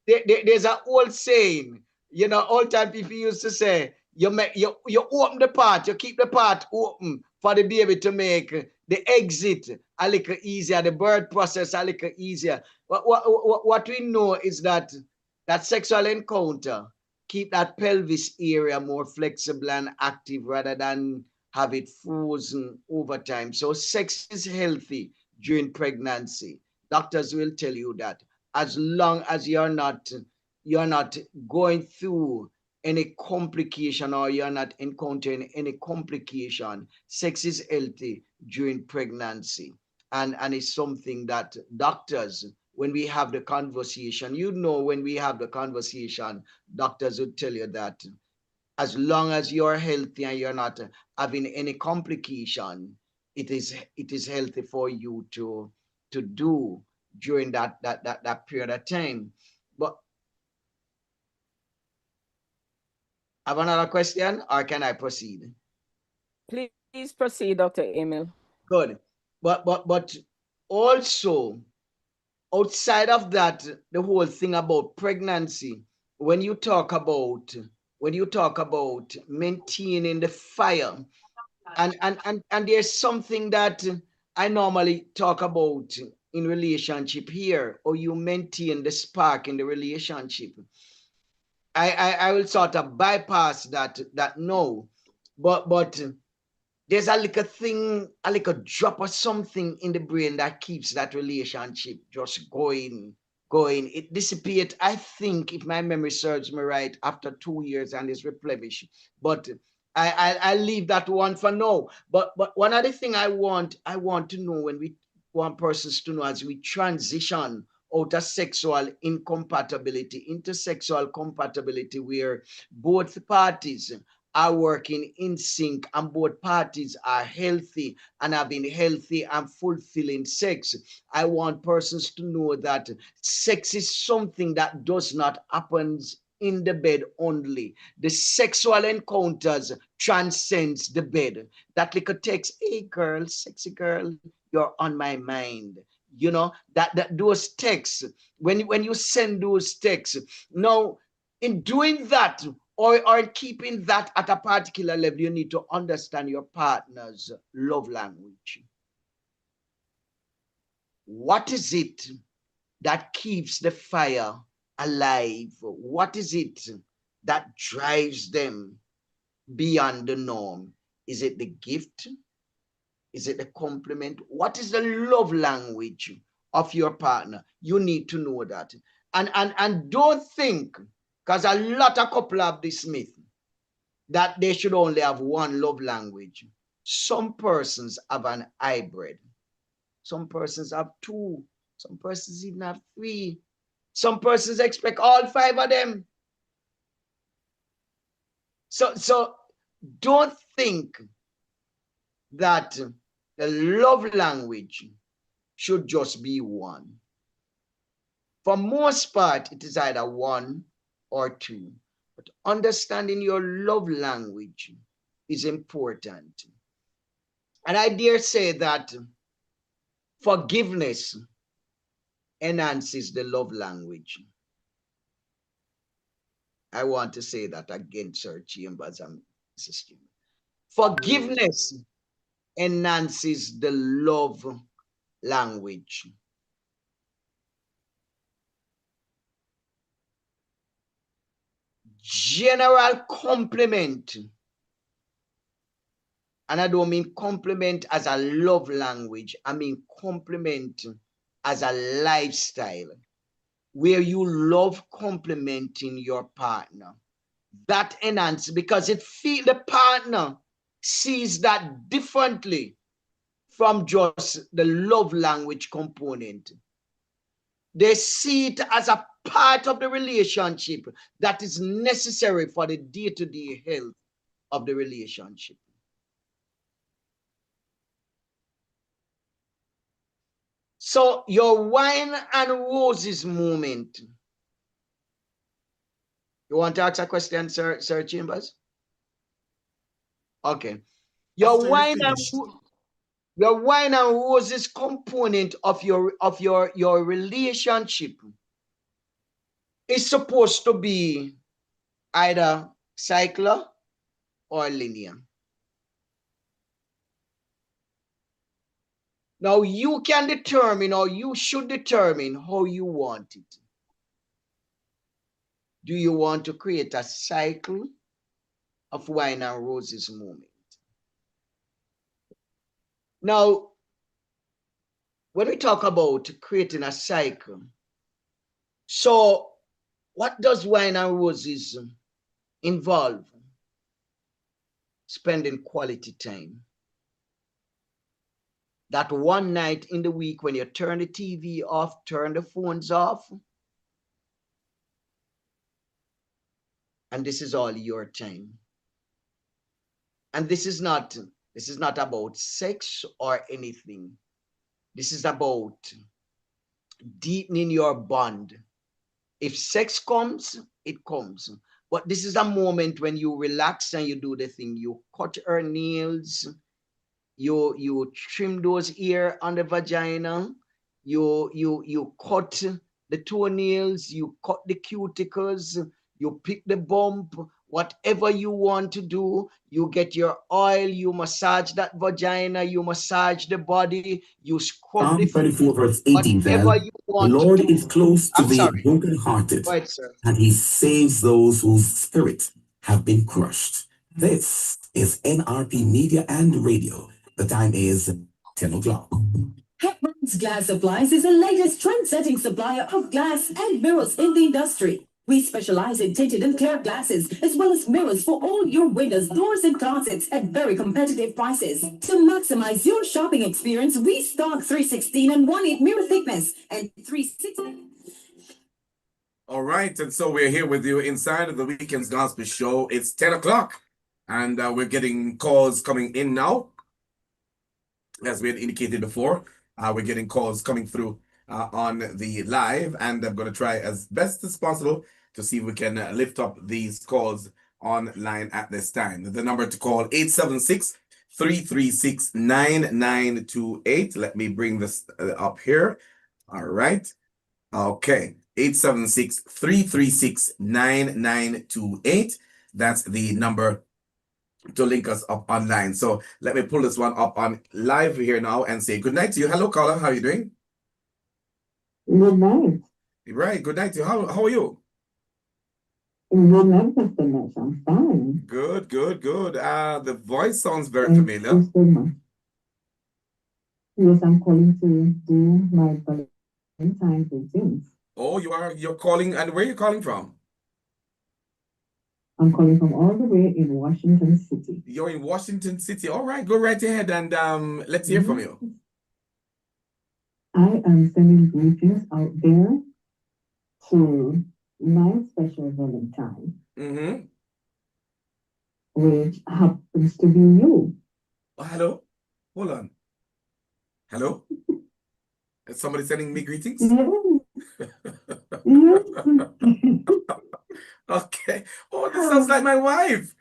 there's an old saying, old time people used to say, you open the part, you keep the part open for the baby to make the exit a little easier, the birth process a little easier. What we know is that sexual encounter keep that pelvis area more flexible and active rather than have it frozen over time. So sex is healthy during pregnancy. Doctors will tell you that as long as you're not going through any complication or you're not encountering any complication, sex is healthy during pregnancy. And it's something that doctors, when we have the conversation, when we have the conversation, doctors would tell you that as long as you're healthy and you're not having any complication, it is healthy for you to do during that period of time. But have another question, or can I proceed? Please proceed, Dr. Emil. Good. But also, outside of that, the whole thing about pregnancy, when you talk about maintaining the fire, and there's something that I normally talk about in relationship here, or you maintain the spark in the relationship. I will sort of bypass that no, but there's a little thing, a little drop of something in the brain that keeps that relationship just going. It dissipates, I think, if my memory serves me right, after 2 years and is replenished. But I leave that one for now. But one other thing I want to know, when we want persons to know, as we transition out of sexual incompatibility into sexual compatibility, where both parties are working in sync and both parties are healthy and having healthy and fulfilling sex. I want persons to know that sex is something that does not happen in the bed only. The sexual encounters transcends the bed. That little text, hey girl, sexy girl, you're on my mind. You know, that those texts, when you send those texts, now in doing that, or keeping that at a particular level, you need to understand your partner's love language. What is it that keeps the fire alive? What is it that drives them beyond the norm? Is it the gift? Is it the compliment? What is the love language of your partner? You need to know that. And don't think, because a lot of couple have this myth, that they should only have one love language. Some persons have an hybrid. Some persons have two. Some persons even have three. Some persons expect all five of them. So don't think that the love language should just be one. For most part, it is either one or two. But understanding your love language is important. And I dare say that forgiveness enhances the love language. I want to say that again, Sir Chambers and Mrs. Chambers. Forgiveness enhances the love language. General compliment, and I don't mean compliment as a love language, I mean compliment as a lifestyle, where you love complimenting your partner. That enhances, because the partner sees that differently from just the love language component. They see it as a part of the relationship that is necessary for the day-to-day health of the relationship. So your wine and roses moment. You want to ask a question, Sir Chambers? Okay. Your wine and roses component of your relationship is supposed to be either cycler or linear. Now you can determine, or you should determine, how you want it. Do you want to create a cycle of wine and roses moment? Now, when we talk about creating a cycle, so what does wine and roses involve? Spending quality time. That one night in the week when you turn the TV off, turn the phones off, and this is all your time. And this is not about sex or anything. This is about deepening your bond. If sex comes, it comes. But this is a moment when you relax and you do the thing. You cut her nails, you trim those ears on the vagina, you cut the toenails, you cut the cuticles, you pick the bump, whatever you want to do, you get your oil, you massage that vagina, you massage the body, you scrub the Psalm 34 verse 18 says, whatever you the want to Lord do. is close to I'm the sorry. brokenhearted, Go ahead, sir. and he saves those whose spirit have been crushed. This is NRP Media and Radio. The time is 10 o'clock. Hepburn's Glass Supplies is the latest trend-setting supplier of glass and mirrors in the industry. We specialize in tinted and clear glasses, as well as mirrors for all your windows, doors, and closets at very competitive prices. To maximize your shopping experience, we stock 316 and 1/8 mirror thickness and 360. All right, and so we're here with you inside of the Weekendz Gospel Show. It's 10 o'clock, and we're getting calls coming in now. As we had indicated before, we're getting calls coming through on the live, and I'm going to try as best as possible to see if we can lift up these calls online at this time. The number to call 876-336-9928. Let me bring this up here. All right. Okay. 876-336-9928. That's the number to link us up online. So let me pull this one up on live here now and say good night to you. Hello, caller. How are you doing? Good night. Right. Good night to you. How are you? Good night, Mr. Nash. I'm fine. Good, good, good. The voice sounds very Thank familiar. you so much. Yes, I'm calling to do my Valentine's greetings. Oh, you're calling, and where are you calling from? I'm calling from all the way in Washington City. You're in Washington City. All right, go right ahead and let's hear from you. I am sending greetings out there to my special Valentine, Mm-hmm. which happens to be you. Oh, hello. Hold on. Hello. Is somebody sending me greetings? Okay. Oh, this sounds like my wife.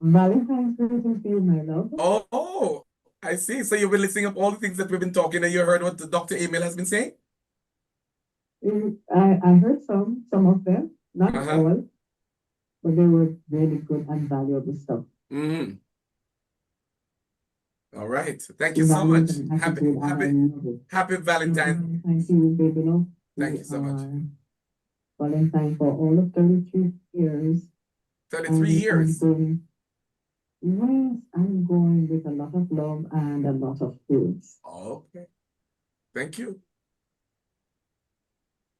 Valentine's greetings to you, my love. Oh, I see. So you've been listening up all the things that we've been talking, and you heard what the Dr. Emil has been saying? I heard some of them, not all, but they were really good and valuable stuff. Mm-hmm. All right. Thank you so much. Happy Valentine's. Thank you, baby. Love. Thank you so much. Valentine for all of 33 years. 33 years. I'm going with a lot of love and a lot of goods. Okay. Thank you.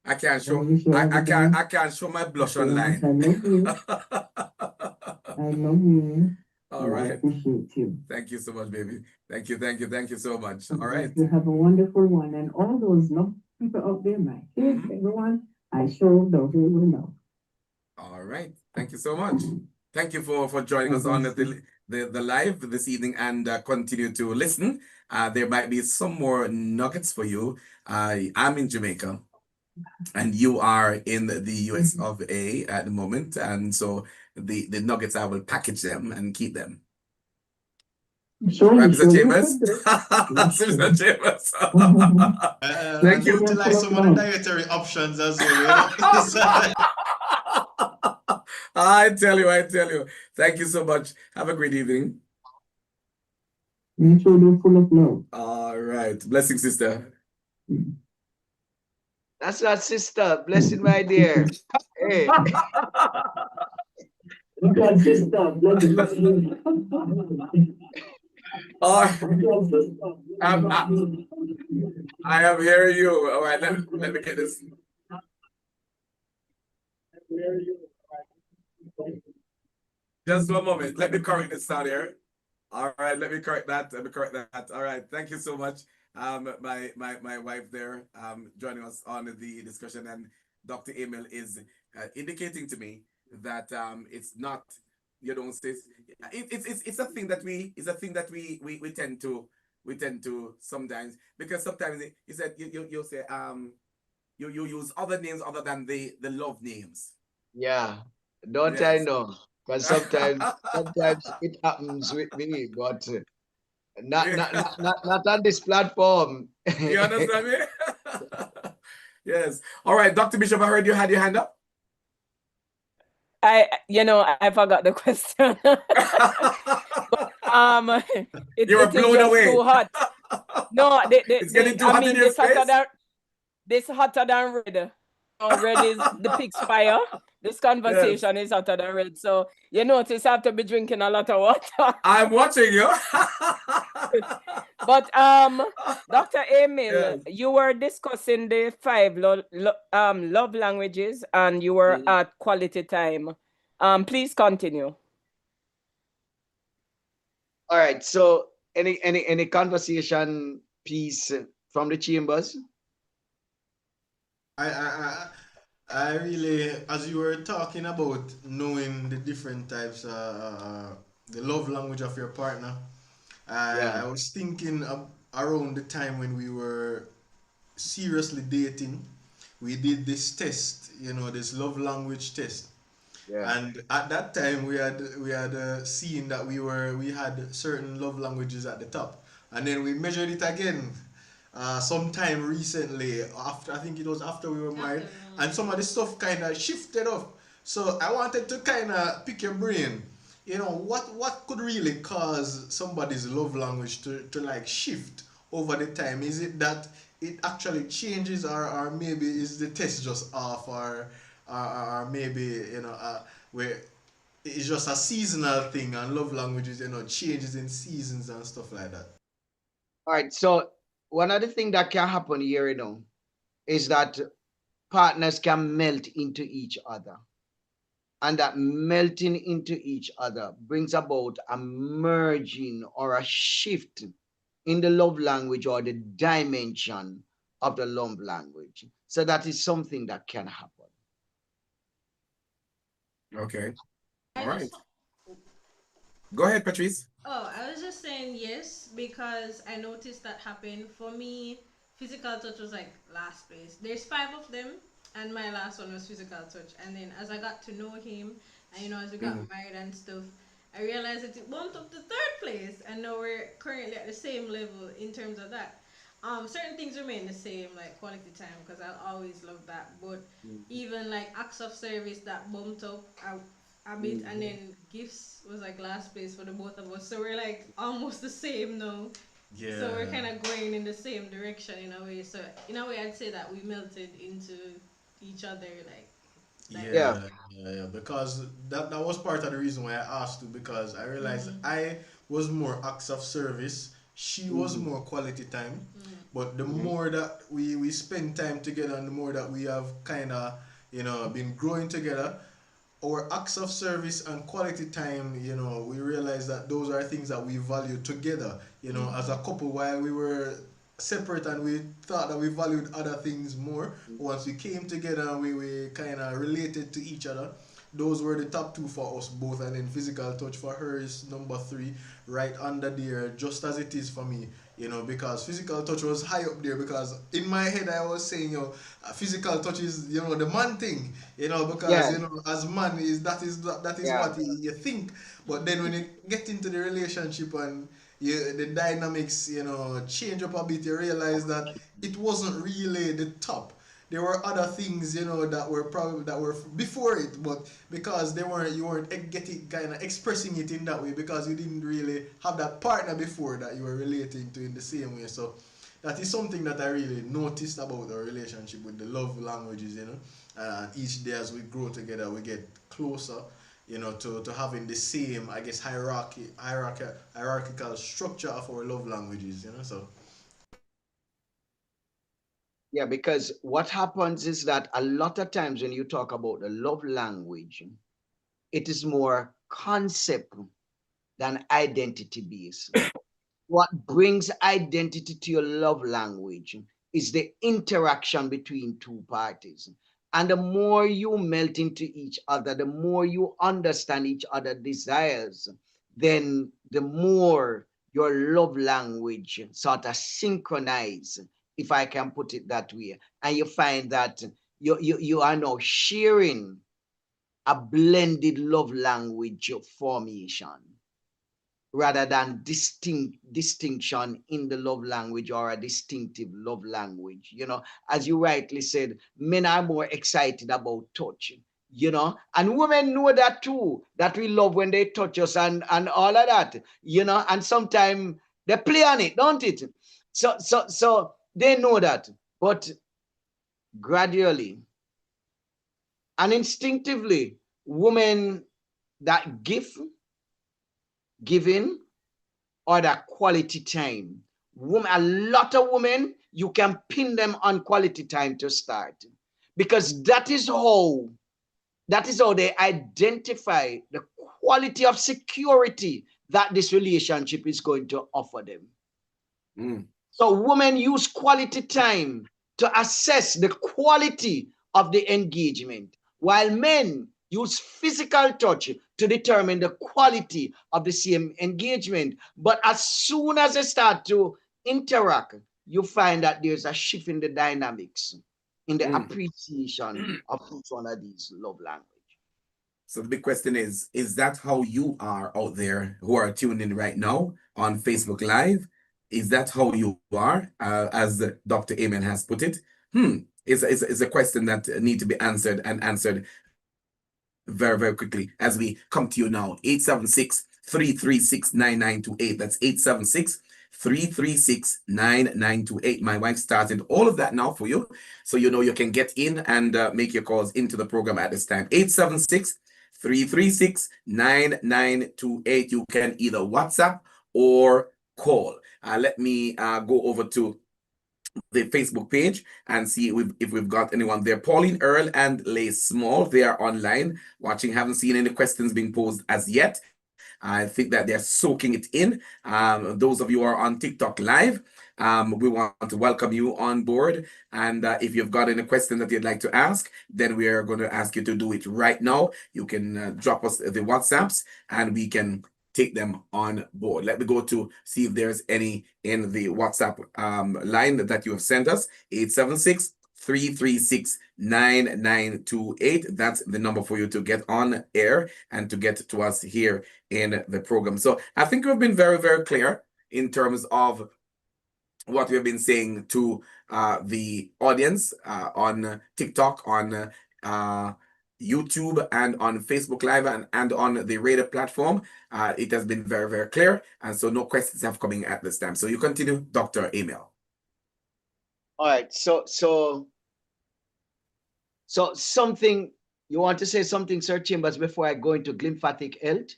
I can't show I can't show my blush online. I love you. I love you. All right. I appreciate you. Thank you so much, baby. Thank you so much. All right. You have a wonderful one, and all those love people out there, my kids, everyone, I sure love you know. All right. Thank you so much. Thank you for joining us on the live this evening, and continue to listen. There might be some more nuggets for you. I'm in Jamaica, and you are in the US of A at the moment, and so the nuggets, I will package them and keep them. Sure, right, you Mr. sure Chambers? Mr. Chambers. Thank you. Utilize some of the dietary options as well. You know? I tell you. Thank you so much. Have a great evening. Make sure they're full of love. All right. Blessing, sister. That's not sister. Blessing, my dear. Hey. That's sister. Blessing. I am hearing you. All right, let me get this. Just one moment. Let me correct this sound here. All right, let me correct that. All right, thank you so much. My wife there joining us on the discussion, and Dr. Emil is indicating to me that it's not, you don't say it's a thing that we tend to sometimes, because sometimes you said you say you use other names other than the love names. Yeah, don't I know? Because sometimes it happens with me, but not on this platform. You understand me? Yes. All right, Dr. Bishop, I heard you had your hand up. I forgot the question. You were it is blown just away. too hot. No, It's getting too hot in your space. This hotter than red. Red is the pig's fire. This conversation is hotter than red. So you notice I have to be drinking a lot of water. I'm watching you. But Dr. Emil, you were discussing the 5 love languages, and you were at quality time. Please continue. All right. So any conversation piece from the chambers? I really, as you were talking about knowing the different types, the love language of your partner, I was thinking around the time when we were seriously dating, we did this test, this love language test. And at that time, we had seen that we had certain love languages at the top, and then we measured it again sometime recently. After, I think it was after we were married, and some of the stuff kind of shifted up. So I wanted to kind of pick your brain. What could really cause somebody's love language to like shift over the time? Is it that it actually changes, or maybe is the test just off, or maybe where it's just a seasonal thing, and love languages changes in seasons and stuff like that. All right. So one of the things that can happen here, is that partners can melt into each other. And that melting into each other brings about a merging or a shift in the love language or the dimension of the love language. So that is something that can happen. Okay. All right. Go ahead, Patrice. Oh, I was just saying yes because I noticed that happen. For me, physical touch was like last place. There's 5 of them, and my last one was physical touch. And then as I got to know him, and as we got married and stuff, I realized that it bumped up to 3rd place, and now we're currently at the same level in terms of that. Certain things remain the same, like quality time, because I'll always love that. But even like acts of service that bumped up a bit, and then gifts was like last place for the both of us. So we're like almost the same now. Yeah. So we're kind of going in the same direction in a way. So in a way, I'd say that we melted into each other, Yeah, because that was part of the reason why I asked you, because I realized I was more acts of service, she was more quality time. But the more that we spend time together, and the more that we have kind of been growing together, our acts of service and quality time, we realize that those are things that we value together, as a couple, while we were separate and we thought that we valued other things more. Once we came together and we kind of related to each other, those were the top 2 for us both. And then physical touch for her is number 3, right under there, just as it is for me. Because physical touch was high up there, because in my head I was saying, physical touch is, the man thing, because, as man that is what you think. But then when you get into the relationship and the dynamics, change up a bit, you realize that it wasn't really the top. There were other things, that were before it, but because you weren't getting kind of expressing it in that way, because you didn't really have that partner before that you were relating to in the same way. So that is something that I really noticed about our relationship with the love languages. Each day as we grow together, we get closer, to having the same, I guess, hierarchical structure of our love languages. So. Yeah, because what happens is that a lot of times when you talk about the love language, it is more concept than identity based. What brings identity to your love language is the interaction between 2 parties. And the more you melt into each other, the more you understand each other's desires, then the more your love language sort of synchronize, if I can put it that way. And you find that you are now sharing a blended love language formation, rather than distinction in the love language or a distinctive love language. As you rightly said, men are more excited about touch. you know, and women know that too, that we love when they touch us and all of that, you know, and sometimes they play on it, don't it? So they know that, but gradually and instinctively, women that giving or that quality time. A lot of women, you can pin them on quality time to start, because that is how they identify the quality of security that this relationship is going to offer them. So women use quality time to assess the quality of the engagement, while men use physical touch to determine the quality of the same engagement. But as soon as they start to interact, you find that there's a shift in the dynamics, in the appreciation of each one of these love languages. So the big question is that how you are out there who are tuned in right now on Facebook Live? Is that how you are, as Dr. Amen has put it? It's a question that need to be answered and answered very, very quickly as we come to you now. 876-336-9928. That's 876-336-9928. My wife started all of that now for you, so you know you can get in and make your calls into the program at this time. 876-336-9928. You can either WhatsApp or call. Let me go over to the Facebook page and see if we've got anyone there. Pauline Earl and Leigh Small, they are online watching. Haven't seen any questions being posed as yet. I think that they're soaking it in. Those of you who are on TikTok Live, we want to welcome you on board. And if you've got any question that you'd like to ask, then we are going to ask you to do it right now. You can drop us the WhatsApps and we can take them on board. Let me go to see if there's any in the WhatsApp line that you have sent us. 876-336-9928. That's the number for you to get on air and to get to us here in the program. So I think we've been very, very clear in terms of what we've been saying to the audience on TikTok, on YouTube, and on Facebook Live, and on the radio platform. It has been very, very clear, and so no questions have coming at this time. So you continue, Dr. Emil. All right, so something, you want to say something, Sir Chambers, before I go into glymphatic health?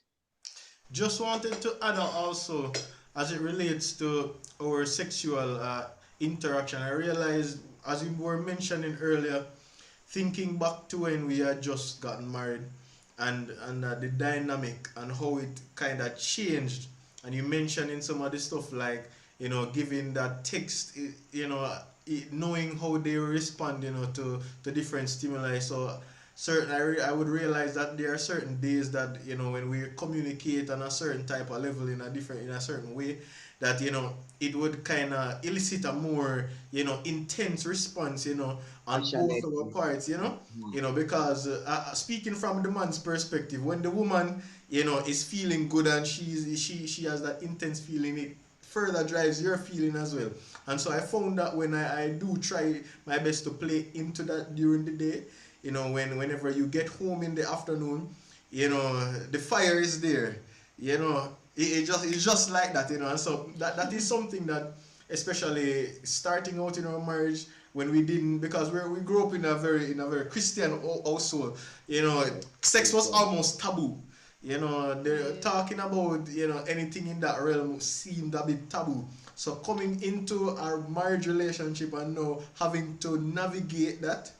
Just wanted to add also, as it relates to our sexual interaction, I realized, as you were mentioning earlier, thinking back to when we had just gotten married, and the dynamic and how it kind of changed, and you mentioning some of the stuff like, you know, giving that text, you know, knowing how they respond, you know, to different stimuli. So I would realize that there are certain days that, you know, when we communicate on a certain type of level in a certain way, that, you know, it would kind of elicit a more, you know, intense response, you know, on both of our parts, you know, because speaking from the man's perspective, when the woman, you know, is feeling good and she has that intense feeling, it further drives your feeling as well. And so I found that when I do try my best to play into that during the day, you know, whenever you get home in the afternoon, you know, the fire is there, you know, it's just like that, you know. And so that is something that, especially starting out in our marriage, when we didn't, because we grew up in a very Christian household, you know, sex was almost taboo. You know, they're talking about, you know, anything in that realm seemed a bit taboo. So coming into our marriage relationship and now having to navigate that,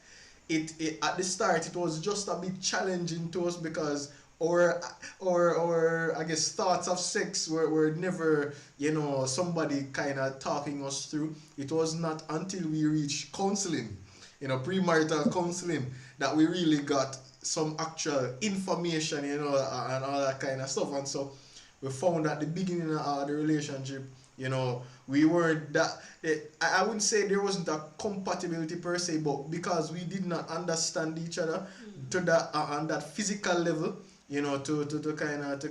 it at the start it was just a bit challenging to us, because our I guess thoughts of sex were never, you know, somebody kind of talking us through. It was not until we reached counseling, you know, premarital counseling, that we really got some actual information, you know, and all that kind of stuff. And so we found at the beginning of the relationship, you know, we weren't that, I wouldn't say there wasn't a compatibility per se, but because we did not understand each other to that on that physical level, you know, to kind of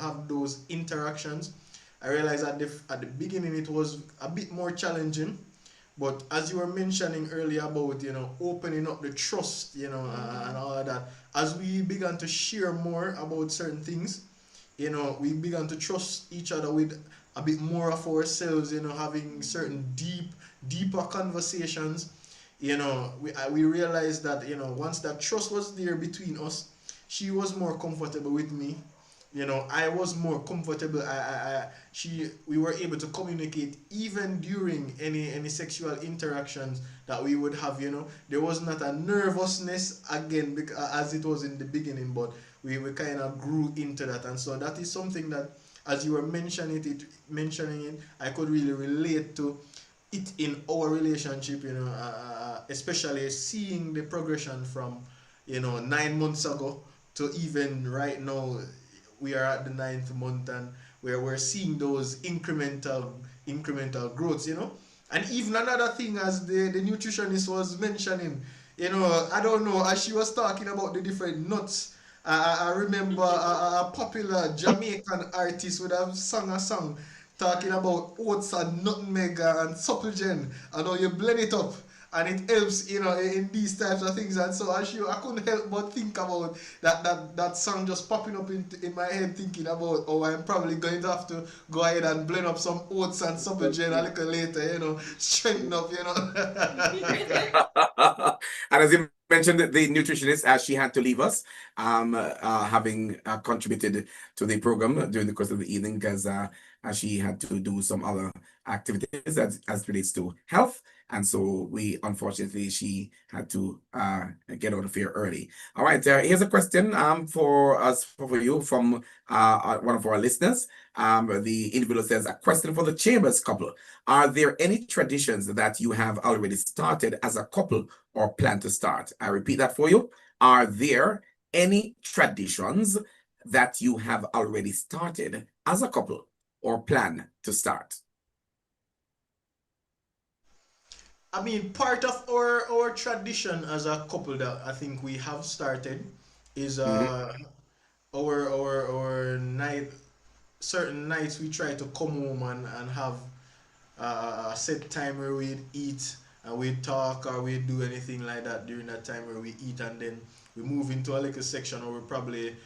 have those interactions, I realized at the beginning it was a bit more challenging. But as you were mentioning earlier about, you know, opening up the trust, you know, and all of that, as we began to share more about certain things, we began to trust each other with a bit more of ourselves, having certain deeper conversations. We realized that, once that trust was there between us, she was more comfortable with me. I was more comfortable. We were able to communicate even during any sexual interactions that we would have. There was not a nervousness again, as it was in the beginning, but we kind of grew into that, and so that is something that, as you were mentioning it, I could really relate to it in our relationship. Especially seeing the progression from 9 months ago to even right now. We are at the 9th month, and where we're seeing those incremental growths. And even another thing, as the nutritionist was mentioning, I don't know, as she was talking about the different nuts, I remember a popular Jamaican artist would have sung a song talking about oats and nutmeg and supplegen, and how you blend it up and it helps, in these types of things. And so I couldn't help but think about that song just popping up in my head, thinking about, oh, I'm probably going to have to go ahead and blend up some oats and supplegen a little later, strengthen up. And as you mentioned, the nutritionist, as she had to leave us, having contributed to the program during the course of the evening, because as she had to do some other activities as relates to health. And so unfortunately, she had to get out of here early. All right, here's a question for you from one of our listeners. The individual says, a question for the Chambers couple. Are there any traditions that you have already started as a couple or plan to start? I repeat that for you. Are there any traditions that you have already started as a couple or plan to start? I mean, part of our tradition as a couple that I think we have started is our night. Certain nights we try to come home and have a set time where we eat and we talk, or we do anything like that during that time where we eat, and then we move into a little section, or we probably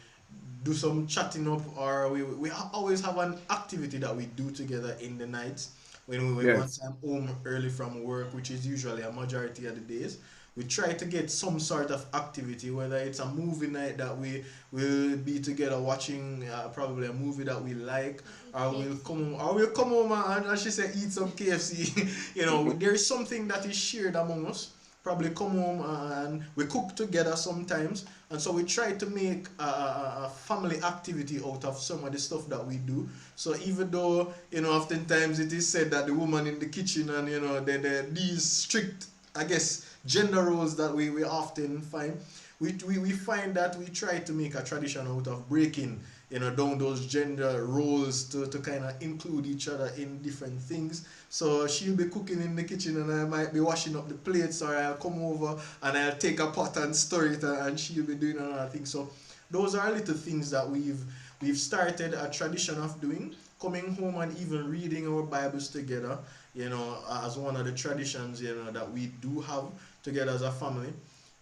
do some chatting up, or we always have an activity that we do together in the nights when we Yes. once I'm home early from work, which is usually a majority of the days. We try to get some sort of activity, whether it's a movie night that we will be together watching probably a movie that we like, or we'll come home and, as she said, eat some KFC. There is something that is shared among us. Probably come home and we cook together sometimes, and so we try to make a family activity out of some of the stuff that we do. So even though oftentimes it is said that the woman in the kitchen, and these strict, I guess, gender roles that we often find, we find that we try to make a tradition out of breaking down those gender roles to kind of include each other in different things. So she'll be cooking in the kitchen, and I might be washing up the plates, or I'll come over and I'll take a pot and stir it, and she'll be doing another thing. So those are little things that we've started a tradition of doing, coming home and even reading our Bibles together, as one of the traditions, that we do have together as a family.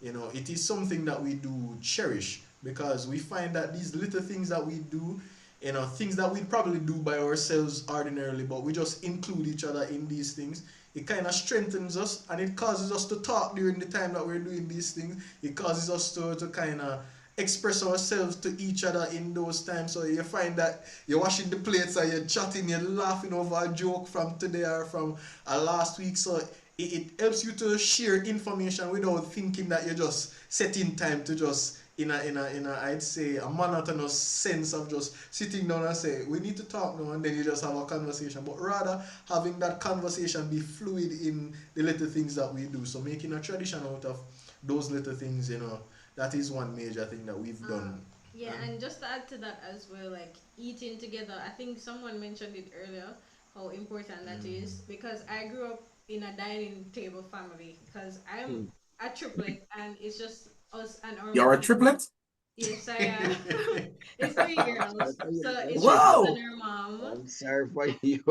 It is something that we do cherish, because we find that these little things that we do, things that we'd probably do by ourselves ordinarily, but we just include each other in these things. It kind of strengthens us, and it causes us to talk during the time that we're doing these things. It causes us to kind of express ourselves to each other in those times. So you find that you're washing the plates, or you're chatting, you're laughing over a joke from today or from last week. So it helps you to share information without thinking that you're just setting time to just in a I'd say a monotonous sense of just sitting down and say, we need to talk now, and then you just have a conversation. But rather having that conversation be fluid in the little things that we do. So making a tradition out of those little things, that is one major thing that we've done. Yeah, and just to add to that as well, like eating together, I think someone mentioned it earlier, how important that is, because I grew up in a dining table family, because I'm a triplet, and it's just us and our You're a mom. triplet? Yes, I am. It's 3 girls. So it's just us Whoa! and our mom. I'm sorry for you.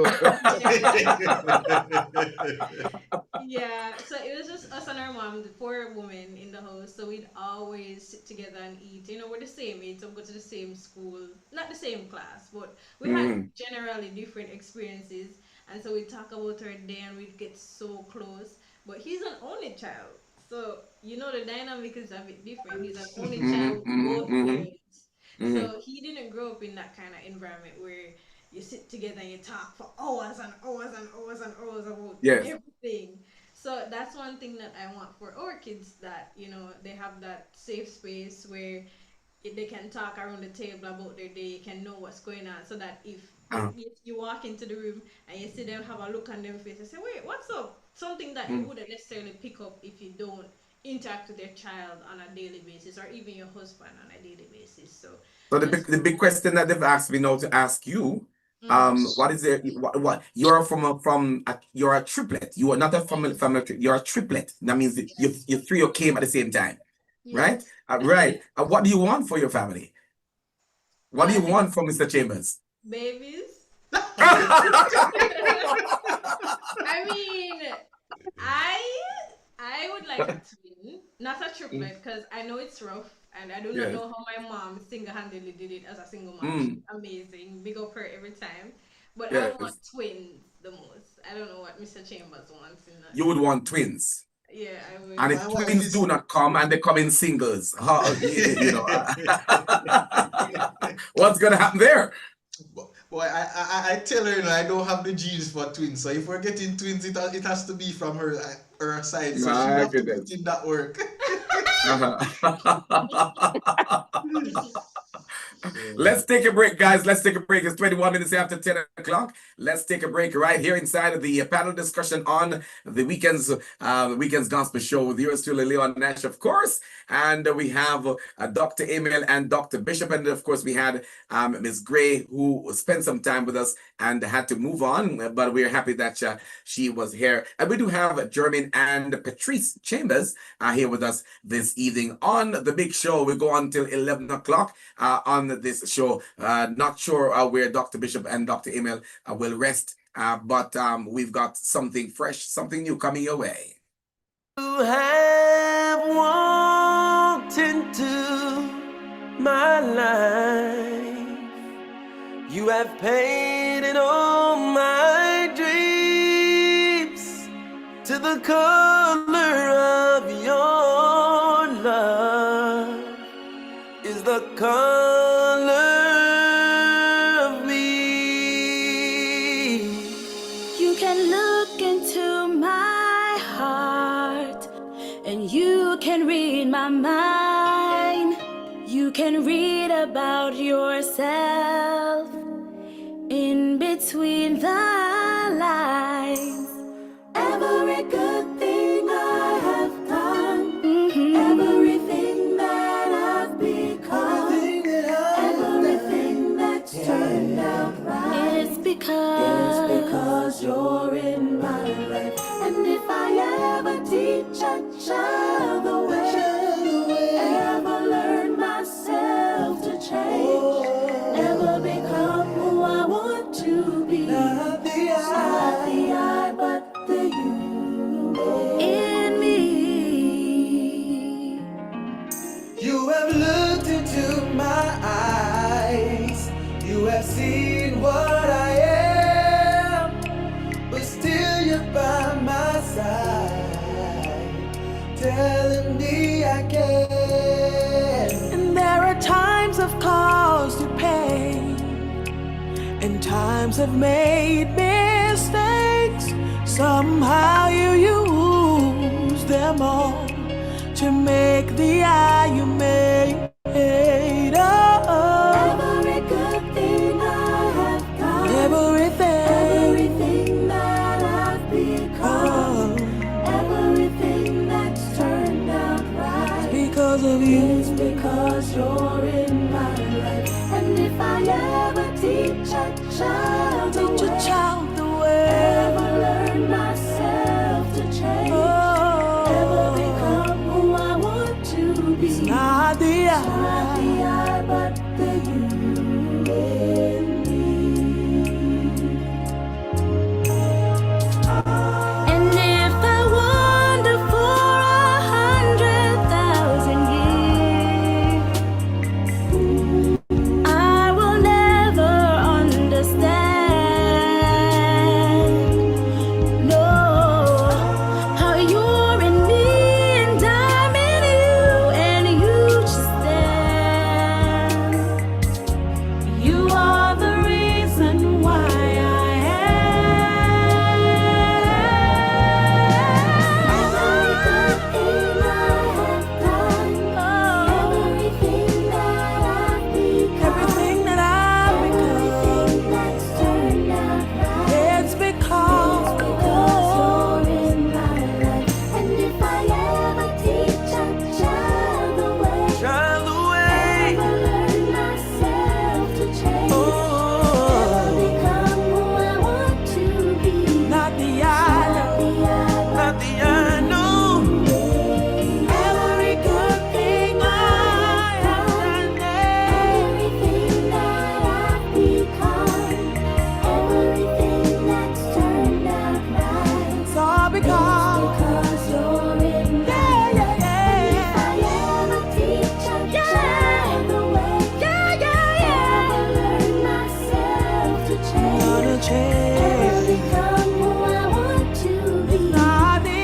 Yeah, so it was just us and our mom, the 4 women in the house. So we'd always sit together and eat. You know, we're the same age, so we go to the same school, not the same class, but we had generally different experiences. And so we'd talk about our day and we'd get so close. But he's an only child. So, you know, the dynamic is a bit different. He's an only child with both parents. So he didn't grow up in that kind of environment where you sit together and you talk for hours and hours and hours and hours about Yes. everything. So that's one thing that I want for our kids, that you know they have that safe space where they can talk around the table about their day, can know what's going on, so that if you walk into the room and you see them have a look on their face and say, wait, what's up? Something that you wouldn't necessarily pick up if you don't interact with your child on a daily basis, or even your husband on a daily basis. So So the big question that they've asked me now to ask you, what is it? What you're you're a triplet. You are not a family. You're a triplet. That means that you 3 came at the same time, right? Right. What do you want for your family? What do you want from Mr. Chambers? Babies. I mean, I would like a twin, not a triplet, because I know it's rough, and I do not know how my mom single-handedly did it as a single mom. She's amazing, big up her every time. But I want twins the most. I don't know what Mr. Chambers wants in that. You would want twins. Yeah, I would. And if twins do not come and they come in singles, you know, what's gonna happen there? Boy, I tell her, you know, I don't have the genes for twins. So if we're getting twins, it has to be from her side. So she have to put in that work. Let's take a break, guys. Let's take a break. It's 21 minutes after 10 o'clock. Let's take a break right here inside of the panel discussion on the Weekendz Gospel Show with yours truly, Leon Nash, of course. And we have Dr. Emil and Dr. Bishop. And of course, we had Ms. Gray, who spent some time with us and had to move on. But we're happy that she was here. And we do have Jermaine and Patrice Chambers here with us this evening on the big show. We go on till 11 o'clock on this show. Not sure where Dr. Bishop and Dr. Emil will rest, but we've got something fresh, something new coming your way. You have walked into my life. You have painted all my dreams to the color of your love is the color of me. You can look into my heart and you can read my mind. You can read about yourself in between the lines. Every good thing I have done, everything that I've become, everything that's turned out right, it's because you're in my life. And if I ever teach a child the way, ever learn myself to change, ever become who I want to be, not the I, but the you in me. You have looked into my eyes. You have seen what I am, but still you're by my side, telling me I can. And there are times I've caused you pain, and times I've made mistakes. Somehow you use them all to make the eye you made. Every good thing I have done, everything that I've become, everything that's turned out right, because of you, it's because you're in my life. And if I ever teach a child the way, ever learn myself to change, ever become who I want to be, not the I, Not the I, but the you in me. And if I wander for 100,000 years, I will never understand. No, how you're in me and I'm in you, and you just stand. You are the reason why I everything that I've become, it's because you're in my life. And if I ever teach a child the way, ever learn myself to change, ever become who I want to be. Not the I, not the I know. Every good thing I have done, everything that I've become, everything that's turned out right, it's all because you're in my life. And if I ever teach a child the way, ever learn myself to change, ever become who I want to be. Not the I,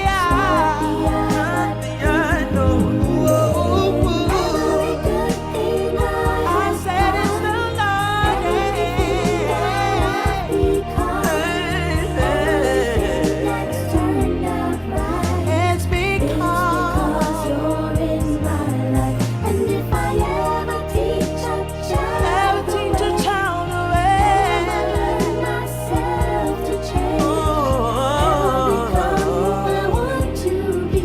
not the I know. Every good thing I said is the Lord. Everything that I've become, everything that's turned out right, it's because you're in my life. And if I ever teach a child the way, ever learn myself to change, ever become who I want to be,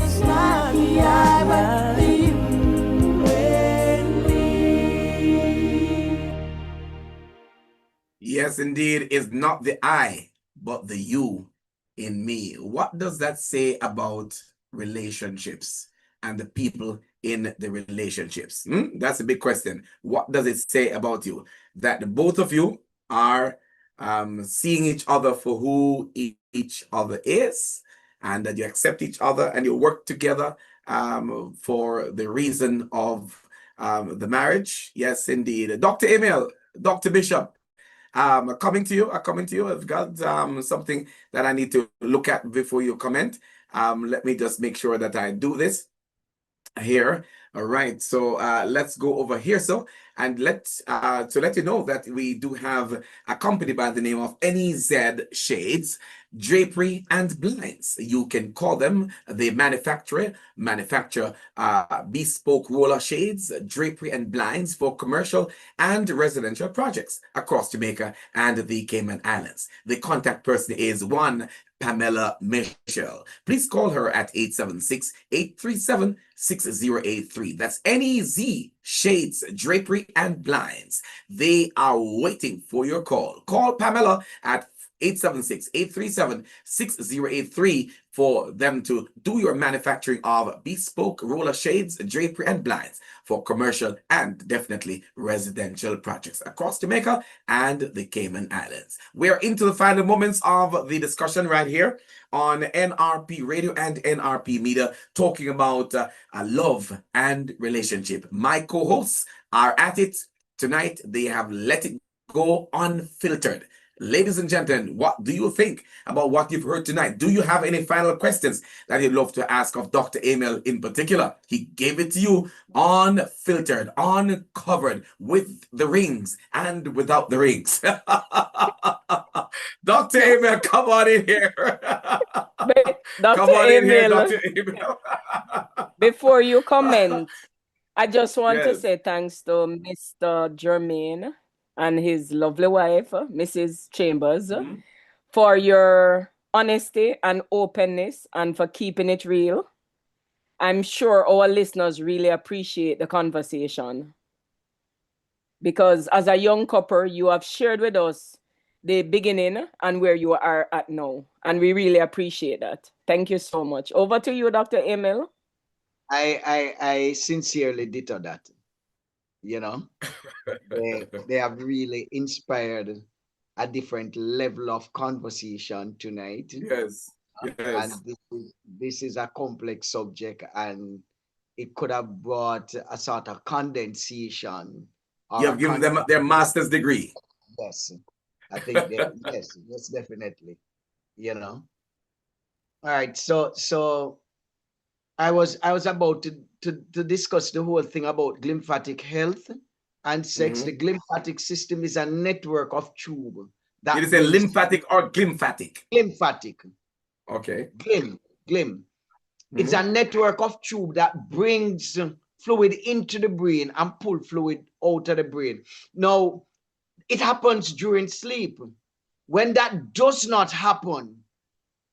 it's not the I, but the you in me. Yes, indeed, it's not the I, but the you in me. What does that say about relationships and the people in the relationships? That's a big question. What does it say about you? That the both of you are seeing each other for who each other is, and that you accept each other and you work together for the reason of the marriage. Yes, indeed. Dr. Emil, Dr. Bishop, coming to you. I've got something that I need to look at before you comment. Let me just make sure that I do this here. All right, so let's go over here. So, and let's to let you know that we do have a company by the name of NEZ Shades, Drapery and Blinds. You can call them. They manufacture bespoke roller shades, drapery and blinds for commercial and residential projects across Jamaica and the Cayman Islands. The contact person is one Pamela Michelle. Please call her at 876-837-6083. That's NEZ Shades, Drapery and Blinds. They are waiting for your call. Call Pamela at 876-837-6083 for them to do your manufacturing of bespoke roller shades, drapery, and blinds for commercial and definitely residential projects across Jamaica and the Cayman Islands. We're into the final moments of the discussion right here on NRP Radio and NRP Media, talking about love and relationship. My co-hosts are at it tonight. They have let it go unfiltered. Ladies and gentlemen, what do you think about what you've heard tonight? Do you have any final questions that you'd love to ask of Dr. Emil in particular? He gave it to you unfiltered, uncovered, with the rings and without the rings. Dr. Emil, come on in here. Dr. Emil, before you comment, I just want to say thanks to Mr. Jermaine and his lovely wife, Mrs. Chambers, for your honesty and openness and for keeping it real. I'm sure our listeners really appreciate the conversation, because as a young couple, you have shared with us the beginning and where you are at now, and we really appreciate that. Thank you so much. Over to you, Dr. Emil. I sincerely ditto that. You know, they have really inspired a different level of conversation tonight. Yes. And Yes. this is a complex subject, and it could have brought a sort of condensation You or a have given them their master's degree. Yes, I think that yes, definitely. You know. All right, so I was about to discuss the whole thing about glymphatic health and sex. The glymphatic system is a network of tube that It is a brings lymphatic or glymphatic? Lymphatic. Okay. Glim. It's a network of tube that brings fluid into the brain and pull fluid out of the brain. Now, it happens during sleep. When that does not happen,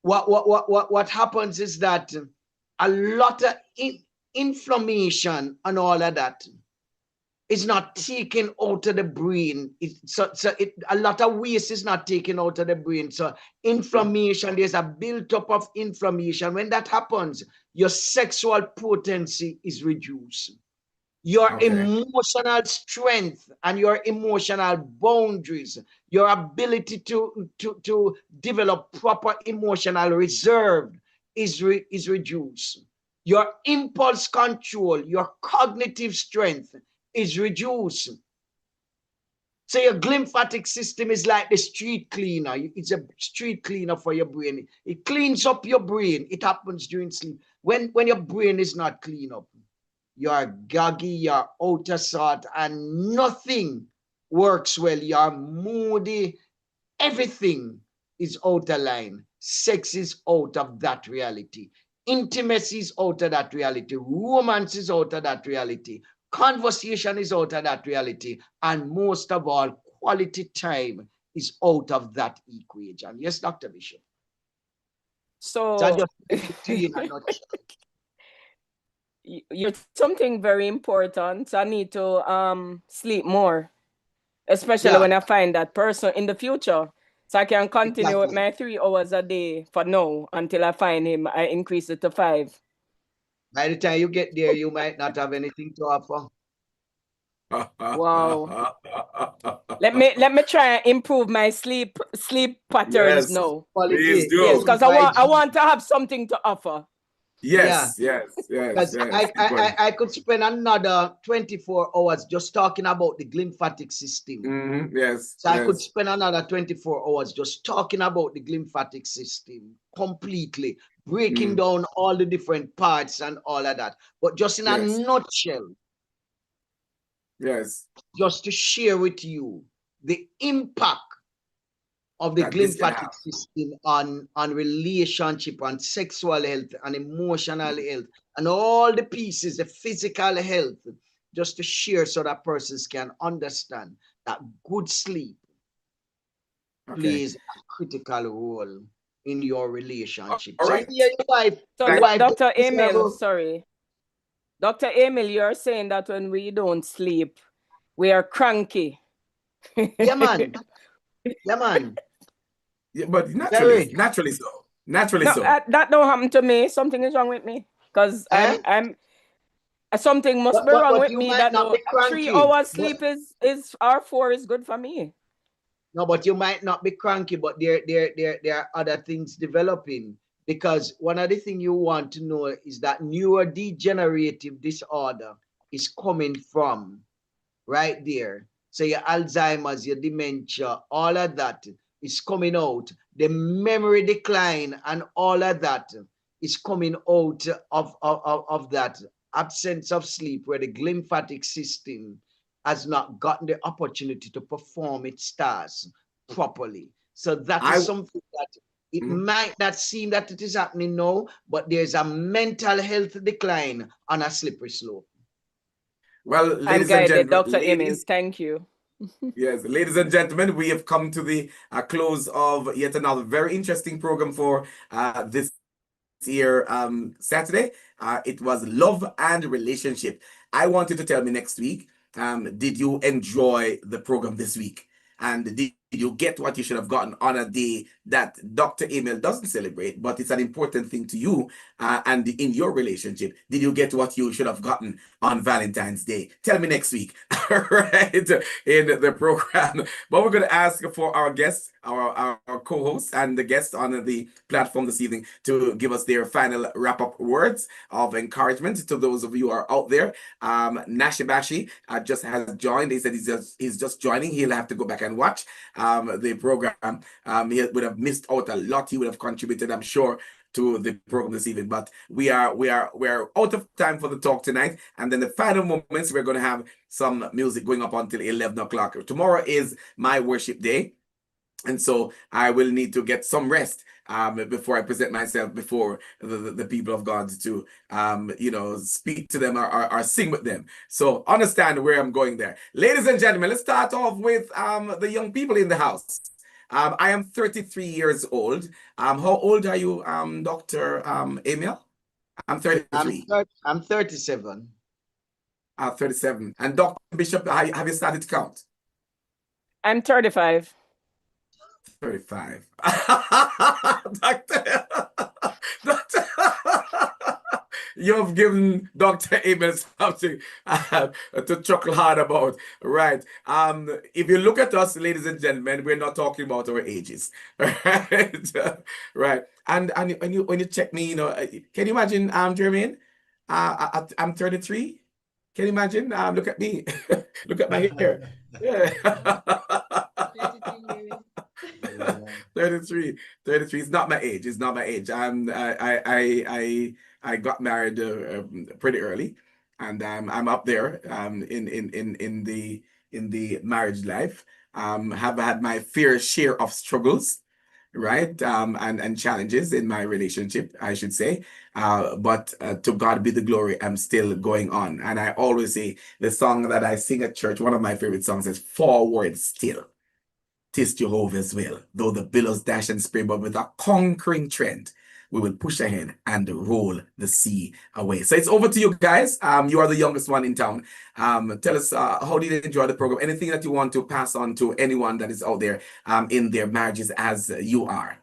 what happens is that a lot of inflammation and all of that is not taken out of the brain. A lot of waste is not taken out of the brain. So inflammation, there's a build-up of inflammation. When that happens, your sexual potency is reduced. Your emotional strength and your emotional boundaries, your ability to develop proper emotional reserve is reduced. Your impulse control, your cognitive strength is reduced. So your glymphatic system is like the street cleaner. It's a street cleaner for your brain. It cleans up your brain. It happens during sleep. When your brain is not clean up, you're gaggy, you're out of sort, and nothing works well. You're moody. Everything is out of line. Sex is out of that reality. Intimacy is out of that reality. Romance is out of that reality. Conversation is out of that reality. And most of all, quality time is out of that equation. Yes, Dr. Bishop. So I just put it to you in a nutshell. You're something very important. I need to sleep more, especially when I find that person in the future. So I can continue with my 3 hours a day for now until I find him. I increase it to 5. By the time you get there, you might not have anything to offer. Wow. let me try and improve my sleep patterns now. Please do. Yes, because I want to have something to offer. Yes. I could spend another 24 hours just talking about the glymphatic system. Yes. So I could spend another 24 hours just talking about the glymphatic system completely, breaking down all the different parts and all of that. But just in a nutshell, just to share with you the impact of the glymphatic system on relationship, on sexual health, and emotional health, and all the pieces, the physical health, just to share so that persons can understand that good sleep plays a critical role in your relationship. All right. So, your wife, Dr. Emil, sorry. Dr. Emil, you're saying that when we don't sleep, we are cranky. Yeah, man. Yeah, man. Yeah, but naturally so. That don't happen to me. Something is wrong with me. Because I'm something must be wrong with me. That 3 hours sleep is or 4 is good for me. No, but you might not be cranky, but there are other things developing. Because one of the things you want to know is that neurodegenerative disorder is coming from right there. So your Alzheimer's, your dementia, all of that is coming out. The memory decline and all of that is coming out of that absence of sleep, where the glymphatic system has not gotten the opportunity to perform its tasks properly. So that is something that it might not seem that it is happening now, but there's a mental health decline on a slippery slope. Well, ladies and gentlemen, Dr. Emil, thank you. Yes, ladies and gentlemen, we have come to the close of yet another very interesting program for this year Saturday. It was Love and Relationship. I want you to tell me next week, did you enjoy the program this week? And did you get what you should have gotten on a day that Dr. Emil doesn't celebrate, but it's an important thing to you and in your relationship? Did you get what you should have gotten on Valentine's Day? Tell me next week, right, in the program. But we're going to ask for our guests, our co-hosts and the guests on the platform this evening to give us their final wrap-up words of encouragement to those of you who are out there. Nashibashi just has joined. He said he's just joining. He'll have to go back and watch the program. He would have missed out a lot. He would have contributed, I'm sure, to the program this evening. But we are out of time for the talk tonight. And then the final moments, we're going to have some music going up until 11 o'clock. Tomorrow is my worship day. And so I will need to get some rest before I present myself before the people of God to, speak to them or sing with them. So understand where I'm going there. Ladies and gentlemen, let's start off with the young people in the house. I am 33 years old. How old are you, Dr. Emil? I'm 33. I'm 37. 37. And Dr. Bishop, have you started to count? I'm 35. 35. You've given Dr. Emil something to chuckle hard about. Right. If you look at us, ladies and gentlemen, we're not talking about our ages. Right. Right. And when you check me, can you imagine, Jermaine? I'm 33. Can you imagine? Look at me. Look at my hair. Yeah. 33 is not my age. It's not my age. I got married pretty early, and I'm up there in the marriage life. Have had my fair share of struggles, right? And challenges in my relationship, I should say. But to God be the glory, I'm still going on. And I always say the song that I sing at church, one of my favorite songs is Forward Still. 'Tis Jehovah's will, though the billows dash and spray, but with a conquering trend, we will push ahead and roll the sea away. So it's over to you guys. You are the youngest one in town. Tell us, how did you enjoy the program? Anything that you want to pass on to anyone that is out there in their marriages as you are?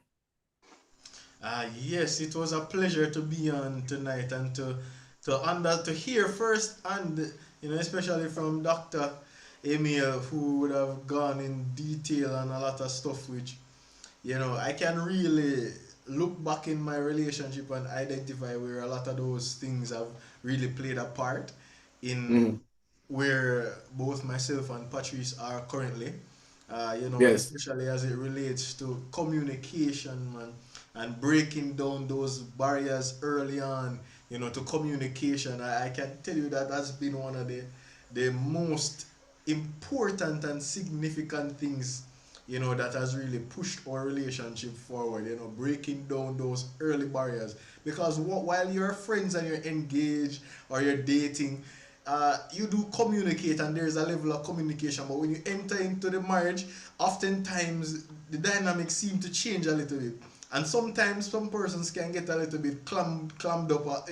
Yes, it was a pleasure to be on tonight and to hear first, and especially from Dr. Emil, who would have gone in detail on a lot of stuff, which I can really look back in my relationship and identify where a lot of those things have really played a part in where both myself and Patrice are currently. Yes. Especially as it relates to communication, man, and breaking down those barriers early on, to communication. I can tell you that has been one of the most important and significant things, that has really pushed our relationship forward, breaking down those early barriers. Because while you're friends and you're engaged or you're dating, you do communicate and there's a level of communication, but when you enter into the marriage, oftentimes the dynamics seem to change a little bit. And sometimes some persons can get a little bit clammed up,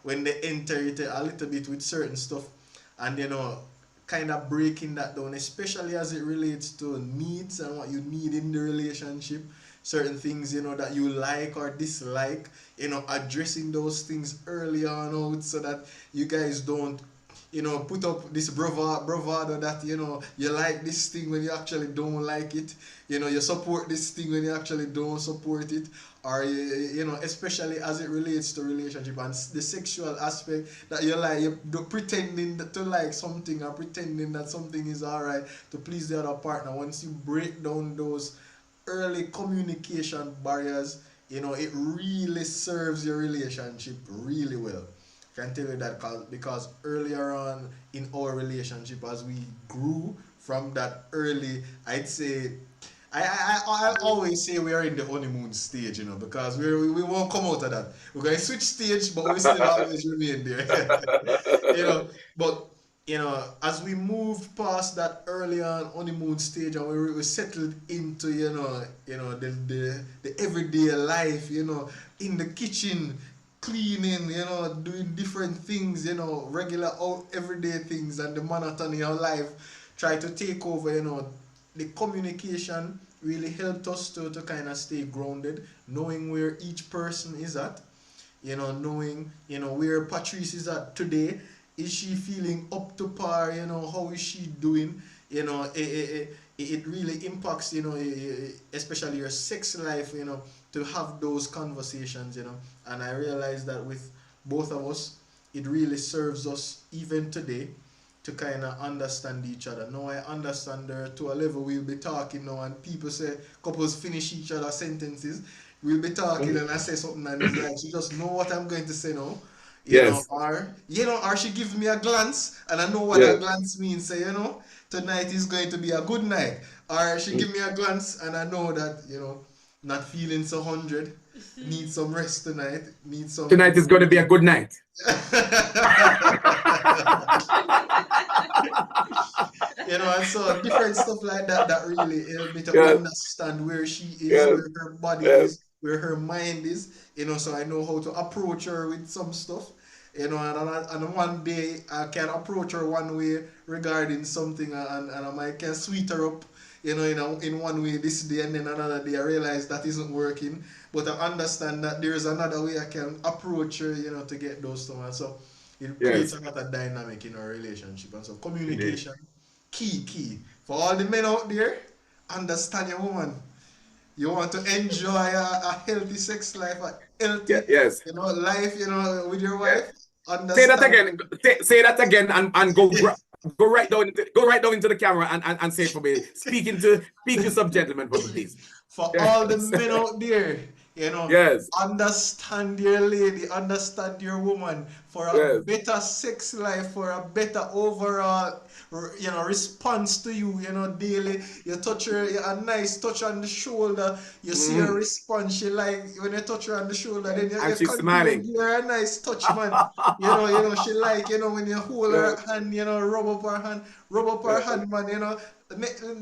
when they enter it a little bit with certain stuff. And, kind of breaking that down, especially as it relates to needs and what you need in the relationship, certain things, that you like or dislike, addressing those things early on out so that you guys don't, put up this bravado that, you like this thing when you actually don't like it, you support this thing when you actually don't support it, or, especially as it relates to relationship and the sexual aspect that you like, you're pretending to like something or pretending that something is all right to please the other partner. Once you break down those early communication barriers, it really serves your relationship really well. I can tell you that because earlier on in our relationship, as we grew from that early, I'd say, I always say we are in the honeymoon stage, because we won't come out of that. We're going to switch stage, but we still always remain there. But as we moved past that early on honeymoon stage and we settled into, the everyday life, in the kitchen, cleaning, doing different things, regular everyday things, and the monotony of life try to take over, the communication really helped us to kind of stay grounded, knowing where each person is at, knowing, where Patrice is at today. Is she feeling up to par? How is she doing? It really impacts, especially your sex life, to have those conversations, And I realized that with both of us, it really serves us even today to kind of understand each other. Now I understand her to a level we'll be talking now, and people say couples finish each other's sentences. We'll be talking and I say something and it's like she just know what I'm going to say now. Or she gives me a glance and I know what that glance means. Say, tonight is going to be a good night. Or she give me a glance and I know that, not feeling so 100. Need some rest tonight. Need some. Tonight is going to be a good night. And so different stuff like that really help me to understand where she is, where her body is, where her mind is, so I know how to approach her with some stuff, and one day I can approach her one way regarding something, and I might can sweet her up, in one way this day, and then another day I realize that isn't working, but I understand that there's another way I can approach her, to get those stuff, and so it creates a lot of dynamic in our relationship, and so communication. Key for all the men out there. Understand your woman. You want to enjoy a healthy sex life, a healthy life, with your wife. Say that again. Say that again, and go right down into the camera and say it for me. Speak to some gentlemen for me, please. For all the men out there, understand your lady, understand your woman for a better sex life, for a better overall, response to you, daily. You touch her, a nice touch on the shoulder. You see her response. She like when you touch her on the shoulder, then you she's smiling. give her a nice touch, man. She like, when you hold her hand, rub up her hand, man.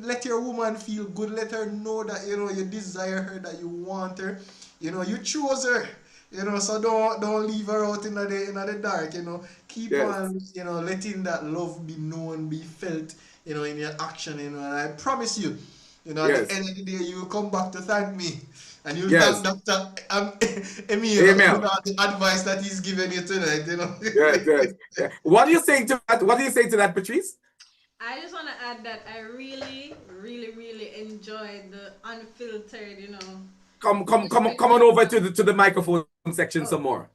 Let your woman feel good. Let her know that you desire her, that you want her. You chose her. So don't leave her out in the dark. Keep on, letting that love be known, be felt, in your action. And I promise you, at the end of the day, you will come back to thank me, and you'll thank Dr. Emil for the advice that he's given you tonight. Yes. What do you say to that? What do you say to that, Patrice? I just want to add that I really, really, really enjoyed the unfiltered, Come on over to the microphone section some more.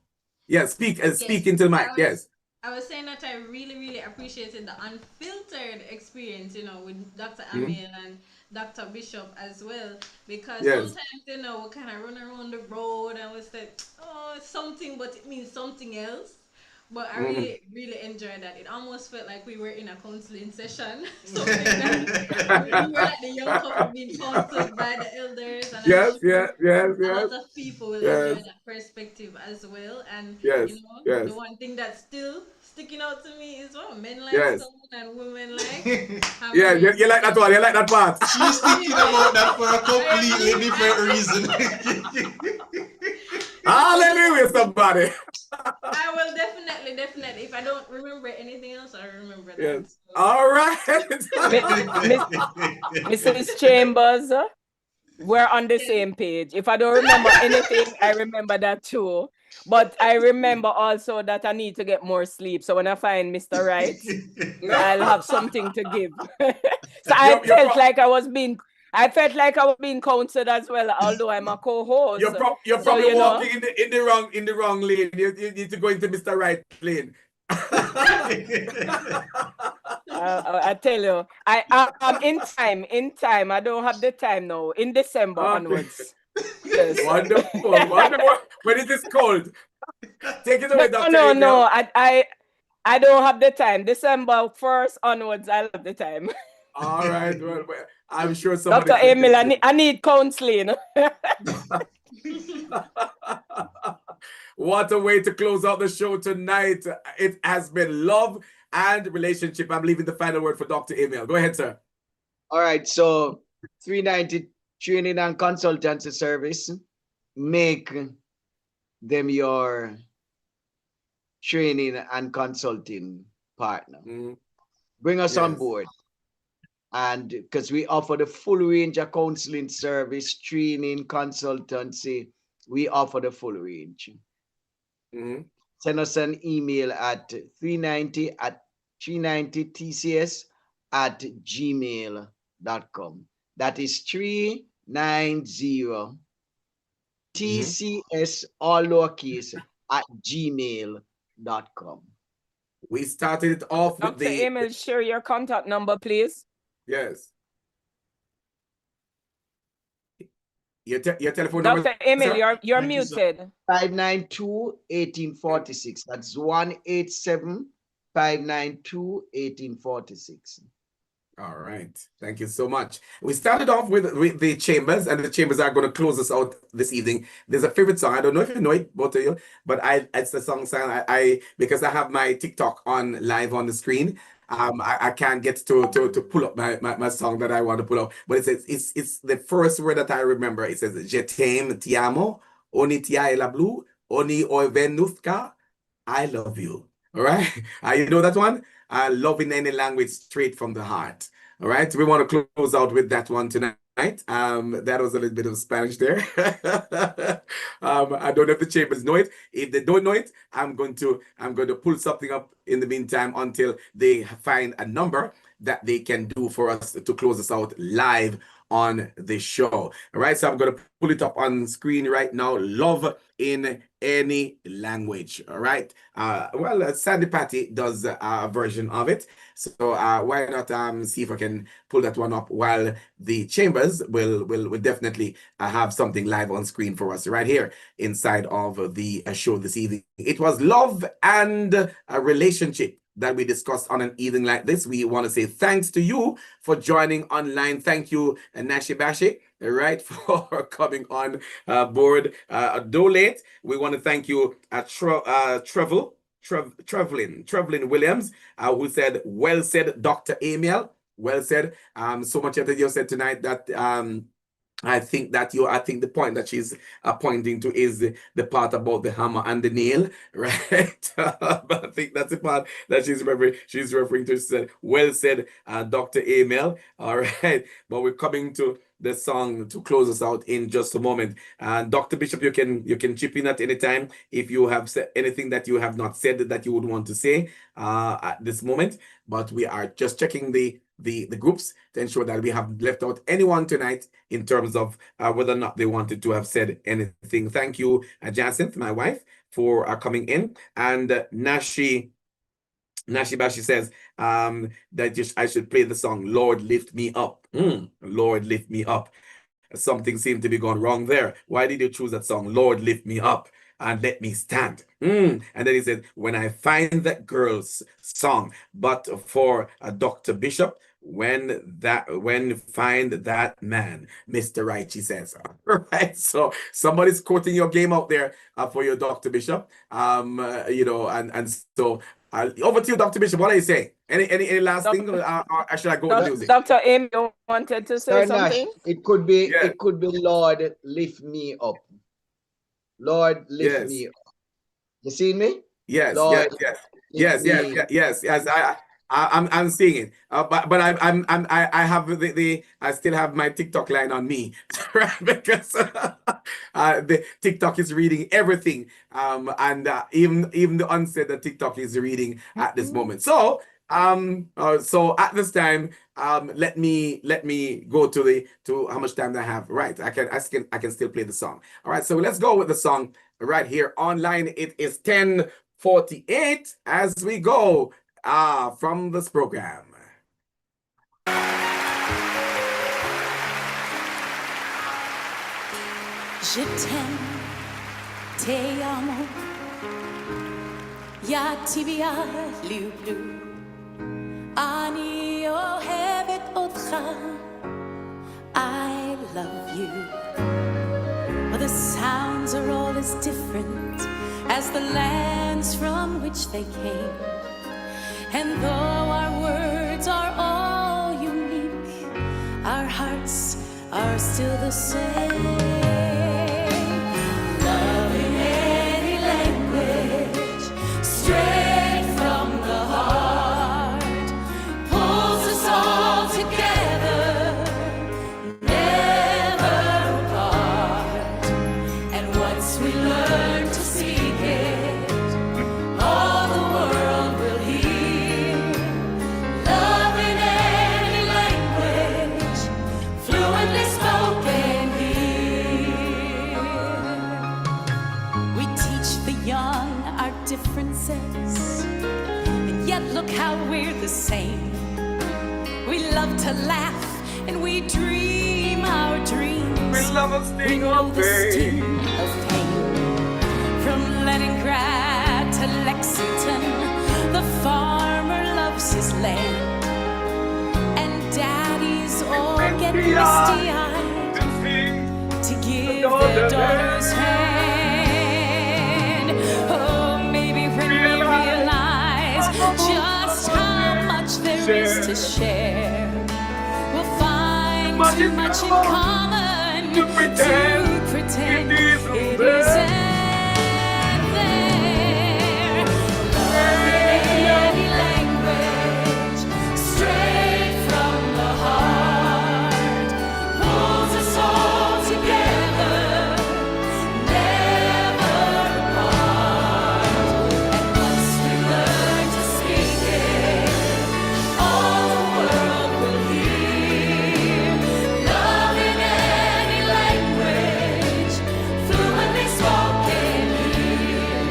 Yes, speak into the mic. Yes. I was saying that I really, really appreciated the unfiltered experience, with Dr. Emil and Dr. Bishop as well, because sometimes, we kind of run around the road and we say, oh, it's something, but it means something else. But I really, really enjoyed that. It almost felt like we were in a counseling session. Something that we were like the young couple being counseled by the elders. And a lot of people will enjoy that perspective as well. And the one thing that's still sticking out to me is men like someone and women like. You like that one. You like that part. She's thinking about that for a completely different reason. Hallelujah, somebody. I will definitely. If I don't remember anything else, I remember that. Yes. All right. Mrs. Chambers, we're on the same page. If I don't remember anything, I remember that too. But I remember also that I need to get more sleep. So when I find Mr. Right, I'll have something to give. So I felt like I was being counseled as well, although I'm a co-host. You're probably walking in the wrong lane. You need to go into Mr. Right lane. I tell you, I'm in time. I don't have the time now. In December onwards. Yes. Wonderful. When it is cold. Take it away, Dr. No. I don't have the time. December 1st onwards, I'll have the time. All right. Well, I'm sure somebody. Dr. Emil, I need counseling. What a way to close out the show tonight. It has been love and relationship. I'm leaving the final word for Dr. Emil. Go ahead, sir. All right. So 390 training and consultancy service. Make them your training and consulting partner. Bring us on board. And because we offer the full range of counseling service, training, consultancy, we offer the full range. Send us an email at 390tcs@gmail.com. That is 390 TCS, all lowercase, at gmail.com. We started it off with Dr. Emil, share your contact number, please. Yes. Your telephone number. Dr. Emil, you're muted. 592-1846. That's 187-592-1846. All right. Thank you so much. We started off with the Chambers, and the Chambers are going to close us out this evening. There's a favorite song. I don't know if you know it, both of you, but it's the song I because I have my TikTok on live on the screen. I can't get to pull up my song that I want to pull up, but it says it's the first word that I remember. It says Je t'aime, ti amo, oni ti ai la blu, oni oi venuska, I love you. All right, you know that one? Love in any language, straight from the heart. All right, we want to close out with that one tonight. That was a little bit of Spanish there. I don't know if the Chambers know it. If they don't know it, I'm going to pull something up in the meantime until they find a number that they can do for us to close us out live on the show. All right, so I'm going to pull it up on screen right now. Love in any language. All right. Well, Sandy Patty does a version of it. So why not see if I can pull that one up while the Chambers will definitely have something live on screen for us right here inside of the show this evening. It was love and a relationship that we discussed on an evening like this. We want to say thanks to you for joining online. Thank you, Nashi Bashi, right, for coming on board. Though late, we want to thank you, Trevelin Williams, who said, well said, Dr. Emil. Well said. So much that you said tonight that I think the point that she's pointing to is the part about the hammer and the nail, right? But I think that's the part that she's referring to. She said, well said, Dr. Emil. All right. But we're coming to the song to close us out in just a moment. Dr. Bishop, you can chip in at any time if you have said anything that you have not said that you would want to say at this moment. But we are just checking the groups to ensure that we have left out anyone tonight in terms of whether or not they wanted to have said anything. Thank you, Jacinth, my wife, for coming in. And Nashi Bashi says that I should play the song Lord Lift Me Up. Lord Lift Me Up. Something seemed to be going wrong there. Why did you choose that song, Lord Lift Me Up and Let Me Stand? And then he said, when I find that girl's song, but for Dr. Bishop, when find that man, Mr. Right, she says. All right, so somebody's quoting your game out there for your Dr. Bishop. And so over to you, Dr. Bishop. What are you saying? Any last thing, or should I go with music? Dr. Amy, you wanted to say something? It could be Lord lift me up. Lord lift me up. You see me? Yes, Lord, yes. I'm seeing it, but I have I still have my TikTok line on me, right? Because the TikTok is reading everything, and even the unsaid that TikTok is reading at this moment. So so at this time, let me go to how much time do I have. Right, I can still play the song. All right, so let's go with the song right here online. It is 10:48 as we go from this program. Je t'aime, te amo, ya tibia liublu, ani ohevet otcha. I love you, but the sounds are all as different as the lands from which they came. And though our words are all unique, our hearts are still the same. Love in any language, straight from the heart, pulls us all together. love to laugh and we dream our dreams. We love a sting know of the sting pain. of pain. From Leningrad to Lexington, the farmer loves his land. And daddies all get misty-eyed to give their daughters hand. Oh, maybe when we realize just how much there is to share, we'll find too much in common to pretend it isn't there. Love in any language, straight from the heart, pulls us all together, never apart. And once we learn to speak it, all the world will hear. Love in any language, fluently spoken here.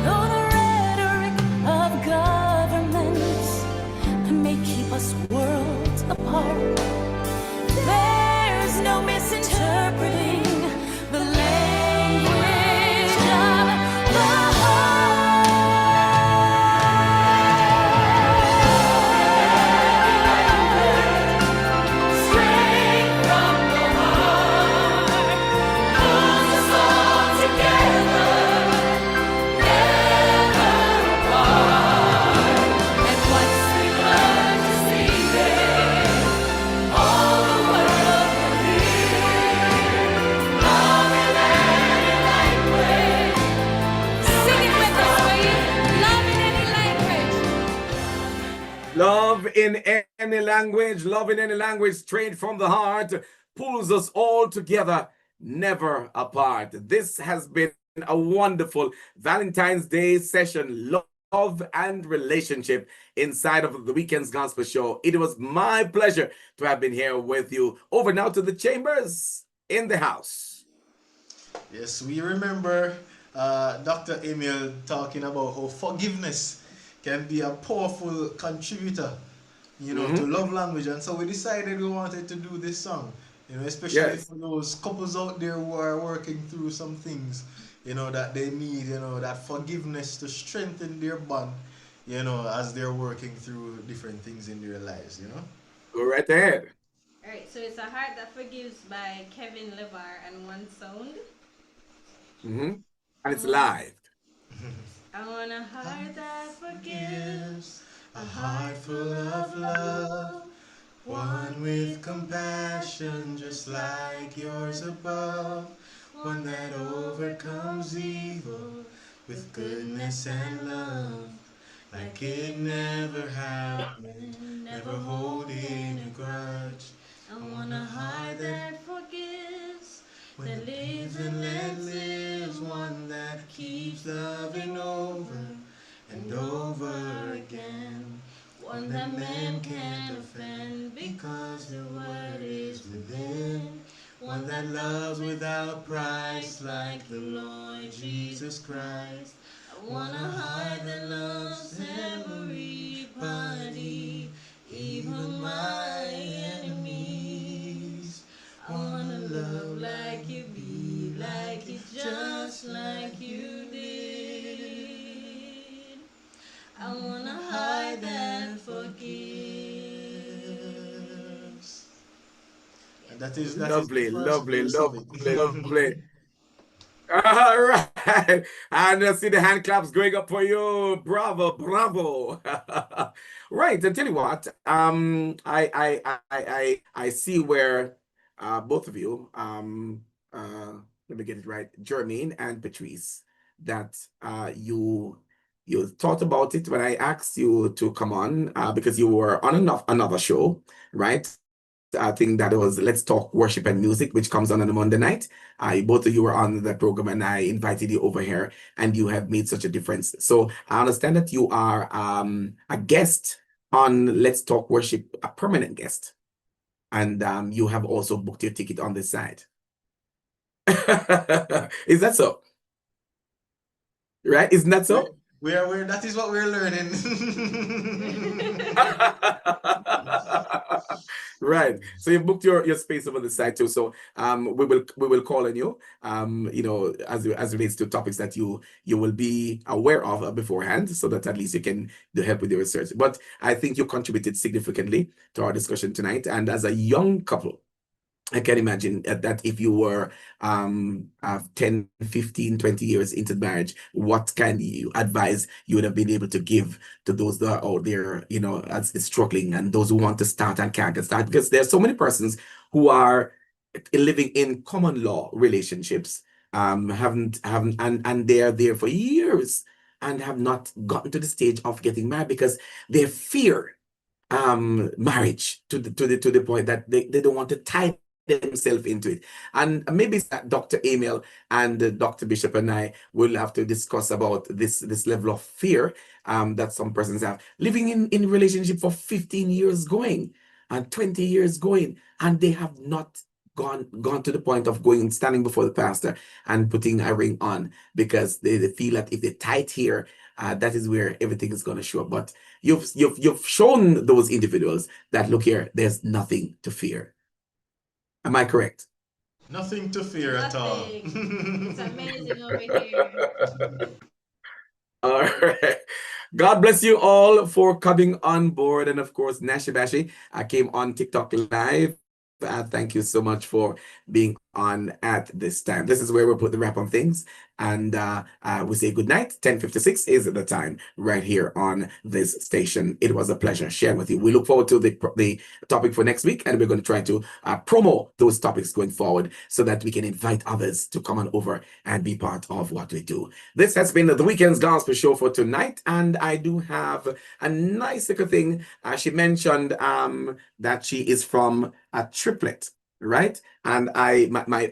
Though the rhetoric of governments may keep us worlds apart, there's no misinterpreting the language of the heart. Straight from the heart, pulls us all together, never apart. And once we learn to speak it, all the world will hear. Love in any language. Sing it with us, will you? Love in any language. Love in any language, love in any language, straight from the heart, pulls us all together, never apart. This has been a wonderful Valentine's Day session, love and relationship inside of the Weekendz Gospel Show. It was my pleasure to have been here with you. Over now to the chambers in the house. Yes, we remember Dr. Emil talking about how forgiveness can be a powerful contributor, to love language. And so we decided we wanted to do this song, especially Yes. for those couples out there who are working through some things, that they need, that forgiveness to strengthen their bond, as they're working through different things in their lives, Go right ahead. Alright, so it's A Heart That Forgives by Kevin LeVar and One Sound. And it's live. I want a heart that forgives, a heart full of love, one with compassion just like yours above, one that overcomes evil with goodness and love, like it never happened, never holding a grudge. I want a heart that forgives, That lives and let lives, one that keeps loving over and over again, one that men can't offend because your word is within, one that loves without price like the Lord Jesus Christ. I want a heart that loves everybody, even my enemies. I wanna love like you, be like you, just like you did. I wanna heart that forgives. And that is Lovely, the first lovely, verse of it. lovely. All right. And I see the hand claps going up for you. Bravo, bravo. Right. And tell you what, I see where both of you, let me get it right, Jermaine and Patrice, that you thought about it when I asked you to come on because you were on another show, right? I think that was Let's Talk Worship and Music, which comes on a Monday night. Both of you were on the program and I invited you over here and you have made such a difference. So I understand that you are a guest on Let's Talk Worship, a permanent guest. And you have also booked your ticket on this side. Is that so? Right? Isn't that so? That is what we're learning. Right. So you booked your space over the site too. So we will call on you. As relates to topics that you will be aware of beforehand, so that at least you can do help with your research. But I think you contributed significantly to our discussion tonight. And as a young couple, I can imagine that if you were 10, 15, 20 years into marriage, what kind of advice you would have been able to give to those that are out there, as struggling, and those who want to start and can't get started? Because there's so many persons who are living in common law relationships, haven't and they are there for years and have not gotten to the stage of getting married because they fear marriage to the point that they don't want to tie themselves into it. And maybe Dr. Emil and Dr. Bishop and I will have to discuss about this level of fear that some persons have, living in relationship for 15 years going and 20 years going, and they have not gone to the point of going standing before the pastor and putting a ring on, because they feel that if they tie it here, that is where everything is going to show up. But you've shown those individuals that, look here, there's nothing to fear. Am I correct? Nothing to fear at all. It's amazing over here. All right. God bless you all for coming on board. And of course, Nashi Bashi, I came on TikTok Live. Thank you so much for being on at this time. This is where we put the wrap on things. And we say good night. 10:56 is the time right here on this station. It was a pleasure sharing with you. We look forward to the topic for next week, and we're going to try to promote those topics going forward so that we can invite others to come on over and be part of what we do. This has been the Weekendz Gospel Show for tonight, and I do have a nice little thing. She mentioned that she is from a triplet, right? And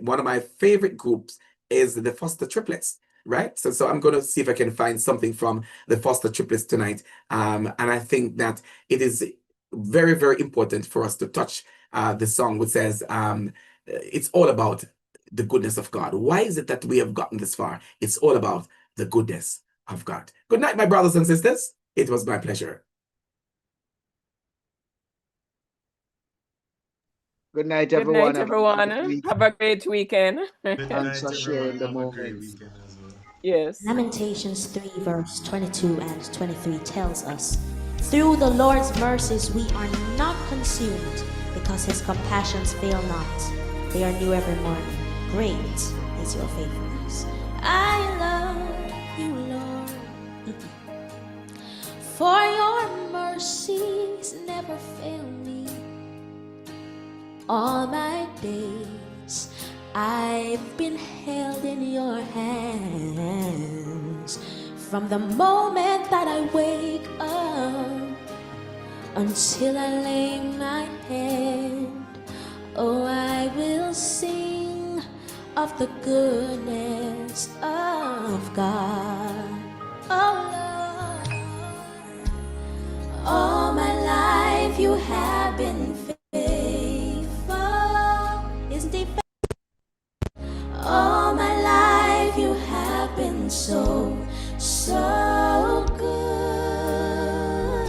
one of my favorite groups is the Foster Triplets, right? So I'm going to see if I can find something from the Foster Triplets tonight. And I think that it is very, very important for us to touch the song which says, it's all about the goodness of God. Why is it that we have gotten this far? It's all about the goodness of God. Good night, my brothers and sisters. It was my pleasure. Good night, Good everyone. night, everyone. Have a great weekend. Thanks for sharing the Have a great moments. weekend as well. Yes. Lamentations 3 verse 22 and 23 tells us, through the Lord's mercies we are not consumed, because his compassions fail not. They are new every morning. Great is your faithfulness. I love you, Lord, for your mercies never fail me. All my days I've been held in your hands, from the moment that I wake up until I lay my head. Oh, I will sing of the goodness of God. Oh Lord, all my life you have been faithful. Isn't he faithful? All my life you have been so good.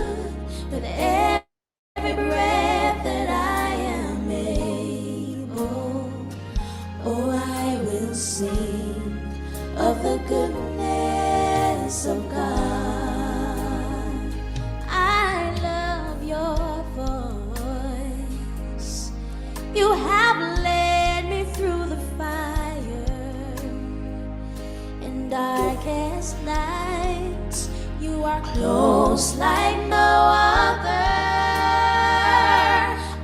With every breath that I am able, oh, I will sing of the goodness of God. I love your voice. You have led me through the fire in darkest nights. You are close like no other.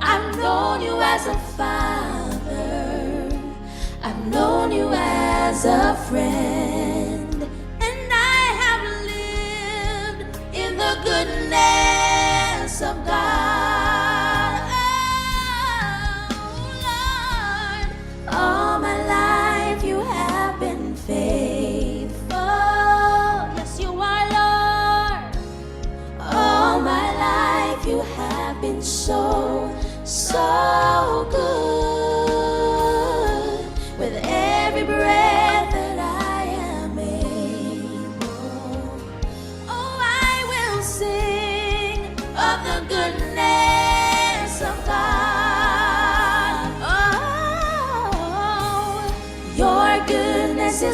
I've known you as a father. I've known you as a friend, and I have lived in the goodness of God. Oh Lord, all my life you have been faithful. Yes, you are, Lord. All my life you have been so good. With every breath that I am able,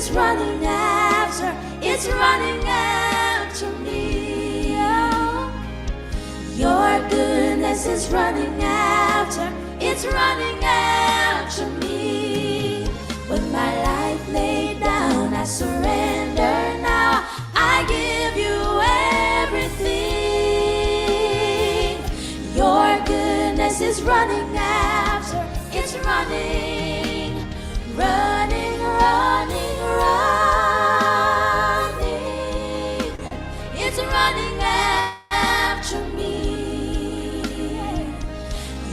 is running after, it's running after me. Oh. Your goodness is running after, it's running after me. With my life laid down, I surrender now. I give you everything. Your goodness is running after, it's running, running, running, running. It's running after me.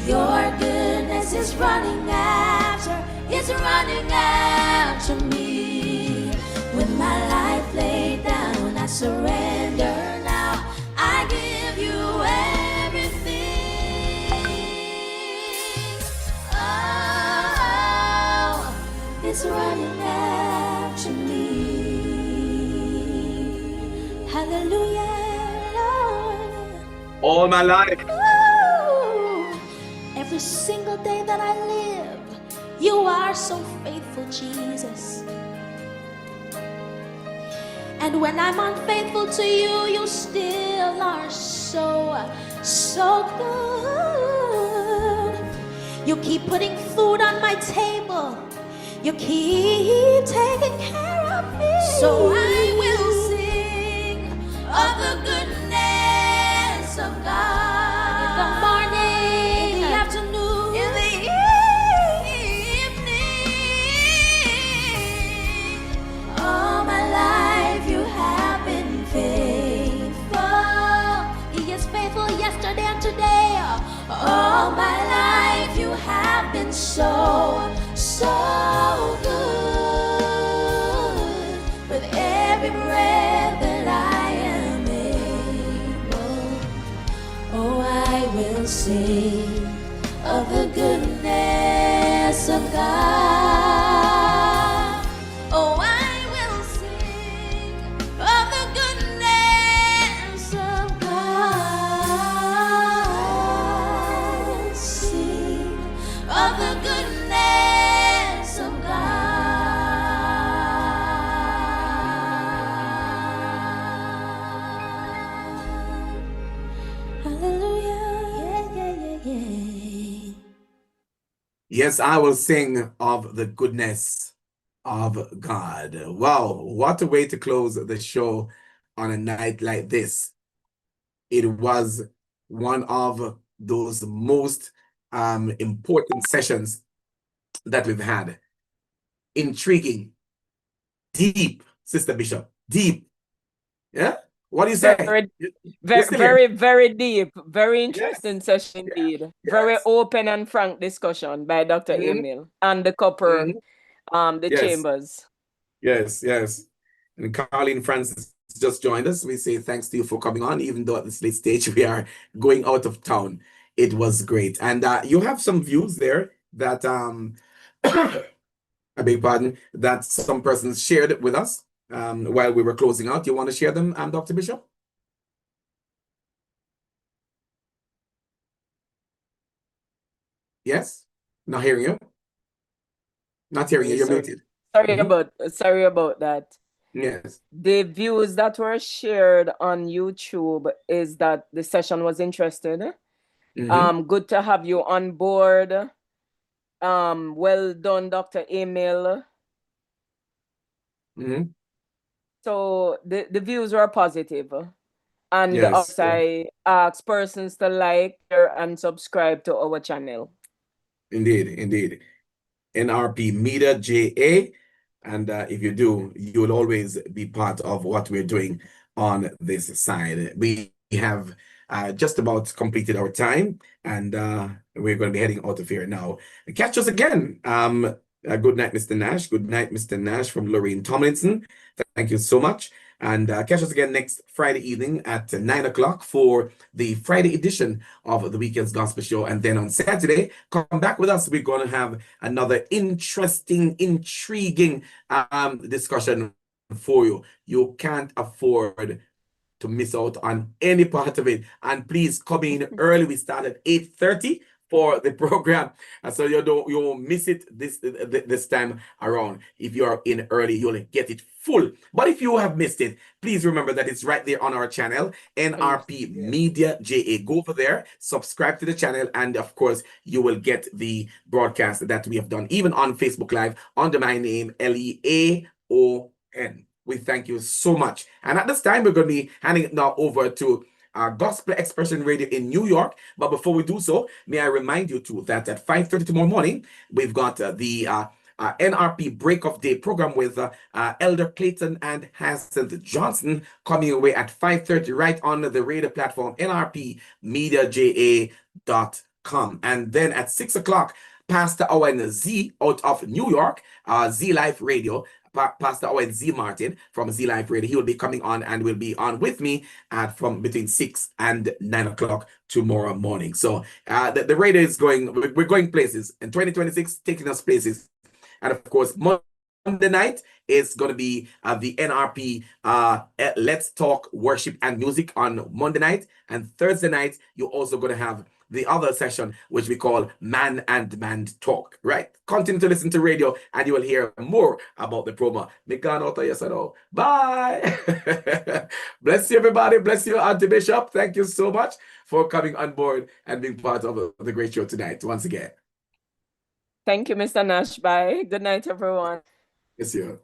Your goodness is running after, it's running after me. With my life laid down, I surrender now. I give you everything. Oh, it's running after me. Hallelujah, Lord. All my life. Ooh, every single day that I live, you are so faithful, Jesus. And when I'm unfaithful to you, you still are so, so good. You keep putting food on my table. You keep taking care of me. So I will sing of the goodness of God. In the morning, in the afternoon, in the evening. All my life you have been faithful. He is faithful yesterday and today. All my life you have been so, so good. With every breath that I am able, oh, I will sing of the goodness of God. Oh, I will sing of the goodness of God. Sing of the goodness of God. Hallelujah. Yeah, yeah, yeah, yeah. Yes, I will sing of the goodness of God. Wow, what a way to close the show on a night like this. It was one of those most important sessions that we've had. Intriguing, deep, Sister Bishop, deep. Yeah? What do you say? Very, You're still here. very, very deep, very interesting session indeed. Very open and frank discussion by Dr. Emil and the couple, the Yes. chambers. Yes, yes. And Carlene Francis just joined us. We say thanks to you for coming on, even though at this late stage we are going out of town. It was great. And you have some views there that I beg your pardon, that some persons shared with us while we were closing out. You want to share them, Dr. Bishop? Yes? Not hearing you. Not hearing you. You're muted. Sorry about that. Yes. The views that were shared on YouTube is that the session was interesting. Good to have you on board. Well done, Dr. Emil. So the views were positive. And Yes. also I ask persons to like, share, and subscribe to our channel. Indeed, indeed. NRP Media JA. And if you do, you will always be part of what we're doing on this side. We have just about completed our time, and we're going to be heading out of here now. Catch us again. Good night, Mr. Nash. Good night, Mr. Nash from Lorraine Tomlinson. Thank you so much. And catch us again next Friday evening at 9 o'clock for the Friday edition of the Weekendz Gospel Show. And then on Saturday, come back with us. We're going to have another interesting, intriguing discussion for you. You can't afford to miss out on any part of it. And please come in early. We start at 8:30 for the program, and so you won't miss it this time around. If you are in early, you'll get it full. But if you have missed it, please remember that it's right there on our channel, NRP Media JA. Go over there, subscribe to the channel, and of course you will get the broadcast that we have done, even on Facebook Live under my name, Leaon. We thank you so much. And at this time, we're going to be handing it now over to Gospel Expression Radio in New York. But before we do so, may I remind you too that at 5:30 tomorrow morning, we've got the NRP Break of Day program with Elder Clayton and Hansel Johnson coming away at 5:30 right on the radio platform nrpmediaja.com. And then at 6 o'clock, Pastor Owen Z out of New York, Z Life Radio, Pastor Owen Z Martin from Z Life Radio. He will be coming on and will be on with me from between 6 and 9 o'clock tomorrow morning. So the radio is we're going places in 2026, taking us places. And of course, Monday night is going to be the NRP Let's Talk Worship and Music on Monday night. And Thursday night, you're also going to have the other session, which we call Man and Man Talk, right? Continue to listen to radio and you will hear more about the promo. Bye. Bless you, everybody. Bless you, Auntie Bishop. Thank you so much for coming on board and being part of the great show tonight once again. Thank you, Mr. Nash. Bye. Good night, everyone. Yes, you.